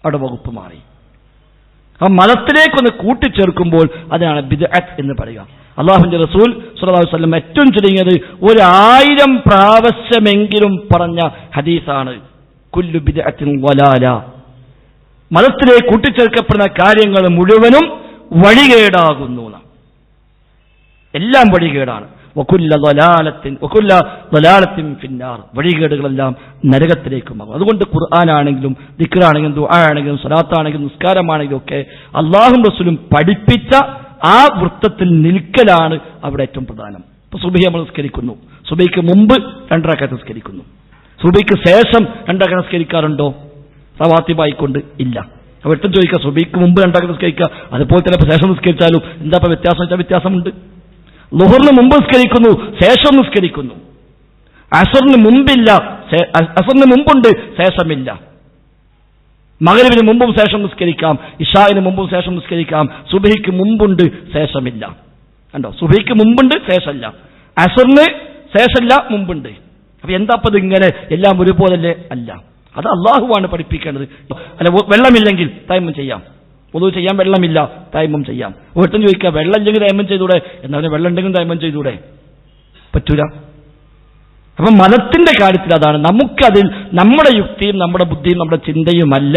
അവിടെ വകുപ്പ് മാറി. ആ മതത്തിലേക്കൊന്ന് കൂട്ടിച്ചേർക്കുമ്പോൾ അതിനാണ് ബിദ്അത്ത് എന്ന് പറയുക. അല്ലാഹുവിന്റെ റസൂൽ സ്വല്ലല്ലാഹു അലൈഹി വസല്ലം ഏറ്റവും ചുരുങ്ങിയത് 1000 പ്രാവശ്യമെങ്കിലും പറഞ്ഞ ഹദീസാണ് കുല്ലു ബിദ്അത്തിൻ വലാല. മതത്തിലേക്ക് കൂട്ടിച്ചേർക്കപ്പെടുന്ന കാര്യങ്ങൾ മുഴുവനും വഴികേടാകുന്നു. എല്ലാം വഴികേടാണ്. വകുല്ല ദലാലത്തിൻ ഫിന്നാർ, വഴികേടുകളെല്ലാം നരകത്തിലേക്കുമാകും. അതുകൊണ്ട് ഖുർആനാണെങ്കിലും ദിക്റാണെങ്കിലും ദുആ ആണെങ്കിലും സ്വലാത്താണെങ്കിലും നിസ്കാരമാണെങ്കിലും ഒക്കെ അല്ലാഹുവും റസൂലും പഠിപ്പിച്ച ആ വൃത്തത്തിൽ നിൽക്കലാണ് അവിടെ ഏറ്റവും പ്രധാനം. ഇപ്പൊ സുബഹി നമ്മൾ നിസ്കരിക്കുന്നു, സുബഹിക്ക് മുമ്പ് 2 റക്അത്ത് നിസ്കരിക്കുന്നു, സുബഹിക്ക് ശേഷം 2 റക്അത്ത് നിസ്കരിക്കാറുണ്ടോ? റവാത്തിബായിക്കൊണ്ട് ഇല്ല. അപ്പോൾ ഏറ്റവും ചോദിക്കുക, സുബഹിക്ക് മുമ്പ് 2 റക്അത്ത് നിസ്കരിക്കുക, അതുപോലെ തന്നെ ശേഷം നിസ്കരിച്ചാലും എന്താ ഇപ്പൊ വ്യത്യാസം വെച്ചാൽ വ്യത്യാസമുണ്ട്. ളുഹറിന് മുമ്പ് നിസ്കരിക്കുന്നു, ശേഷം നിസ്കരിക്കുന്നു. അസറിന് മുമ്പില്ല, അസറിന് മുമ്പുണ്ട്, ശേഷമില്ല. മഗ്‌രിബിന് മുമ്പും ശേഷം നിസ്കരിക്കാം, ഇശാഇന് മുമ്പും ശേഷം നിസ്കരിക്കാം. സുബഹിക്ക് മുമ്പുണ്ട്, ശേഷമില്ല. കണ്ടോ, സുബഹിക്ക് മുമ്പുണ്ട്, ശേഷമില്ല. അസറിന് ശേഷമില്ല, മുമ്പുണ്ട്. അപ്പൊ എന്താപ്പത് ഇങ്ങനെ എല്ലാം ഒരുപോലല്ലേ? അല്ല, അത് അള്ളാഹുവാണ് പഠിപ്പിക്കേണ്ടത്. അല്ല, വെള്ളമില്ലെങ്കിൽ തയമ്മം ചെയ്യാം, പൊതുവെ ചെയ്യാൻ വെള്ളമില്ല, തയമ്മം ചെയ്യാം. ഒട്ടും ചോദിക്കുക വെള്ളം ഇല്ലെങ്കിൽ തയമ്മം ചെയ്തൂടെ, എന്നാലും വെള്ളം ഉണ്ടെങ്കിൽ തയമ്മം ചെയ്തൂടെ? പറ്റൂല. അപ്പം മതത്തിന്റെ കാര്യത്തിൽ അതാണ്. നമുക്കതിൽ നമ്മുടെ യുക്തിയും നമ്മുടെ ബുദ്ധിയും നമ്മുടെ ചിന്തയുമല്ല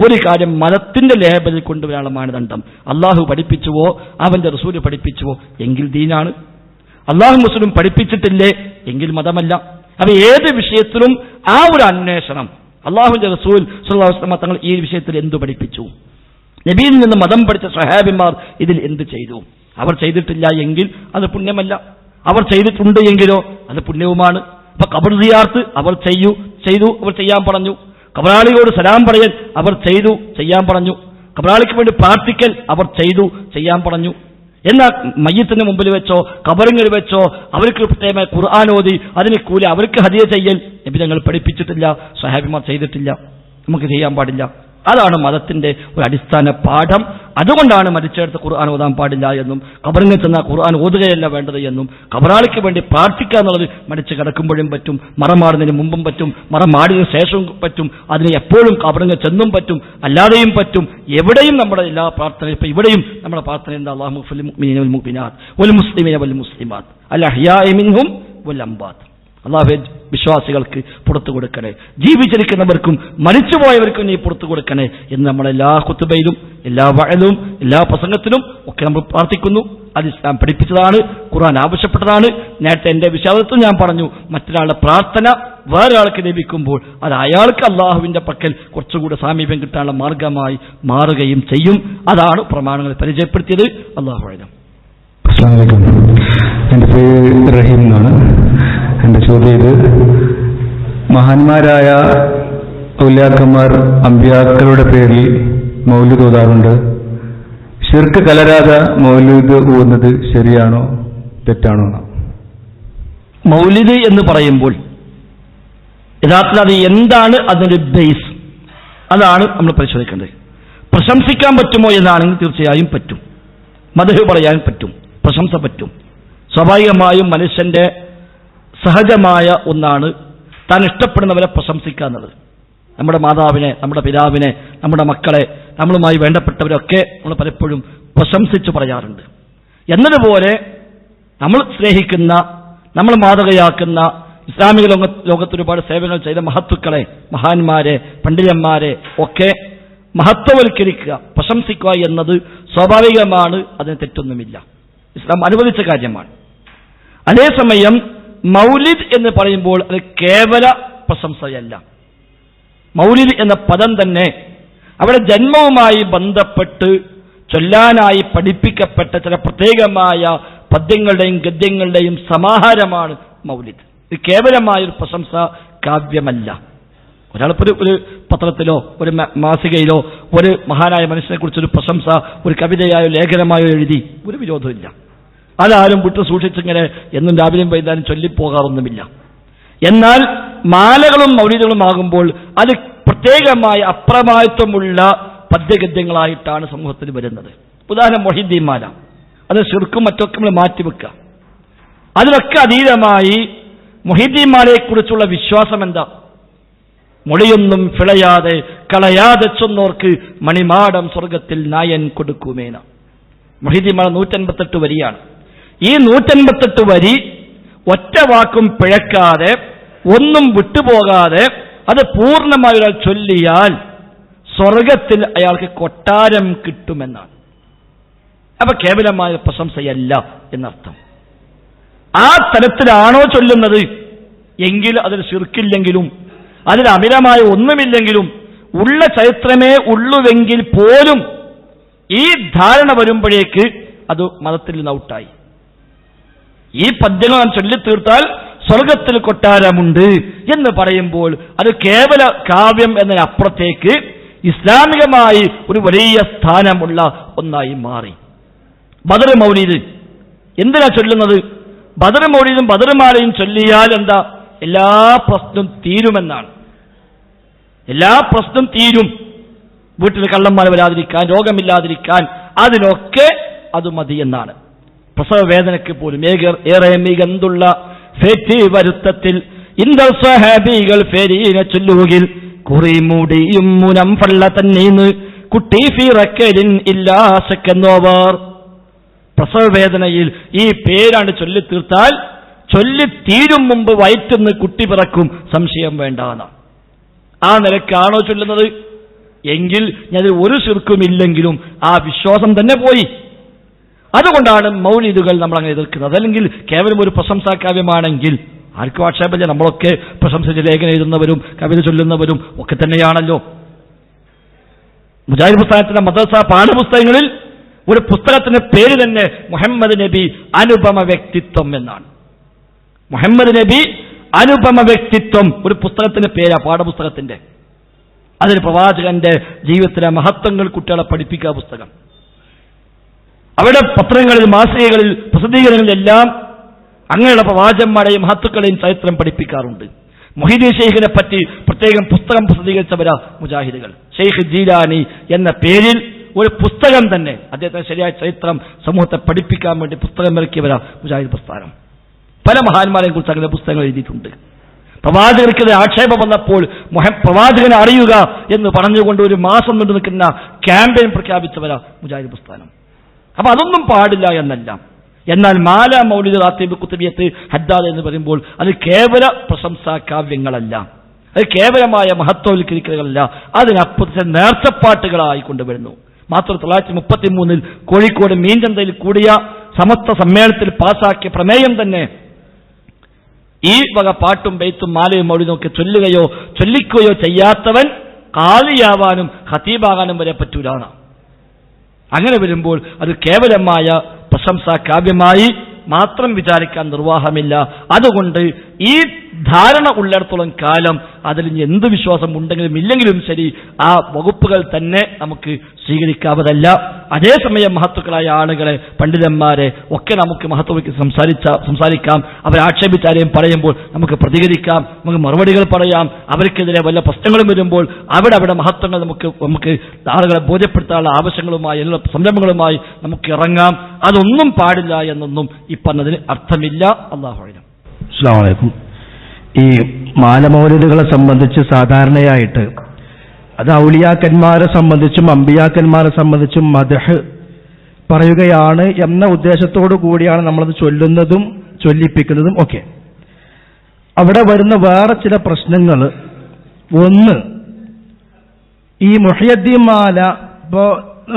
ഒരു കാര്യം മതത്തിന്റെ ലേബലിൽ കൊണ്ടുവരാനുള്ള മാനദണ്ഡം. അള്ളാഹു പഠിപ്പിച്ചുവോ അവന്റെ റസൂൽ പഠിപ്പിച്ചുവോ എങ്കിൽ ദീനാണ്. അള്ളാഹു മുസ്ലിം പഠിപ്പിച്ചിട്ടില്ലേ എങ്കിൽ മതമല്ല. അപ്പൊ ഏത് വിഷയത്തിലും ആ ഒരു അന്വേഷണം. അള്ളാഹുവിന്റെ റസൂൽ സ്വല്ലല്ലാഹു അലൈഹി വസല്ലം തങ്ങൾ ഈ വിഷയത്തിൽ എന്തു പഠിപ്പിച്ചു, നബിയിൽ നിന്ന് മതം പഠിച്ച സ്വഹാബിമാർ ഇതിൽ എന്ത് ചെയ്തു? അവർ ചെയ്തിട്ടില്ല എങ്കിൽ അത് പുണ്യമല്ല, അവർ ചെയ്തിട്ടുണ്ട് എങ്കിലോ അത് പുണ്യവുമാണ്. അപ്പൊ ഖബർ സിയാറത്ത് അവർ ചെയ്തു, അവർ ചെയ്യാൻ പറഞ്ഞു. ഖബറാളിയോട് സലാം പറയൽ അവർ ചെയ്തു, ചെയ്യാൻ പറഞ്ഞു. ഖബറാളിക്ക് വേണ്ടി പ്രാർത്ഥിക്കൽ അവർ ചെയ്തു, ചെയ്യാൻ പറഞ്ഞു. എന്നാൽ മയ്യത്തിന് മുമ്പിൽ വെച്ചോ ഖബറിങ്ങിൽ വെച്ചോ അവർക്ക് പ്രത്യേകമായി ഖുർആൻ ഓതി അതിന് കൂലി അവർക്ക് ഹദിയ ചെയ്യൽ നബി തങ്ങൾ പഠിപ്പിച്ചിട്ടില്ല, സ്വഹാബിമാർ ചെയ്തിട്ടില്ല, നമുക്ക് ചെയ്യാൻ പാടില്ല. അതാണ് മതത്തിന്റെ ഒരു അടിസ്ഥാന പാഠം. അതുകൊണ്ടാണ് മരിച്ചെടുത്ത് ഖുർആൻ ഓതാൻ പാടില്ല എന്നും ഖബറിങ്ങിൽ ചെന്നാൽ ഖുർആൻ ഓതുകയല്ല വേണ്ടത് എന്നും ഖബറാളിക്ക് വേണ്ടി പ്രാർത്ഥിക്കുക എന്നുള്ളത് മരിച്ച് കിടക്കുമ്പോഴും പറ്റും, മറമാടുന്നതിന് മുമ്പും പറ്റും, മറമാടിയതിനു ശേഷവും പറ്റും, അതിന് എപ്പോഴും ഖബറിങ്ങിൽ ചെന്നും പറ്റും, അല്ലാതെയും പറ്റും. എവിടെയും നമ്മുടെ എല്ലാ പ്രാർത്ഥനയും ഇപ്പൊ ഇവിടെയും നമ്മുടെ പ്രാർത്ഥന എന്താ? അല്ലാഹു മുഗ്ഫിൽ മുഅ്മിനീന വൽ മുഅ്മിനാത്ത് വൽ മുസ്ലിമീന വൽ മുസ്ലിമാത്ത് അൽ അഹ്യാഇ മിൻഹും വൽ അംവാത്ത്. അല്ലാഹുവേ, വിശ്വാസികൾക്ക് പുറത്തു കൊടുക്കണേ, ജീവിച്ചിരിക്കുന്നവർക്കും മരിച്ചുപോയവർക്കും നീ പുറത്തു കൊടുക്കണേ എന്ന് നമ്മളെല്ലാ ഖുതുബയിലും എല്ലാ വഅലും എല്ലാ പ്രസംഗത്തിലും ഒക്കെ നമ്മൾ പ്രാർത്ഥിക്കുന്നു. അത് ഇസ്ലാം പഠിപ്പിച്ചതാണ്, ഖുർആൻ ആവശ്യപ്പെട്ടതാണ്. നേരത്തെ എന്റെ വിശ്വാസത്തിൽ ഞാൻ പറഞ്ഞു, മറ്റൊരാളുടെ പ്രാർത്ഥന വേറൊരാൾക്ക് ലഭിക്കുമ്പോൾ അത് അയാൾക്ക് അള്ളാഹുവിന്റെ പക്കൽ കുറച്ചുകൂടെ സാമീപ്യം കിട്ടാനുള്ള മാർഗമായി മാറുകയും ചെയ്യും. അതാണ് പ്രമാണങ്ങൾ പരിചയപ്പെടുത്തിയത്. അല്ലാഹു അഅലം. അസ്സലാമു അലൈക്കും. എൻ്റെ പേര് റഹീം എന്നാണ്. എൻ്റെ ചോദ്യം ഇത്, മഹാന്മാരായ ഔലിയാക്കന്മാർ അമ്പിയാക്കളുടെ പേരിൽ മൗലിദ് ഓതാറുണ്ട്. ശിർക്ക് കലരാതെ മൗലിദ് ഓതുന്നത് ശരിയാണോ തെറ്റാണോ? മൗലിദ് എന്ന് പറയുമ്പോൾ യഥാർത്ഥത്തിൽ അത് എന്താണ് അതിന്റെ ബേസ്, അതാണ് നമ്മൾ പരിശോധിക്കേണ്ടത്. പ്രശംസിക്കാൻ പറ്റുമോ എന്നാണെങ്കിൽ തീർച്ചയായും പറ്റും. മദ്ഹ് പറയാൻ പറ്റും, പ്രശംസ പറ്റും. സ്വാഭാവികമായും മനുഷ്യന്റെ സഹജമായ ഒന്നാണ് താൻ ഇഷ്ടപ്പെടുന്നവരെ പ്രശംസിക്കുക എന്നുള്ളത്. നമ്മുടെ മാതാവിനെ, നമ്മുടെ പിതാവിനെ, നമ്മുടെ മക്കളെ, നമ്മളുമായി വേണ്ടപ്പെട്ടവരൊക്കെ നമ്മൾ പലപ്പോഴും പ്രശംസിച്ചു പറയാറുണ്ട്. എന്നതുപോലെ നമ്മൾ സ്നേഹിക്കുന്ന, നമ്മൾ മാതൃകയാക്കുന്ന, ഇസ്ലാമിക ലോകത്ത് ഒരുപാട് സേവനങ്ങൾ ചെയ്ത മഹത്തുക്കളെ, മഹാന്മാരെ, പണ്ഡിതന്മാരെ ഒക്കെ മഹത്വവൽക്കരിക്കുക, പ്രശംസിക്കുക എന്നത് സ്വാഭാവികമാണ്. അതിന് തെറ്റൊന്നുമില്ല, ഇസ്ലാം അനുവദിച്ച കാര്യമാണ്. അതേസമയം മൗലിദ് എന്ന് പറയുമ്പോൾ അത് കേവല പ്രശംസയല്ല. മൗലിദ് എന്ന പദം തന്നെ അവിടെ ജന്മവുമായി ബന്ധപ്പെട്ട് ചൊല്ലാനായി പഠിപ്പിക്കപ്പെട്ട ചില പ്രത്യേകമായ പദ്യങ്ങളുടെയും ഗദ്യങ്ങളുടെയും സമാഹാരമാണ് മൗലിദ്. ഇത് കേവലമായൊരു പ്രശംസ കാവ്യമല്ല. ഒരാളിപ്പോൾ ഒരു പത്രത്തിലോ ഒരു മാസികയിലോ ഒരു മഹാനായ മനുഷ്യനെ കുറിച്ചൊരു പ്രശംസ ഒരു കവിതയായോ ലേഖനമായോ എഴുതി, ഒരു വിരോധമില്ല. അതാരും വിട്ടു സൂക്ഷിച്ചിങ്ങനെ എന്നും രാവിലെയും വൈകുന്നേരം ചൊല്ലിപ്പോകാറൊന്നുമില്ല. എന്നാൽ മാലകളും മൗലിദുകളും ആകുമ്പോൾ അത് പ്രത്യേകമായ അപ്രമാദിത്വമുള്ള പദ്യഗദ്യങ്ങളായിട്ടാണ് സമൂഹത്തിൽ വരുന്നത്. ഉദാഹരണം മൊഹീദ്ദീൻ മാല, അത് ശിർക്കും മറ്റൊക്കെ നമ്മൾ മാറ്റിവെക്കുക. അതിനൊക്കെ അതീതമായി മൊഹീദ്ദീൻ മാലയെക്കുറിച്ചുള്ള വിശ്വാസം എന്താ? മൊഴിയൊന്നും പിളയാതെ കളയാതെ ചൊന്നോർക്ക് മണിമാടം സ്വർഗത്തിൽ നായൻ കൊടുക്കുമേന. മൊഹീദ്ദീൻ മാല 158 വരിയാണ്. ഈ 158 വരി ഒറ്റ വാക്കും പിഴക്കാതെ ഒന്നും വിട്ടുപോകാതെ അത് പൂർണ്ണമായി ഒരാൾ ചൊല്ലിയാൽ സ്വർഗത്തിൽ അയാൾക്ക് കൊട്ടാരം കിട്ടുമെന്നാണ്. അപ്പൊ കേവലമായ പ്രശംസയല്ല എന്നർത്ഥം. ആ തരത്തിലാണോ ചൊല്ലുന്നത് എങ്കിൽ അതിൽ ശിർക്കില്ലെങ്കിലും അതിൽ അമിതമായ ഒന്നുമില്ലെങ്കിലും ഉള്ള ചരിത്രമേ ഉള്ളുവെങ്കിൽ പോലും ഈ ധാരണ വരുമ്പോഴേക്ക് അത് മതത്തിൽ നിന്ന് ഔട്ടായി. ഈ പദ്യങ്ങൾ നാം ചൊല്ലിത്തീർത്താൽ സ്വർഗത്തിൽ കൊട്ടാരമുണ്ട് എന്ന് പറയുമ്പോൾ അത് കേവല കാവ്യം എന്നതിനപ്പുറത്തേക്ക് ഇസ്ലാമികമായി ഒരു വലിയ സ്ഥാനമുള്ള ഒന്നായി മാറി. ബദർ മൗലിദ് എന്തിനാ ചൊല്ലുന്നത്? ബദർ മൗലിദും ബദർ മാലയും ചൊല്ലിയാൽ എന്താ? എല്ലാ പ്രശ്നവും തീരുമെന്നാണ്. എല്ലാ പ്രശ്നവും തീരും. വീട്ടിൽ കള്ളന്മാർ വരാതിരിക്കാൻ, രോഗമില്ലാതിരിക്കാൻ, അതിനൊക്കെ അത് മതി എന്നാണ്. പ്രസവ വേദനയ്ക്ക് പോലും ഏറെ മികന്തുള്ള ഫേറ്റി വരുത്തത്തിൽ ഇന്ദൽ സ്വഹാബികൾ ഫെരീനെ ചൊല്ലുകിൽ കുറി മുടിയും മുനം പള്ള തന്നീന്ന് കുട്ടി ഫിറക്കലിൻ ഇല്ലാ സെക്കൻഡോവർ. പ്രസവ വേദനയിൽ ഈ പേരാണ് ചൊല്ലിത്തീർത്താൽ ചൊല്ലിത്തീരും മുമ്പ് വയറ്റുന്ന് കുട്ടി പിറക്കും, സംശയം വേണ്ടാന്ന്. ആ നിലക്കാണോ ചൊല്ലുന്നത് എങ്കിൽ ഞാൻ ഒരു ശിർക്കുമില്ലെങ്കിലും ആ വിശ്വാസം തന്നെ പോയി. അതുകൊണ്ടാണ് മൗലിദുകൾ നമ്മൾ അങ്ങനെ എതിർക്കുന്നത്. അതല്ലെങ്കിൽ കേവലം ഒരു പ്രശംസാകാവ്യമാണെങ്കിൽ ആർക്കും ആക്ഷേപമില്ല. നമ്മളൊക്കെ പ്രശംസിച്ച് ലേഖനം എഴുതുന്നവരും കവിത ചൊല്ലുന്നവരും ഒക്കെ തന്നെയാണല്ലോ. മുജാഹിദ് പുസ്തകത്തിന്റെ മദ്രസ പാഠപുസ്തകങ്ങളിൽ ഒരു പുസ്തകത്തിന്റെ പേര് തന്നെ മുഹമ്മദ് നബി അനുപമ വ്യക്തിത്വം എന്നാണ്. മുഹമ്മദ് നബി അനുപമ വ്യക്തിത്വം ഒരു പുസ്തകത്തിന്റെ പേരാ, പാഠപുസ്തകത്തിന്റെ. അതിന് പ്രവാചകന്റെ ജീവിതത്തിലെ മഹത്വങ്ങൾ കുട്ടികളെ പഠിപ്പിക്കുക പുസ്തകം. അവിടെ പത്രങ്ങളിൽ, മാസികകളിൽ, പ്രസിദ്ധീകരണങ്ങളിലെല്ലാം അങ്ങനെയുള്ള പ്രവാചകന്മാരെയും മഹത്തുക്കളെയും ചരിത്രം പഠിപ്പിക്കാറുണ്ട്. മൊഹീദ്ദീൻ ഷെയ്ഖിനെ പറ്റി പ്രത്യേകം പുസ്തകം പ്രസിദ്ധീകരിച്ചവരാ മുജാഹിദുകൾ. ഷെയ്ഖ് ജീലാനി എന്ന പേരിൽ ഒരു പുസ്തകം തന്നെ, അദ്ദേഹത്തിന്റെ ശരിയായ ചരിത്രം സമൂഹത്തെ പഠിപ്പിക്കാൻ വേണ്ടി പുസ്തകം ഇറക്കിയവരാ മുജാഹിദ് പ്രസ്ഥാനം. പല മഹാന്മാരെയും കുറിച്ച് അങ്ങനെ പുസ്തകങ്ങൾ എഴുതിയിട്ടുണ്ട്. പ്രവാചകർക്കെതിരെ ആക്ഷേപം വന്നപ്പോൾ പ്രവാചകനെ അറിയുക എന്ന് പറഞ്ഞുകൊണ്ട് ഒരു മാസം നീണ്ടു നിൽക്കുന്ന ക്യാമ്പയിൻ പ്രഖ്യാപിച്ചവരാ മുജാഹിദ് പ്രസ്ഥാനം. അപ്പൊ അതൊന്നും പാടില്ല എന്നല്ല. എന്നാൽ മാല, മൗലിദ്, റാത്തീബ്, കുത്തുബിയത്ത്, ഹദ്ദാദ് എന്ന് പറയുമ്പോൾ അത് കേവല പ്രശംസാ കാവ്യങ്ങളല്ല, അത് കേവലമായ മഹത്വവൽക്കരിക്കലുകളല്ല, അതിനപ്പുറത്തെ നേർച്ചപ്പാട്ടുകളായി കൊണ്ടുവരുന്നു. മാത്രം 1933 കോഴിക്കോട് മീൻചന്തയിൽ കൂടിയ സമസ്ത സമ്മേളനത്തിൽ പാസാക്കിയ പ്രമേയം തന്നെ ഈ വക പാട്ടും ബെയ്ത്തും മാലയും മൗലിദും ഒക്കെ ചൊല്ലുകയോ ചൊല്ലിക്കുകയോ ചെയ്യാത്തവൻ ഖാദിയാവാനും ഖതീബാകാനും വരെ പറ്റൂലാണ്. അങ്ങനെ വരുമ്പോൾ അത് കേവലമായ പ്രശംസാ കാവ്യമായി മാത്രം വിചാരിക്കാൻ നിർവാഹമില്ല. അതുകൊണ്ട് ഈ ധാരണ ഉള്ളിടത്തോളം കാലം അതിൽ എന്ത് വിശ്വാസം ഉണ്ടെങ്കിലും ഇല്ലെങ്കിലും ശരി ആ വകുപ്പുകൾ തന്നെ നമുക്ക് സ്വീകരിക്കാവതല്ല. അതേസമയം മഹത്തുക്കളായ ആളുകളെ, പണ്ഡിതന്മാരെ ഒക്കെ നമുക്ക് മഹത്വയ്ക്ക് സംസാരിക്കാം. അവരെ ആക്ഷേപിച്ചാരെയും പറയുമ്പോൾ നമുക്ക് പ്രതികരിക്കാം, നമുക്ക് മറുപടികൾ പറയാം. അവർക്കെതിരെ വല്ല പ്രശ്നങ്ങളും വരുമ്പോൾ അവിടെ മഹത്വങ്ങൾ നമുക്ക് ആളുകളെ ബോധ്യപ്പെടുത്താനുള്ള ആവശ്യങ്ങളുമായി, എല്ലാ സംരംഭങ്ങളുമായി നമുക്ക് ഇറങ്ങാം. അതൊന്നും പാടില്ല എന്നൊന്നും ഈ പറഞ്ഞതിന് അർത്ഥമില്ല. അല്ലാഹു അഅലം. അസ്സലാമു അലൈക്കും. ഈ മാലമൗലിദുകളെ സംബന്ധിച്ച് സാധാരണയായിട്ട് അത് ഔലിയാക്കന്മാരെ സംബന്ധിച്ചും അമ്പിയാക്കന്മാരെ സംബന്ധിച്ചും മദ്ഹ് പറയുകയാണ് എന്ന ഉദ്ദേശത്തോടു കൂടിയാണ് നമ്മളത് ചൊല്ലുന്നതും ചൊല്ലിപ്പിക്കുന്നതും ഒക്കെ. അവിടെ വരുന്ന വേറെ ചില പ്രശ്നങ്ങൾ, ഒന്ന്, ഈ മുഹ്യിദ്ദീൻ മാല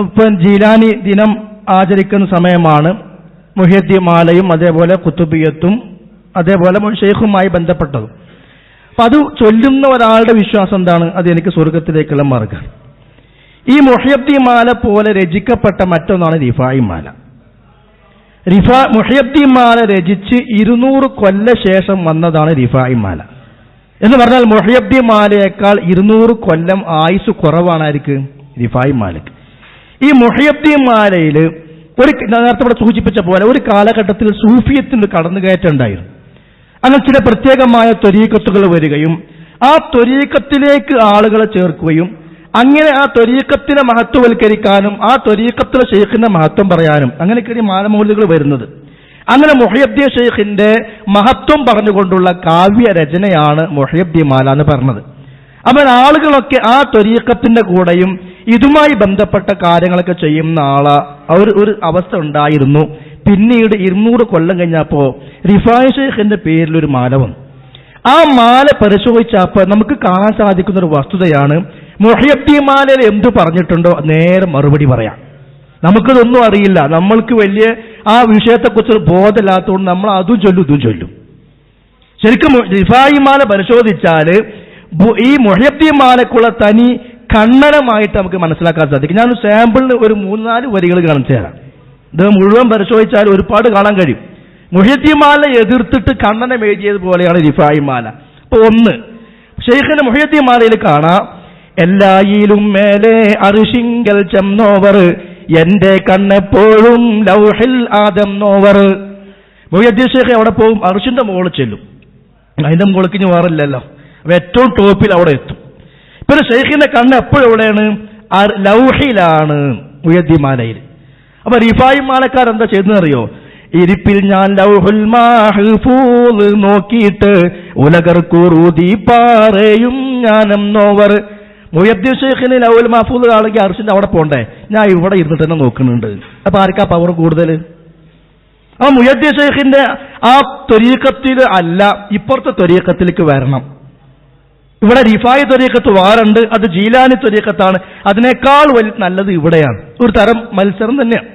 ഇപ്പം ജീലാനി ദിനം ആചരിക്കുന്ന സമയമാണ്. മുഹ്യിദ്ദീൻ മാലയും അതേപോലെ കുത്തുബിയത്തും അതേപോലെ ഷെയ്ഖുമായി ബന്ധപ്പെട്ടതും. അപ്പം അത് ചൊല്ലുന്ന ഒരാളുടെ വിശ്വാസം എന്താണ്? അത് എനിക്ക് സ്വർഗത്തിലേക്കുള്ള മാർഗം. ഈ മുഹ്യിദ്ദീൻ മാല പോലെ രചിക്കപ്പെട്ട മറ്റൊന്നാണ് റിഫായി മാല. മുഹ്യിദ്ദീൻ മാല രചിച്ച് 200 കൊല്ല ശേഷം വന്നതാണ് റിഫായി മാല. എന്ന് പറഞ്ഞാൽ മുഹ്യിദ്ദീൻ മാലയേക്കാൾ 200 കൊല്ലം ആയുസ് കുറവാണ് ആർക്ക്? റിഫായി മാലക്ക്. ഈ മുഹ്യിദ്ദീൻ മാലയിൽ നേരത്തെ ഇവിടെ സൂചിപ്പിച്ച പോലെ ഒരു കാലഘട്ടത്തിൽ സൂഫിയത്തിന്റെ കടന്നുകയറ്റം ഉണ്ടായിരുന്നു. അങ്ങനെ ചില പ്രത്യേകമായ ത്വരീഖത്തുകൾ വരികയും ആ ത്വരീഖത്തിലേക്ക് ആളുകളെ ചേർക്കുകയും അങ്ങനെ ആ ത്വരീഖത്തിനെ മഹത്വവൽക്കരിക്കാനും ആ ത്വരീഖത്തിലെ ഷെയ്ഖിന്റെ മഹത്വം പറയാനും അങ്ങനെയൊക്കെയാണ് ഈ മാലമൗലിദുകൾ വരുന്നത്. അങ്ങനെ മുഹ്യിദ്ദീൻ ഷെയ്ഖിന്റെ മഹത്വം പറഞ്ഞുകൊണ്ടുള്ള കാവ്യ രചനയാണ് മുഹ്യിദ്ദീൻ മാല എന്ന് പറഞ്ഞത്. അപ്പോൾ ആളുകളൊക്കെ ആ ത്വരീഖത്തിന്റെ കൂടെയും ഇതുമായി ബന്ധപ്പെട്ട കാര്യങ്ങളൊക്കെ ചെയ്യുന്ന ഒരു അവസ്ഥ ഉണ്ടായിരുന്നു. പിന്നീട് 200 കൊല്ലം കഴിഞ്ഞപ്പോൾ റിഫായി ഷെയ്ഖിന്റെ പേരിൽ ഒരു മാല വന്നു. ആ മാല പരിശോധിച്ചപ്പോൾ നമുക്ക് കാണാൻ സാധിക്കുന്ന ഒരു വസ്തുതയാണ്, മുഹ്യിദ്ദീൻ മാലയിൽ എന്ത് പറഞ്ഞിട്ടുണ്ടോ നേരെ മറുപടി പറയാം. നമുക്കിതൊന്നും അറിയില്ല, നമ്മൾക്ക് വലിയ ആ വിഷയത്തെക്കുറിച്ച് ബോധമില്ലാത്തതുകൊണ്ട് നമ്മൾ അതും ചൊല്ലും ഇതും ചൊല്ലും. ശരിക്കും റിഫായി മാല പരിശോധിച്ചാൽ ഈ മുഹ്യിദ്ദീൻ മാലക്കുള്ള തനി ഖണ്ഡനമായിട്ട് നമുക്ക് മനസ്സിലാക്കാൻ സാധിക്കും. ഞാൻ സാമ്പിളിന് ഒരു 3-4 വരികൾ കാണിച്ചു തരാം. ഇത് മുഴുവൻ പരിശോധിച്ചാൽ ഒരുപാട് കാണാൻ കഴിയും. മുഹ്യിദ്ദീൻ മാല എതിർത്തിട്ട് ഖണ്ഡനം എഴുതിയതുപോലെയാണ് റിഫായി മാല. ഇപ്പൊ ഒന്ന്, ഷെയ്ഖിന്റെ മുഹ്യിദ്ദീൻ മാലയിൽ കാണാം, എല്ലായിലും മേലെ അർശിങ്കൽ ചെന്നോവർ, എന്റെ കണ്ണെപ്പോഴും ലൗഹിൽ ആദം നോവർ. മുഹ്യിദ്ദീൻ ഷെയ്ഖ് എവിടെ പോകും? അർശിന്റെ മുകളിൽ ചെല്ലും. അതിന്റെ മുകളിലേക്ക് ഇനി വേറില്ലല്ലോ, അപ്പൊ ഏറ്റവും ടോപ്പിൽ അവിടെ എത്തും. പിന്നെ ഷെയ്ഖിന്റെ കണ്ണ് എപ്പോഴും എവിടെയാണ്? ലൗഹിലാണ്, മുഹ്യിദ്ദീൻ മാലയിൽ. അപ്പൊ റിഫായി മാലക്കാരെന്താ ചെയ്തെന്നറിയോ? ഇരിപ്പിൽ ഞാൻ ലൗഹുൽ മഹ്ഫൂദ് നോക്കിയിട്ട് ഉലകർക്കുറുതി പാറയും ഞാനും നോവർ. മുഹ്യിദ്ദീൻ ഷെയ്ഖിന് ലൗഹുൽ മഹ്ഫൂദ് ആണെങ്കിൽ അർശിന്റെ അവിടെ പോണ്ടേ, ഞാൻ ഇവിടെ ഇരുന്നിട്ട് തന്നെ നോക്കുന്നുണ്ട്. അപ്പൊ ആർക്കാ പവർ കൂടുതൽ? ആ മുഹ്യിദ്ദീൻ ഷെയ്ഖിന്റെ ആ ത്വരീഖത്തിൽ അല്ല, ഇപ്പുറത്തെ ത്വരീഖത്തിലേക്ക് വരണം. ഇവിടെ റിഫായി ത്വരീഖത്ത് വാറുണ്ട്, അത് ജീലാനി ത്വരീഖത്താണ്. അതിനേക്കാൾ നല്ലത് ഇവിടെയാണ്. ഒരു തരം മത്സരം തന്നെയാണ്.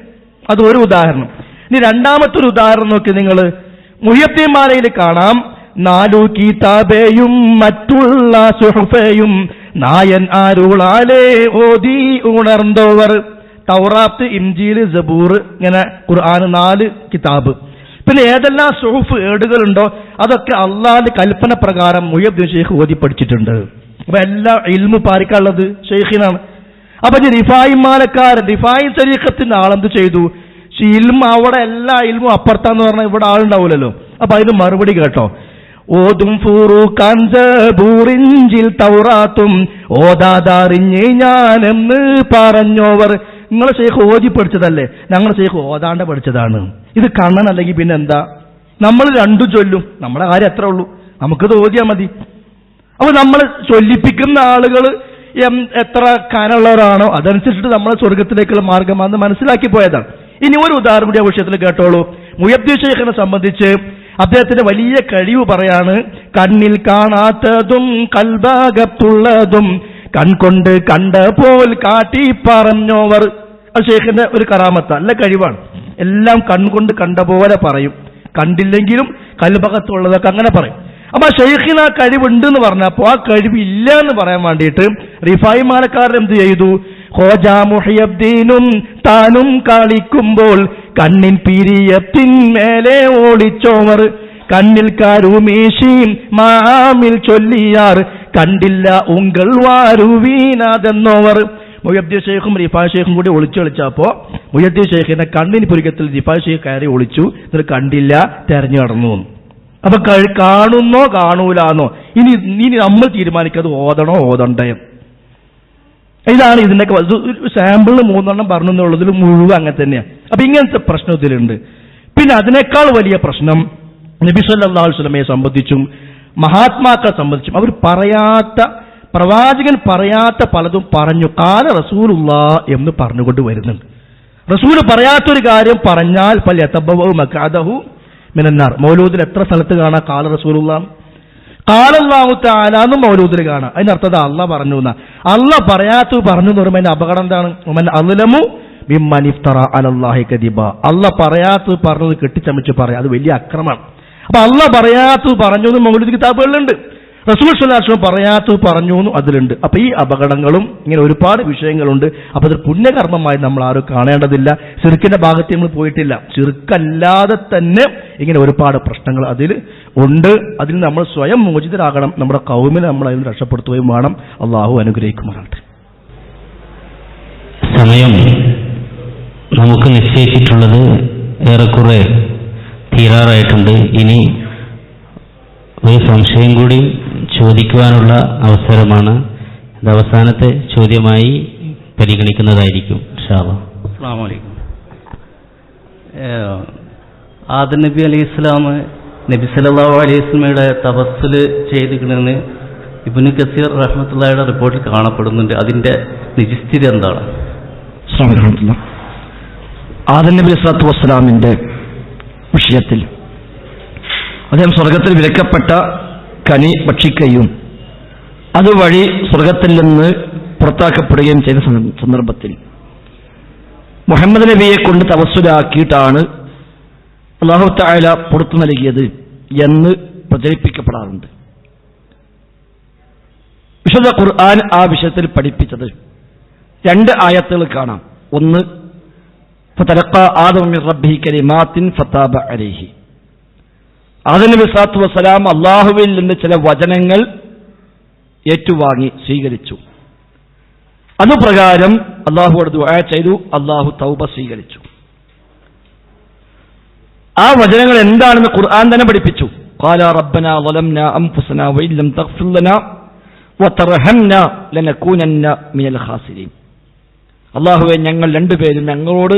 അത് ഒരു ഉദാഹരണം. ഇനി രണ്ടാമത്തെ ഒരു ഉദാഹരണം നോക്കി നിങ്ങൾ. മുഹ്യിദ്ദീൻ മാലയിൽ കാണാം, 4 കിതാബേയും മറ്റുള്ള സുഹഫേയും നായൻ ആരുളാലേ ഓതി ഉണർന്നവർ. തൗറാത്ത്, ഇൻജീൽ, സബൂർ, ഇങ്ങനെ ഖുർആൻ 4 കിതാബ്. പിന്നെ ഏതെല്ലാം സുഹഫ് ഏടുകളുണ്ടോ അതൊക്കെ അള്ളാഹുവിന്റെ കൽപ്പന പ്രകാരം മുഹ്യിദ്ദീൻ ഷെയ്ഖ് ഓതി പഠിച്ചിട്ടുണ്ട്. അപ്പൊ എല്ലാ ഇൽമു പാരിക്കാനുള്ളത് ഷെയ്ഖിനാണ്. അപ്പൊ റിഫായി മാലക്കാരൻ, റിഫായി തരീഖത്തിന്റെ ആളെന്ത് ചെയ്തു? ഇൽമു അവിടെ എല്ലാ ഇൽമും അപ്പുറത്താന്ന് പറഞ്ഞാൽ ഇവിടെ ആളുണ്ടാവില്ലല്ലോ. അപ്പൊ അതിന് മറുപടി കേട്ടോ, ഓതും ഫുറൂഖാൻ സബൂറിഞ്ചിൽ തൗറാത്തും ഓതാതറിഞ്ഞ് ഞാനെന്ന് പറഞ്ഞോവർ. നിങ്ങളെ ഷെയ്ഖ് ഓതി പഠിച്ചതല്ലേ, ഞങ്ങളെ ഷെയ്ഖ് ഓതാണ്ട് പഠിച്ചതാണ്. ഇത് കണ്ണൻ അല്ലെങ്കിൽ പിന്നെ എന്താ? നമ്മൾ രണ്ടും ചൊല്ലും, നമ്മുടെ കാര്യം എത്ര ഉള്ളൂ, നമുക്കിത് ഓതിയാൽ മതി. അപ്പൊ നമ്മൾ ചൊല്ലിപ്പിക്കുന്ന ആളുകൾ എത്ര കനമുള്ളവരാണോ അതനുസരിച്ചിട്ട് നമ്മളെ സ്വർഗത്തിലേക്കുള്ള മാർഗമാണെന്ന് മനസ്സിലാക്കി പോയതാണ്. ഇനി ഒരു ഉദാഹരണം കൂടി ആ വിഷയത്തിൽ കേട്ടോളൂ. മുഹ്യിദ്ദീൻ ഷെയ്ഖിനെ സംബന്ധിച്ച് അദ്ദേഹത്തിന്റെ വലിയ കഴിവ് പറയാണ്, കണ്ണിൽ കാണാത്തതും കൽബാകത്തുള്ളതും കൺകൊണ്ട് കണ്ട പോൽ കാട്ടി പറഞ്ഞോവർ. അത് ഷെയ്ഖിന്റെ ഒരു കറാമത്ത, നല്ല കഴിവാണ്. എല്ലാം കൺകൊണ്ട് കണ്ട പോലെ പറയും, കണ്ടില്ലെങ്കിലും കൽബകത്തുള്ളതൊക്കെ അങ്ങനെ പറയും. അപ്പൊ ഷെയ്ഖിന് ആ കഴിവുണ്ട് എന്ന് പറഞ്ഞപ്പോൾ ആ കഴിവ് ഇല്ല എന്ന് പറയാൻ വേണ്ടിയിട്ട് റിഫായി മാലക്കാരൻ എന്ത് ചെയ്തു? ഖോജ മുഹ്യിദ്ദീനും താനും കളിക്കുമ്പോൾ കണ്ണിൻ പിരിയത്തിന്മേലെ ഓടിച്ചോവർ കണ്ണിൽ കരുമീശിയും മാമിൽ ചൊല്ലിയാർ കണ്ടില്ല ഉങ്കൾ വാരുവീനാതെന്നോവർ. മുഹദ്ദീൻ ഷെയ്ഖും റിഫാ ഷെയ്ഖും കൂടി ഒളിച്ചു കളിച്ചപ്പോ മുഹദ്ദീൻ ഷെയ്ഖിന്റെ കണ്ണിന് പുരികത്തിൽ റിഫാ ഷെയ്ഖ് കയറി ഒളിച്ചു, എന്നിട്ട് കണ്ടില്ല, തെരഞ്ഞു നടന്നു. അപ്പൊ കാണുന്നോ കാണൂലാന്നോ ഇനി നമ്മൾ തീരുമാനിക്കത് ഓതണോ ഓതണ്ടേ. ഇതാണ് ഇതിന്റെയൊക്കെ സാമ്പിളിന് 3 പറഞ്ഞു എന്നുള്ളതിൽ മുഴുവൻ അങ്ങനെ തന്നെയാണ്. അപ്പൊ ഇങ്ങനത്തെ പ്രശ്നം ഇതിലുണ്ട്. പിന്നെ അതിനേക്കാൾ വലിയ പ്രശ്നം നബി സല്ലല്ലാഹു അലൈഹി വസല്ലമയെ സംബന്ധിച്ചും മഹാത്മാക്കളെ സംബന്ധിച്ചും അവർ പറയാത്ത, പ്രവാചകൻ പറയാത്ത പലതും പറഞ്ഞു ഖാല റസൂലുള്ളാഹ് എന്ന് പറഞ്ഞുകൊണ്ട് വരുന്നുണ്ട്. റസൂൽ പറയാത്തൊരു കാര്യം പറഞ്ഞാൽ ഫൽയതബവ്വഉ മഖഅദഹു മിനന്നാർ. മൗലൂദിൽ എത്ര സ്ഥലത്ത് കാണാം ഖാല റസൂലുള്ളാഹ്, ഖാല അല്ലാഹു തആല എന്ന് മൗലൂദിൽ കാണാം. അതിനർത്ഥം അള്ളാഹ് പറഞ്ഞു എന്നാ. അള്ളാഹ് പറയാത്തത് പറഞ്ഞു എന്ന് പറയുമ്പോൾ അതിന്റെ അപകടം എന്താണ്? വമൻ അസ്ലമു മിമ്മൻ ഇഫ്തറ അലല്ലാഹി കദിബ. അള്ളാഹ് പറയാത്തത് പറഞ്ഞത് കെട്ടിച്ചമച്ച് പറയാം, അത് വലിയ അക്രമമാണ്. അപ്പൊ അള്ളാഹ് പറയാത്തത് പറഞ്ഞു എന്ന് മൗലൂദ് കിതാബുകളിലുണ്ട്, റസൂൽ സ്വല്ലല്ലാഹു അലൈഹി വസല്ലം പറയാത്തത് പറഞ്ഞു എന്നും അതിലുണ്ട്. അപ്പൊ ഈ അപകടങ്ങളും ഇങ്ങനെ ഒരുപാട് വിഷയങ്ങളുണ്ട്. അപ്പൊ അത് പുണ്യകർമ്മമായി നമ്മൾ ആരും കാണേണ്ടതില്ല. ശിർക്കിന്റെ ഭാഗത്ത് നമ്മൾ പോയിട്ടില്ല. ശിർക്കല്ലാതെ തന്നെ ഇങ്ങനെ ഒരുപാട് പ്രശ്നങ്ങൾ അതിൽ ഉണ്ട്. അതിൽ നമ്മൾ സ്വയം മോചിതരാകണം. നമ്മുടെ കൗമിനെ നമ്മൾ അതിന് രക്ഷപ്പെടുത്തുകയും വേണം. അള്ളാഹു അനുഗ്രഹിക്കുമാറാകട്ടെ. സമയം നമുക്ക് നിശ്ചയിച്ചിട്ടുള്ളത് ഏറെക്കുറെ തീരാറായിട്ടുണ്ട്. ഇനി ഒരു സംശയം കൂടി ചോദിക്കുവാനുള്ള അവസരമാണ്. ഇത് അവസാനത്തെ ചോദ്യമായി പരിഗണിക്കുന്നതായിരിക്കും. ഇൻഷാ അല്ലാഹ്. അസ്സലാമു അലൈക്കും. ആദം നബി അലൈഹി ഇസ്ലാം നബി സല്ലല്ലാഹു അലൈഹി വസല്ലമയുടെ തവസ്സുൽ ചെയ്തിരിക്കണമെന്ന് ഇബ്നു കസീർ റഹ്മത്തുള്ളാഹിയുടെ റിപ്പോർട്ടിൽ കാണപ്പെടുന്നുണ്ട്. അതിന്റെ നിജസ്ഥിതി എന്താണ്? ആദം നബി സ്വല്ലല്ലാഹു അലൈഹി വസല്ലമിന്റെ വിഷയത്തിൽ അദ്ദേഹം സ്വർഗത്തിൽ വിലക്കപ്പെട്ട കനി ഭക്ഷിക്കുകയും അതുവഴി സ്വർഗത്തിൽ നിന്ന് പുറത്താക്കപ്പെടുകയും ചെയ്ത സന്ദർഭത്തിൽ മുഹമ്മദ് നബിയെ കൊണ്ട് തവസ്സുലാക്കിയിട്ടാണ് അല്ലാഹു തആല പുറത്തു നൽകിയത് എന്ന് പ്രചരിപ്പിക്കപ്പെടാറുണ്ട്. വിശുദ്ധ ഖുർആൻ ആ വിഷയത്തിൽ പഠിപ്പിച്ചത് 2 ആയത്തുകൾ കാണാം. ഒന്ന് ഫതലഖാ ആദമു മിർ റബ്ബിഹി കലിമാത്തിൻ ഫതാബ അലൈഹി. ആദം നബി സ്വല്ലല്ലാഹു അലൈഹി വസല്ലം അല്ലാഹുവിൽ നിന്ന് ചില വചനങ്ങൾ ഏറ്റുവാങ്ങി സ്വീകരിച്ചു. അതുപ്രകാരം അല്ലാഹുവോട് ദുആ ചെയ്തു. അല്ലാഹു തൗബ സ്വീകരിച്ചു. ആ വചനങ്ങൾ എന്താണെന്ന് ഖുർആൻ തന്നെ പഠിപ്പിച്ചു. ഖാല റബ്ബനാ ളലംനാ അൻഫുസനാ വഇല്ലം തഗ്ഫിർ ലനാ വതർഹംനാ ലനകൂനന്ന മിനൽ ഖാസിരീൻ. അല്ലാഹുവേ, ഞങ്ങൾ രണ്ടുപേരും ഞങ്ങളോട്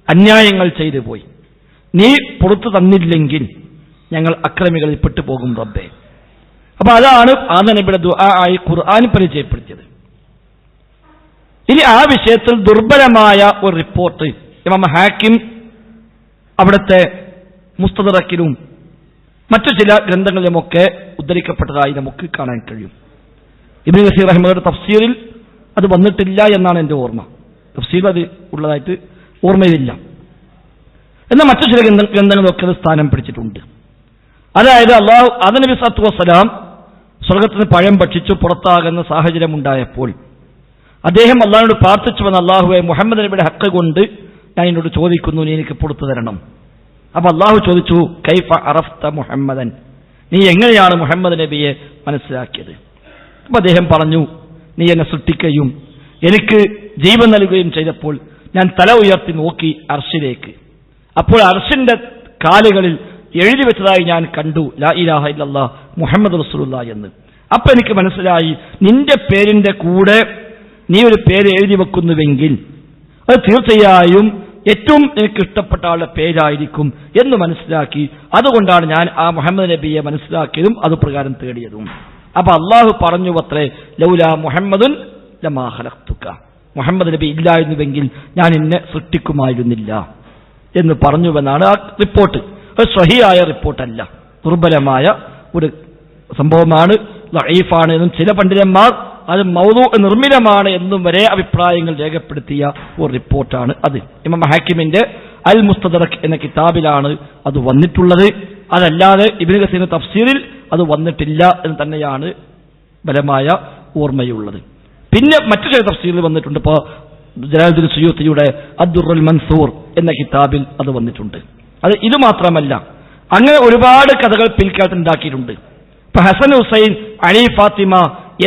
അന്യായങ്ങൾ ചെയ്തു പോയി. നീ പുറത്തു തന്നില്ലെങ്കിൽ ഞങ്ങൾ അക്രമികളിൽ പെട്ടുപോകും റബ്ബേ. അപ്പൊ അതാണ് ആദം നബിയുടെ ദുആ ആയി ഖുർആൻ പരിചയപ്പെടുത്തിയത്. ഇനി ആ വിഷയത്തിൽ ദുർബലമായ ഒരു റിപ്പോർട്ട് ഇമാം ഹാക്കിം അവിടുത്തെ മുസ്തദറക്കിലും മറ്റു ചില ഗ്രന്ഥങ്ങളിലുമൊക്കെ ഉദ്ധരിക്കപ്പെട്ടതായി നമുക്ക് കാണാൻ കഴിയും. ഇബ്നു കസീർ റഹിമഹുള്ളാഹുവിന്റെ തഫ്സീറിൽ അത് വന്നിട്ടില്ല എന്നാണ് എൻ്റെ ഓർമ്മ. തഫ്സീർ അത് ഉള്ളതായിട്ട് ഓർമ്മയിലില്ല. എന്നാൽ മറ്റു ചില ഗ്രന്ഥങ്ങളൊക്കെ അത് സ്ഥാനം പിടിച്ചിട്ടുണ്ട്. അതായത് ആദം നബി സ്വല്ലല്ലാഹു അലൈഹി വസല്ലം സ്വർഗത്തിന് പഴം ഭക്ഷിച്ചു പുറത്താകുന്ന സാഹചര്യം ഉണ്ടായപ്പോൾ അദ്ദേഹം അള്ളാഹുവിനോട് പ്രാർത്ഥിച്ചു വന്ന അള്ളാഹുവെ, മുഹമ്മദ് നബിയുടെ ഹക്ക് കൊണ്ട് ഞാൻ എന്നോട് ചോദിക്കുന്നു, നീ എനിക്ക് പുറത്തു തരണം. അപ്പൊ അള്ളാഹു ചോദിച്ചു, കൈഫ അറഫ്ത മുഹമ്മദൻ, നീ എങ്ങനെയാണ് മുഹമ്മദ് നബിയെ മനസ്സിലാക്കിയത്? അപ്പൊ അദ്ദേഹം പറഞ്ഞു, നീ എന്നെ സൃഷ്ടിക്കുകയും എനിക്ക് ജീവൻ നൽകുകയും ചെയ്തപ്പോൾ ഞാൻ തല ഉയർത്തി നോക്കി അർശിലേക്ക്. അപ്പോൾ അർശിന്റെ കാലുകളിൽ എഴുതി വെച്ചതായി ഞാൻ കണ്ടു, ലാ ഇലാഹ ഇല്ലല്ലാഹ് മുഹമ്മദ് റസൂലുള്ളാഹ് എന്ന്. അപ്പൊ എനിക്ക് മനസ്സിലായി, നിന്റെ പേരിന്റെ കൂടെ നീ ഒരു പേര് എഴുതി വെക്കുന്നുവെങ്കിൽ അത് തീർച്ചയായും ഏറ്റവും എനിക്ക് ഇഷ്ടപ്പെട്ട ആളുടെ പേരായിരിക്കും എന്ന് മനസ്സിലാക്കി. അതുകൊണ്ടാണ് ഞാൻ ആ മുഹമ്മദ് നബിയെ മനസ്സിലാക്കിയതും അതുപ്രകാരം തേടിയതും. അപ്പൊ അള്ളാഹു പറഞ്ഞു അത്രേ, ലൗലാ മുഹമ്മദുൻ ലമാ ഖലഖ്തുക, മുഹമ്മദ് നബി ഇല്ലായിരുന്നുവെങ്കിൽ ഞാൻ എന്നെ സൃഷ്ടിക്കുമായിരുന്നില്ല എന്ന് പറഞ്ഞുവെന്നാണ് ആ റിപ്പോർട്ട്. അത് സ്വഹീഹായ റിപ്പോർട്ടല്ല, ദുർബലമായ ഒരു സംഭവമാണ്, ദഈഫാണ് എന്നും ചില പണ്ഡിതന്മാർ അത് മൗദൂ നിർമ്മിതമാണ് എന്നും വരെ അഭിപ്രായങ്ങൾ രേഖപ്പെടുത്തിയ ഒരു റിപ്പോർട്ടാണ് അത്. ഇമാം ഹാക്കിമിന്റെ അൽ മുസ്തദറക് എന്ന കിതാബിലാണ് അത് വന്നിട്ടുള്ളത്. അതല്ലാതെ ഇബ്നു കസീറിന്റെ തഫ്സീറിൽ അത് വന്നിട്ടില്ല എന്ന് തന്നെയാണ് ബലമായ ഓർമ്മയുള്ളത്. പിന്നെ മറ്റു ചില തഫ്സീറിൽ വന്നിട്ടുണ്ട്. ഇപ്പോൾ ജലാലുദ്ദീൻ സുയൂത്തിയുടെ അദ്ദുറുൽ മൻസൂർ എന്ന കിതാബിൽ അത് വന്നിട്ടുണ്ട്. അത് ഇത് മാത്രമല്ല, അങ്ങനെ ഒരുപാട് കഥകൾ പിൽക്കാലത്ത് ഉണ്ടാക്കിയിട്ടുണ്ട്. ഇപ്പൊ ഹസൻ ഹുസൈൻ, അലി ഫാത്തിമ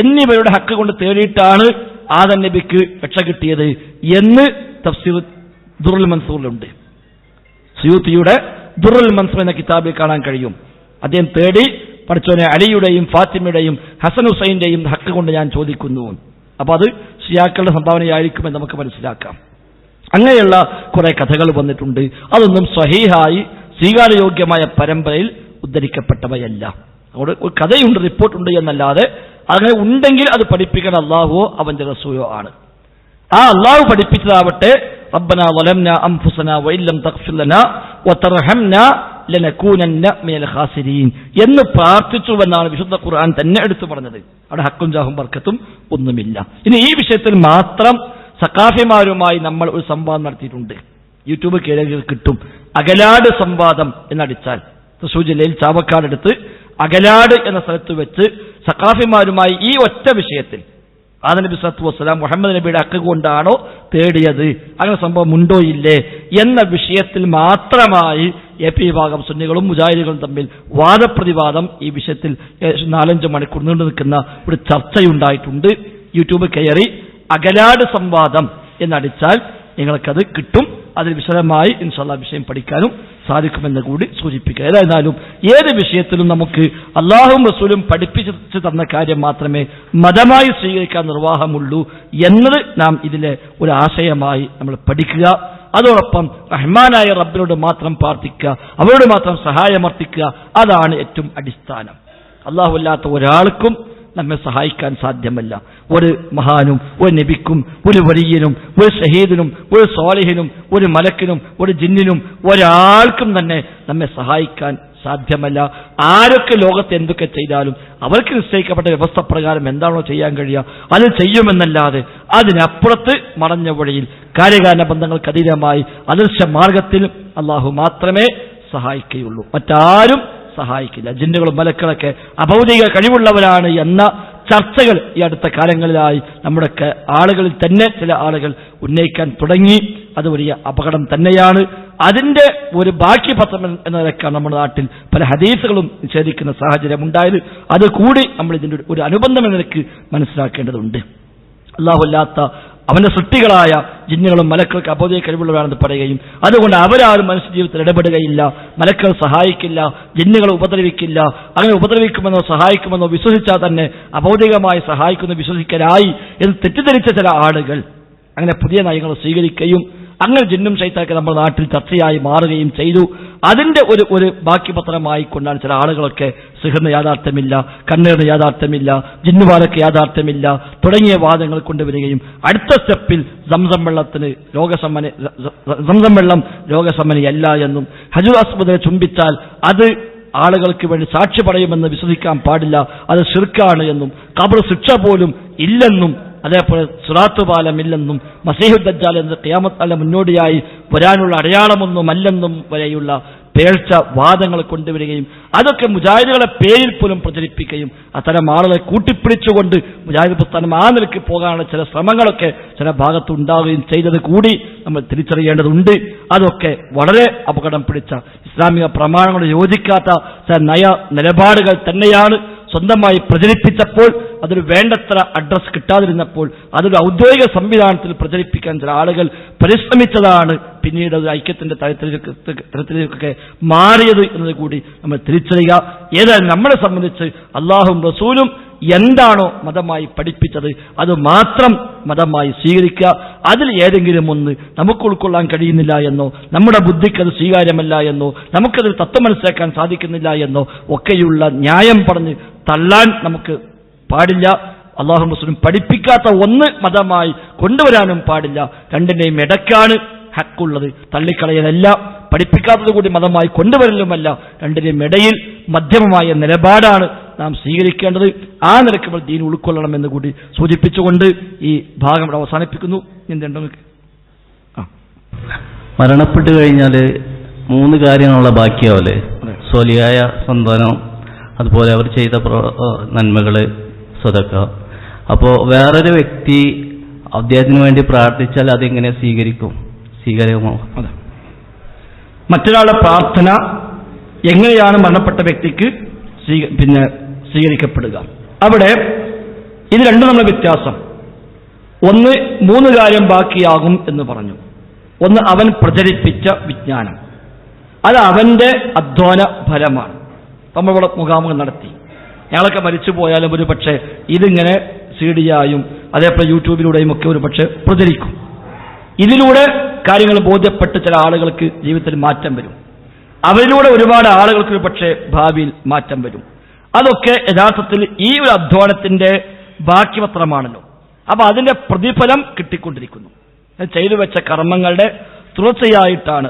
എന്നിവരുടെ ഹക്ക് കൊണ്ട് തേടിയിട്ടാണ് ആദം നബിക്ക് രക്ഷ കിട്ടിയത് എന്ന് തഫ്സീർ ദുറുൽ മൻസൂറിലുണ്ട്. സുയൂത്തിയുടെ ദുറുൽ മൻസൂർ എന്ന കിതാബിൽ കാണാൻ കഴിയും. അദ്ദേഹം തേടി പഠിച്ചവനെ അലിയുടെയും ഫാത്തിമയുടെയും ഹസൻ ഹുസൈന്റെയും ഹക്ക് കൊണ്ട് ഞാൻ ചോദിക്കുന്നു. അപ്പൊ അത് ഷിയാക്കളുടെ സംഭാവനയായിരിക്കുമെന്ന് നമുക്ക് മനസ്സിലാക്കാം. അങ്ങനെയുള്ള കുറെ കഥകൾ വന്നിട്ടുണ്ട്. അതൊന്നും സ്വഹീഹായി സ്വീകാര്യയോഗ്യമായ പരമ്പരയിൽ ഉദ്ധരിക്കപ്പെട്ടവയല്ല. അവിടെ ഒരു കഥയുണ്ട്, റിപ്പോർട്ടുണ്ട് എന്നല്ലാതെ അങ്ങനെ ഉണ്ടെങ്കിൽ അത് പഠിപ്പിക്കാൻ അള്ളാഹുവോ അവന്റെ റസൂലോ ആണ്. ആ അള്ളാഹു പഠിപ്പിച്ചതാവട്ടെ, റബ്ബനാ വലംനാ അൻഫുസനാ വഇല്ലം തഗ്ഫിർ ലനാ വതർഹംനാ ലനകൂനന്ന മിനൽ ഖാസിരീൻ എന്ന് പ്രാർത്ഥിച്ചുവെന്നാണ് വിശുദ്ധ ഖുർആൻ തന്നെ എടുത്തു പറഞ്ഞത്. അവിടെ ഹക്കും ജാഹും ബർക്കത്തും ഒന്നുമില്ല. ഇനി ഈ വിഷയത്തിൽ മാത്രം സഖാഫിമാരുമായി നമ്മൾ ഒരു സംവാദം നടത്തിയിട്ടുണ്ട്. യൂട്യൂബ് കേരളത്തിൽ കിട്ടും. അകലാട് സംവാദം എന്നടിച്ചാൽ തൃശ്ശൂർ ജില്ലയിൽ ചാവക്കാടടുത്ത് അകലാട് എന്ന സ്ഥലത്ത് വെച്ച് സഖാഫിമാരുമായി ഈ ഒറ്റ വിഷയത്തിൽ ആദം നബി സ്വല്ലല്ലാഹു അലൈഹി വസല്ലം മുഹമ്മദ് നബിയുടെ ഹക്ക് കൊണ്ടാണോ തേടിയത്, അങ്ങനെ സംഭവം ഉണ്ടോ ഇല്ലേ എന്ന വിഷയത്തിൽ മാത്രമായി AP വിഭാഗം സുന്നികളും മുജാഹിദുകളും തമ്മിൽ വാദപ്രതിവാദം ഈ വിഷയത്തിൽ 4-5 മണിക്കൂർ നീണ്ടു നിൽക്കുന്ന ഒരു ചർച്ചയുണ്ടായിട്ടുണ്ട്. യൂട്യൂബ് കയറി അകലാട് സംവാദം എന്നടിച്ചാൽ നിങ്ങൾക്കത് കിട്ടും. അതിൽ വിശദമായി ഇൻഷാല്ലാ വിഷയം പഠിക്കാനും സാധിക്കുമെന്ന് കൂടി സൂചിപ്പിക്കുക. ഏതായിരുന്നാലും ഏത് വിഷയത്തിലും നമുക്ക് അള്ളാഹുവും റസൂലും പഠിപ്പിച്ചു തന്ന കാര്യം മാത്രമേ മതമായി സ്വീകരിക്കാൻ നിർവാഹമുള്ളൂ എന്നത് നാം ഇതിലെ ഒരു ആശയമായി നമ്മൾ പഠിക്കുക. അതോടൊപ്പം റഹ്മാനായ റബ്ബിനോട് മാത്രം പ്രാർത്ഥിക്കുക, അവരോട് മാത്രം സഹായമർത്ഥിക്കുക. അതാണ് ഏറ്റവും അടിസ്ഥാനം. അള്ളാഹു അല്ലാത്ത ഒരാൾക്കും നമ്മെ സഹായിക്കാൻ സാധ്യമല്ല. ഒരു മഹാനും ഒരു നബിക്കും ഒരു വലിയനും ഒരു ഷഹീദിനും ഒരു സ്വാലിഹിനും ഒരു മലക്കിനും ഒരു ജിന്നിനും ഒരാൾക്കും തന്നെ നമ്മെ സഹായിക്കാൻ സാധ്യമല്ല. ആരൊക്കെ ലോകത്ത് എന്തൊക്കെ ചെയ്താലും അവർക്ക് നിശ്ചയിക്കപ്പെട്ട വ്യവസ്ഥ പ്രകാരം എന്താണോ ചെയ്യാൻ കഴിയുക അത് ചെയ്യുമെന്നല്ലാതെ അതിനപ്പുറത്ത് മറഞ്ഞ വഴിയിൽ കാര്യകാരണ ബന്ധങ്ങൾക്ക് അതീതമായി അദൃശ്യ മാർഗത്തിൽ അള്ളാഹു മാത്രമേ സഹായിക്കുകയുള്ളൂ, മറ്റാരും സഹായിക്കില്ല. ജിന്നുകളും മലക്കളൊക്കെ അഭൗതിക കഴിവുള്ളവരാണ് എന്ന ചർച്ചകൾ ഈ അടുത്ത കാലങ്ങളിലായി നമ്മുടെയൊക്കെ ആളുകളിൽ തന്നെ ചില ആളുകൾ ഉന്നയിക്കാൻ തുടങ്ങി. അത് വലിയ അപകടം തന്നെയാണ്. അതിന്റെ ഒരു ബാക്കി പത്രം എന്ന നിലക്കാണ് നമ്മുടെ നാട്ടിൽ പല ഹദീസുകളും നിഷേധിക്കുന്ന സാഹചര്യം ഉണ്ടായത്. അത് കൂടി നമ്മൾ ഇതിന്റെ ഒരു അനുബന്ധം എന്ന നിലയ്ക്ക് മനസ്സിലാക്കേണ്ടതുണ്ട്. അല്ലാഹുവല്ലാത്ത അവന്റെ സൃഷ്ടികളായ ജിന്നുകളും മലക്കൾക്ക് അബോധ കഴിവുള്ളവരാണെന്ന് പറയുകയും അതുകൊണ്ട് അവരാരും മനുഷ്യ ജീവിതത്തിൽ ഇടപെടുകയില്ല, മലക്കൾ സഹായിക്കില്ല, ജിന്നുകളെ ഉപദ്രവിക്കില്ല, അങ്ങനെ ഉപദ്രവിക്കുമെന്നോ സഹായിക്കുമെന്നോ വിശ്വസിച്ചാൽ തന്നെ അബൗദ്ധികമായി സഹായിക്കുന്ന വിശ്വസിക്കലായി എന്ന് തെറ്റിദ്ധരിച്ച ചില ആളുകൾ അങ്ങനെ പുതിയ നയങ്ങൾ സ്വീകരിക്കുകയും അങ്ങനെ ജിന്നും ശൈത്താനൊക്കെ നമ്മുടെ നാട്ടിൽ ചർച്ചയായി മാറുകയും ചെയ്തു. അതിന്റെ ഒരു ബാക്കി പത്രമായി കൊണ്ടാണ് ചില ആളുകളൊക്കെ സിഹറിന് യാഥാർത്ഥ്യമില്ല, കണ്ണീറിന് യാഥാർത്ഥ്യമില്ല, ജിന്നുവാലക്ക് യാഥാർത്ഥ്യമില്ല തുടങ്ങിയ വാദങ്ങൾ കൊണ്ടുവരികയും അടുത്ത സ്റ്റെപ്പിൽ സംസം വെള്ളം രോഗസമ്മനയല്ല എന്നും ഹജുർ അസ്വദിനെ ചുംബിച്ചാൽ അത് ആളുകൾക്ക് വേണ്ടി സാക്ഷി പറയുമെന്ന് വിശ്വസിക്കാൻ പാടില്ല, അത് ശിർക്കാണ് എന്നും ഖബർ ശിക്ഷ പോലും ഇല്ലെന്നും അതേപോലെ സിറാത്ത് പാലമില്ലെന്നും മസീഹുദ് ദജ്ജാൽ എന്ന ഖിയാമത്ത് നാളിന് മുന്നോടിയായി വരാനുള്ള അടയാളമൊന്നുമല്ലെന്നും വരെയുള്ള പേഴ്ച വാദങ്ങൾ കൊണ്ടുവരികയും അതൊക്കെ മുജാഹിദുകളെ പേരിൽ പോലും പ്രചരിപ്പിക്കുകയും അത്തരം ആളുകളെ കൂട്ടിപ്പിടിച്ചുകൊണ്ട് മുജാഹിദ് പ്രസ്ഥാനം ആ നിലയ്ക്ക് പോകാനുള്ള ചില ശ്രമങ്ങളൊക്കെ ചില ഭാഗത്ത് ഉണ്ടാവുകയും ചെയ്തത് കൂടി നമ്മൾ തിരിച്ചറിയേണ്ടതുണ്ട്. അതൊക്കെ വളരെ അപകടം പിടിച്ച ഇസ്ലാമിക പ്രമാണങ്ങളോട് യോജിക്കാത്ത ചില നിലപാടുകൾ തന്നെയാണ്. സ്വന്തമായി പ്രചരിപ്പിച്ചപ്പോൾ അതൊരു വേണ്ടത്ര അഡ്രസ് കിട്ടാതിരുന്നപ്പോൾ അതൊരു ഔദ്യോഗിക സംവിധാനത്തിൽ പ്രചരിപ്പിക്കാൻ ചില ആളുകൾ പരിശ്രമിച്ചതാണ് പിന്നീട് അത് ഐക്യത്തിന്റെ തരത്തിലേക്കൊക്കെ മാറിയത് എന്നത് കൂടി നമ്മൾ തിരിച്ചറിയുക. ഏതായാലും നമ്മളെ സംബന്ധിച്ച് അള്ളാഹും റസൂലും എന്താണോ മതമായി പഠിപ്പിച്ചത് അത് മാത്രം മതമായി സ്വീകരിക്കുക. അതിൽ ഏതെങ്കിലും ഒന്ന് നമുക്ക് ഉൾക്കൊള്ളാൻ കഴിയുന്നില്ല എന്നോ നമ്മുടെ ബുദ്ധിക്ക് അത് സ്വീകാര്യമല്ല എന്നോ നമുക്കതിൽ തത്വം മനസ്സിലാക്കാൻ സാധിക്കുന്നില്ല എന്നോ ഒക്കെയുള്ള ന്യായം പറഞ്ഞ് തള്ളാൻ നമുക്ക് പാടില്ല. അള്ളാഹു റസൂലും പഠിപ്പിക്കാത്ത ഒന്ന് മതമായി കൊണ്ടുവരാനും പാടില്ല. രണ്ടിന്റെയും ഇടയ്ക്കാണ് ഹക്കുള്ളത്. തള്ളിക്കളയലല്ല, പഠിപ്പിക്കാത്തത് കൂടി മതമായി കൊണ്ടുവരലുമല്ല. രണ്ടിന്റെയും ഇടയിൽ മധ്യമമായ നിലപാടാണ് നാം സ്വീകരിക്കേണ്ടത്. ആ നിലയ്ക്ക് നമ്മൾ ദീൻ ഉൾക്കൊള്ളണമെന്ന് കൂടി സൂചിപ്പിച്ചുകൊണ്ട് ഈ ഭാഗം ഇവിടെ അവസാനിപ്പിക്കുന്നു. എന്തുണ്ടോ മരണപ്പെട്ടു കഴിഞ്ഞാൽ 3 കാര്യങ്ങളുള്ള ബാക്കിയാവല്ലേ? സ്വലിയായ സന്താനം, അതുപോലെ അവർ ചെയ്ത നന്മകള്, സദക്ക. അപ്പോൾ വേറൊരു വ്യക്തി അദ്ദേഹത്തിന് വേണ്ടി പ്രാർത്ഥിച്ചാൽ അതെങ്ങനെ സ്വീകാര്യമാവും? അതെ, മറ്റൊരാളുടെ പ്രാർത്ഥന എങ്ങനെയാണ് മരണപ്പെട്ട വ്യക്തിക്ക് സ്വീകരിക്കപ്പെടുക? അവിടെ ഇത് രണ്ടും നമ്മൾ വ്യത്യാസം. ഒന്ന്, 3 കാര്യം ബാക്കിയാകും എന്ന് പറഞ്ഞു. ഒന്ന്, അവൻ പ്രചരിപ്പിച്ച വിജ്ഞാനം, അത് അവന്റെ അധ്വാന ഫലമാണ്. നമ്മളിവിടെ മുഖാമുഖം നടത്തി, ഞങ്ങളൊക്കെ മരിച്ചു പോയാലും ഒരു പക്ഷേ ഇതിങ്ങനെ CD-യായും അതേപോലെ യൂട്യൂബിലൂടെയും ഒക്കെ ഒരു പക്ഷേ പ്രചരിക്കും. ഇതിലൂടെ കാര്യങ്ങൾ ബോധ്യപ്പെട്ട് ചില ആളുകൾക്ക് ജീവിതത്തിൽ മാറ്റം വരും. അവരിലൂടെ ഒരുപാട് ആളുകൾക്ക് ഒരു പക്ഷേ ഭാവിയിൽ മാറ്റം വരും. അതൊക്കെ യഥാർത്ഥത്തിൽ ഈ ഒരു അധ്വാനത്തിന്റെ ബാക്കി പത്രമാണല്ലോ. അപ്പൊ അതിന്റെ പ്രതിഫലം കിട്ടിക്കൊണ്ടിരിക്കുന്നു. ചെയ്തു വെച്ച കർമ്മങ്ങളുടെ തുടർച്ചയായിട്ടാണ്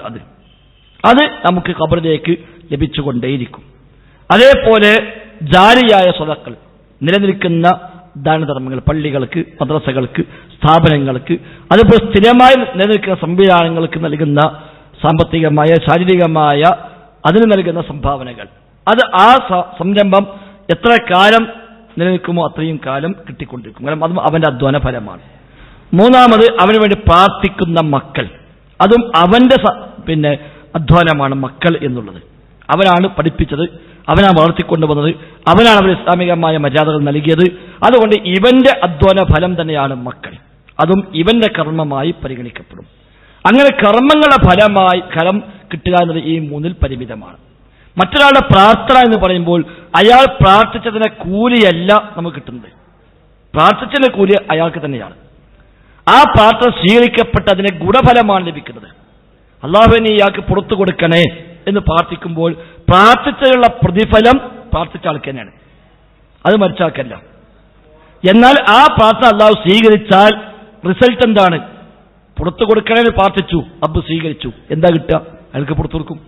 അത് നമുക്ക് ഖബറിലേക്ക് ലഭിച്ചുകൊണ്ടേയിരിക്കും. അതേപോലെ ജാരിയായ സ്വതക്കൾ, നിലനിൽക്കുന്ന ദാനധർമ്മങ്ങൾ, പള്ളികൾക്ക്, മദ്രസകൾക്ക്, സ്ഥാപനങ്ങൾക്ക്, അതുപോലെ സ്ഥിരമായി നിലനിൽക്കുന്ന സംവിധാനങ്ങൾക്ക് നൽകുന്ന സാമ്പത്തികമായ, ശാരീരികമായ അതിന് നൽകുന്ന സംഭാവനകൾ, അത് ആ സംരംഭം എത്ര കാലം നിലനിൽക്കുമോ അത്രയും കാലം കിട്ടിക്കൊണ്ടിരിക്കും. കാരണം അതും അവന്റെ അധ്വാന ഫലമാണ്. മൂന്നാമത്, അവന് വേണ്ടി പ്രാർത്ഥിക്കുന്ന മക്കൾ, അതും അവന്റെ അധ്വാനമാണ് മക്കൾ എന്നുള്ളത്. അവനാണ് പഠിപ്പിച്ചത്, അവനാണ് വളർത്തിക്കൊണ്ടുവന്നത്, അവനാണ് അവർ ഇസ്ലാമികമായ മര്യാദകൾ നൽകിയത്. അതുകൊണ്ട് ഇവന്റെ അധ്വാന ഫലം തന്നെയാണ് മക്കൾ, അതും ഇവന്റെ കർമ്മമായി പരിഗണിക്കപ്പെടും. അങ്ങനെ കർമ്മങ്ങളുടെ ഫലം കിട്ടുക എന്നത് ഈ 3-ൽ പരിമിതമാണ്. മറ്റൊരാളുടെ പ്രാർത്ഥന എന്ന് പറയുമ്പോൾ അയാൾ പ്രാർത്ഥിച്ചതിന്റെ കൂലിയല്ല നമുക്ക് കിട്ടുന്നത്, പ്രാർത്ഥിച്ചതിന്റെ കൂലി അയാൾക്ക് തന്നെയാണ്. ആ പ്രാർത്ഥന സ്വീകരിക്കപ്പെട്ടതിന്റെ ഗുണഫലമാണ് ലഭിക്കുന്നത്. അള്ളാഹുവിനെ ഇയാൾക്ക് പുറത്തു കൊടുക്കണേ എന്ന് പ്രാർത്ഥിക്കുമ്പോൾ പ്രാർത്ഥിച്ചതിനുള്ള പ്രതിഫലം പ്രാർത്ഥിച്ച ആൾക്ക് തന്നെയാണ്, അത് മരിച്ച ആൾക്കല്ല. എന്നാൽ ആ പ്രാർത്ഥന അള്ളാഹു സ്വീകരിച്ചാൽ റിസൾട്ട് എന്താണ്? പുറത്തു കൊടുക്കണേ പ്രാർത്ഥിച്ചു, റബ്ബ് സ്വീകരിച്ചു, എന്താ കിട്ടുക? അയാൾക്ക് പുറത്തു കൊടുക്കും.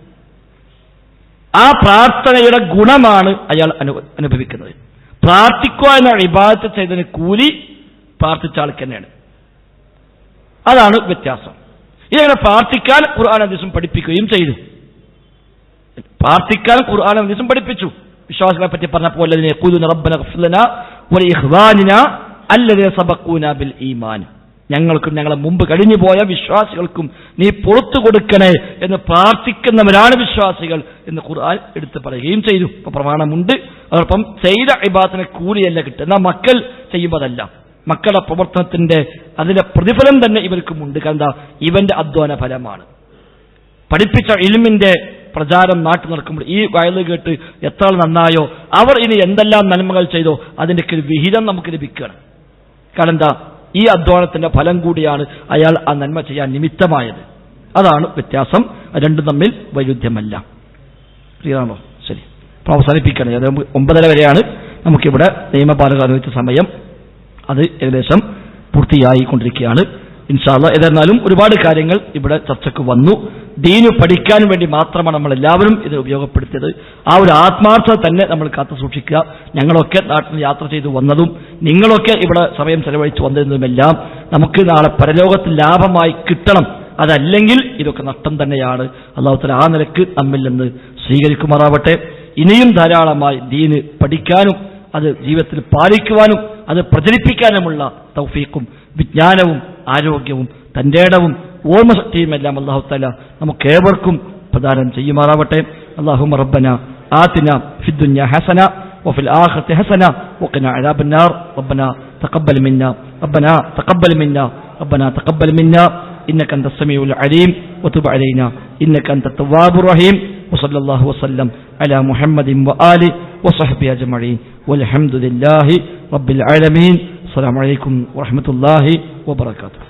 ആ പ്രാർത്ഥനയുടെ ഗുണമാണ് അയാൾ അനുഭവിക്കുന്നത്. പ്രാർത്ഥിക്കുക എന്ന ഇബാദത്ത് ചെയ്തതിന് കൂലി പ്രാർത്ഥിച്ച ആൾക്ക് തന്നെയാണ്. അതാണ് വ്യത്യാസം. ഇങ്ങനെ പ്രാർത്ഥിക്കാൻ ഖുർആൻ ഹദീസും പഠിപ്പിക്കുകയും ചെയ്തു. പ്രാർത്ഥിക്കാൻ ഖുർആൻ ഹദീസും പഠിപ്പിച്ചു. വിശ്വാസികളെ പറ്റി പറഞ്ഞപ്പോൾ റബ്ബനാ ഗ്ഫിർ ലനാ വലിഇഖ്വാനിനാ അല്ലദീന സബഖൂനാ ബിൽ ഈമാൻ, ഞങ്ങൾക്കും ഞങ്ങളെ മുമ്പ് കഴിഞ്ഞു പോയ വിശ്വാസികൾക്കും നീ പുറത്തു കൊടുക്കണേ എന്ന് പ്രാർത്ഥിക്കുന്നവരാണ് വിശ്വാസികൾ എന്ന് ഖുർആൻ എടുത്തു പറയുകയും ചെയ്തു. അപ്പൊ പ്രമാണമുണ്ട്. അതോടൊപ്പം ചെയ്ത ഇബാദത്തിന് കൂലിയല്ല കിട്ടുക. എന്നാൽ മക്കൾ ചെയ്യുമ്പോൾ അതല്ല, മക്കളുടെ പ്രവർത്തനത്തിന്റെ അതിന്റെ പ്രതിഫലം തന്നെ ഇവർക്കുമുണ്ട്. കാരണം ഇവന്റെ അധ്വാന ഫലമാണ്. പഠിപ്പിച്ച ഇൽമിന്റെ പ്രചാരം നാട്ടു നടക്കുമ്പോൾ ഈ വയല് കേട്ട് എത്ര നന്നായോ, അവർ ഇനി എന്തെല്ലാം നന്മകൾ ചെയ്തോ അതിന്റെ ഒരു വിഹിതം നമുക്ക് ലഭിക്കുകയാണ്. കാരണം എന്താ? ഈ അധ്വാനത്തിന്റെ ഫലം കൂടിയാണ് അയാൾ ആ നന്മ ചെയ്യാൻ നിമിത്തമായത്. അതാണ് വ്യത്യാസം. രണ്ടും തമ്മിൽ വൈരുദ്ധ്യമല്ല. ക്ലിയറാണോ? ശരി, അപ്പൊ അവസാനിപ്പിക്കണം. 9:30 വരെയാണ് നമുക്കിവിടെ നിയമപാലകർ അനുവദിച്ച സമയം. അത് ഏകദേശം പൂർത്തിയായിക്കൊണ്ടിരിക്കുകയാണ്. ഇൻഷാ അല്ലാഹ് ഏതായിരുന്നാലും ഒരുപാട് കാര്യങ്ങൾ ഇവിടെ ചർച്ചയ്ക്ക് വന്നു. ദീന് പഠിക്കാൻ വേണ്ടി മാത്രമാണ് നമ്മൾ എല്ലാവരും ഇത് ഉപയോഗപ്പെടുത്തിയത്. ആ ഒരു ആത്മാർത്ഥത തന്നെ നമ്മൾ കാത്തു സൂക്ഷിക്കുക. ഞങ്ങളൊക്കെ നാട്ടിൽ യാത്ര ചെയ്തു വന്നതും നിങ്ങളൊക്കെ ഇവിടെ സമയം ചെലവഴിച്ചു വന്നിരുന്നതുമെല്ലാം നമുക്ക് നാളെ പരലോകത്തിൽ ലാഭമായി കിട്ടണം. അതല്ലെങ്കിൽ ഇതൊക്കെ നഷ്ടം തന്നെയാണ്. അല്ലാഹു തആല ആ നിലക്ക് നമ്മിൽ നിന്ന് സ്വീകരിക്കുമാറാവട്ടെ. ഇനിയും ധാരാളമായി ദീന് പഠിക്കാനും അത് ജീവിതത്തിൽ പാലിക്കുവാനും അത് പ്രചരിപ്പിക്കാനുമുള്ള തൗഫീഖും വിജ്ഞാനവും ആരോഗ്യവും തന്റേടവും ഓർമ്മശക്തിയുമെല്ലാം അല്ലാഹു തആല നമുക്കേവർക്കും പ്രദാനം ചെയ്യുമാറാവട്ടെ. അല്ലാഹുമ്മ റബ്ബനാ ആതിനാ ഫിദ്ദുനിയ ഹസന വഫിൽ ആഖിറതി ഹസന വഖിനാ അദാബന്നാർ. റബ്ബനാ തഖബ്ബൽ മിന്നാ റബ്ബനാ തഖബ്ബൽ മിന്നാ ഇന്നക അൻതസ് സമീഉൽ അലീം വതുബ് അലൈനാ ഇന്നക അൻതത് തവ്വാബുർ റഹീം. വസല്ലല്ലാഹു വസല്ലം അലാ മുഹമ്മദിൻ വആലി വസഹ്ബിഹി അജ്മഈൻ വൽഹംദുലില്ലാഹി റബ്ബിൽ ആലമീൻ. അസ്സലാമു അലൈക്കും വറഹ്മത്തുള്ളാഹി വബറകാതുഹു.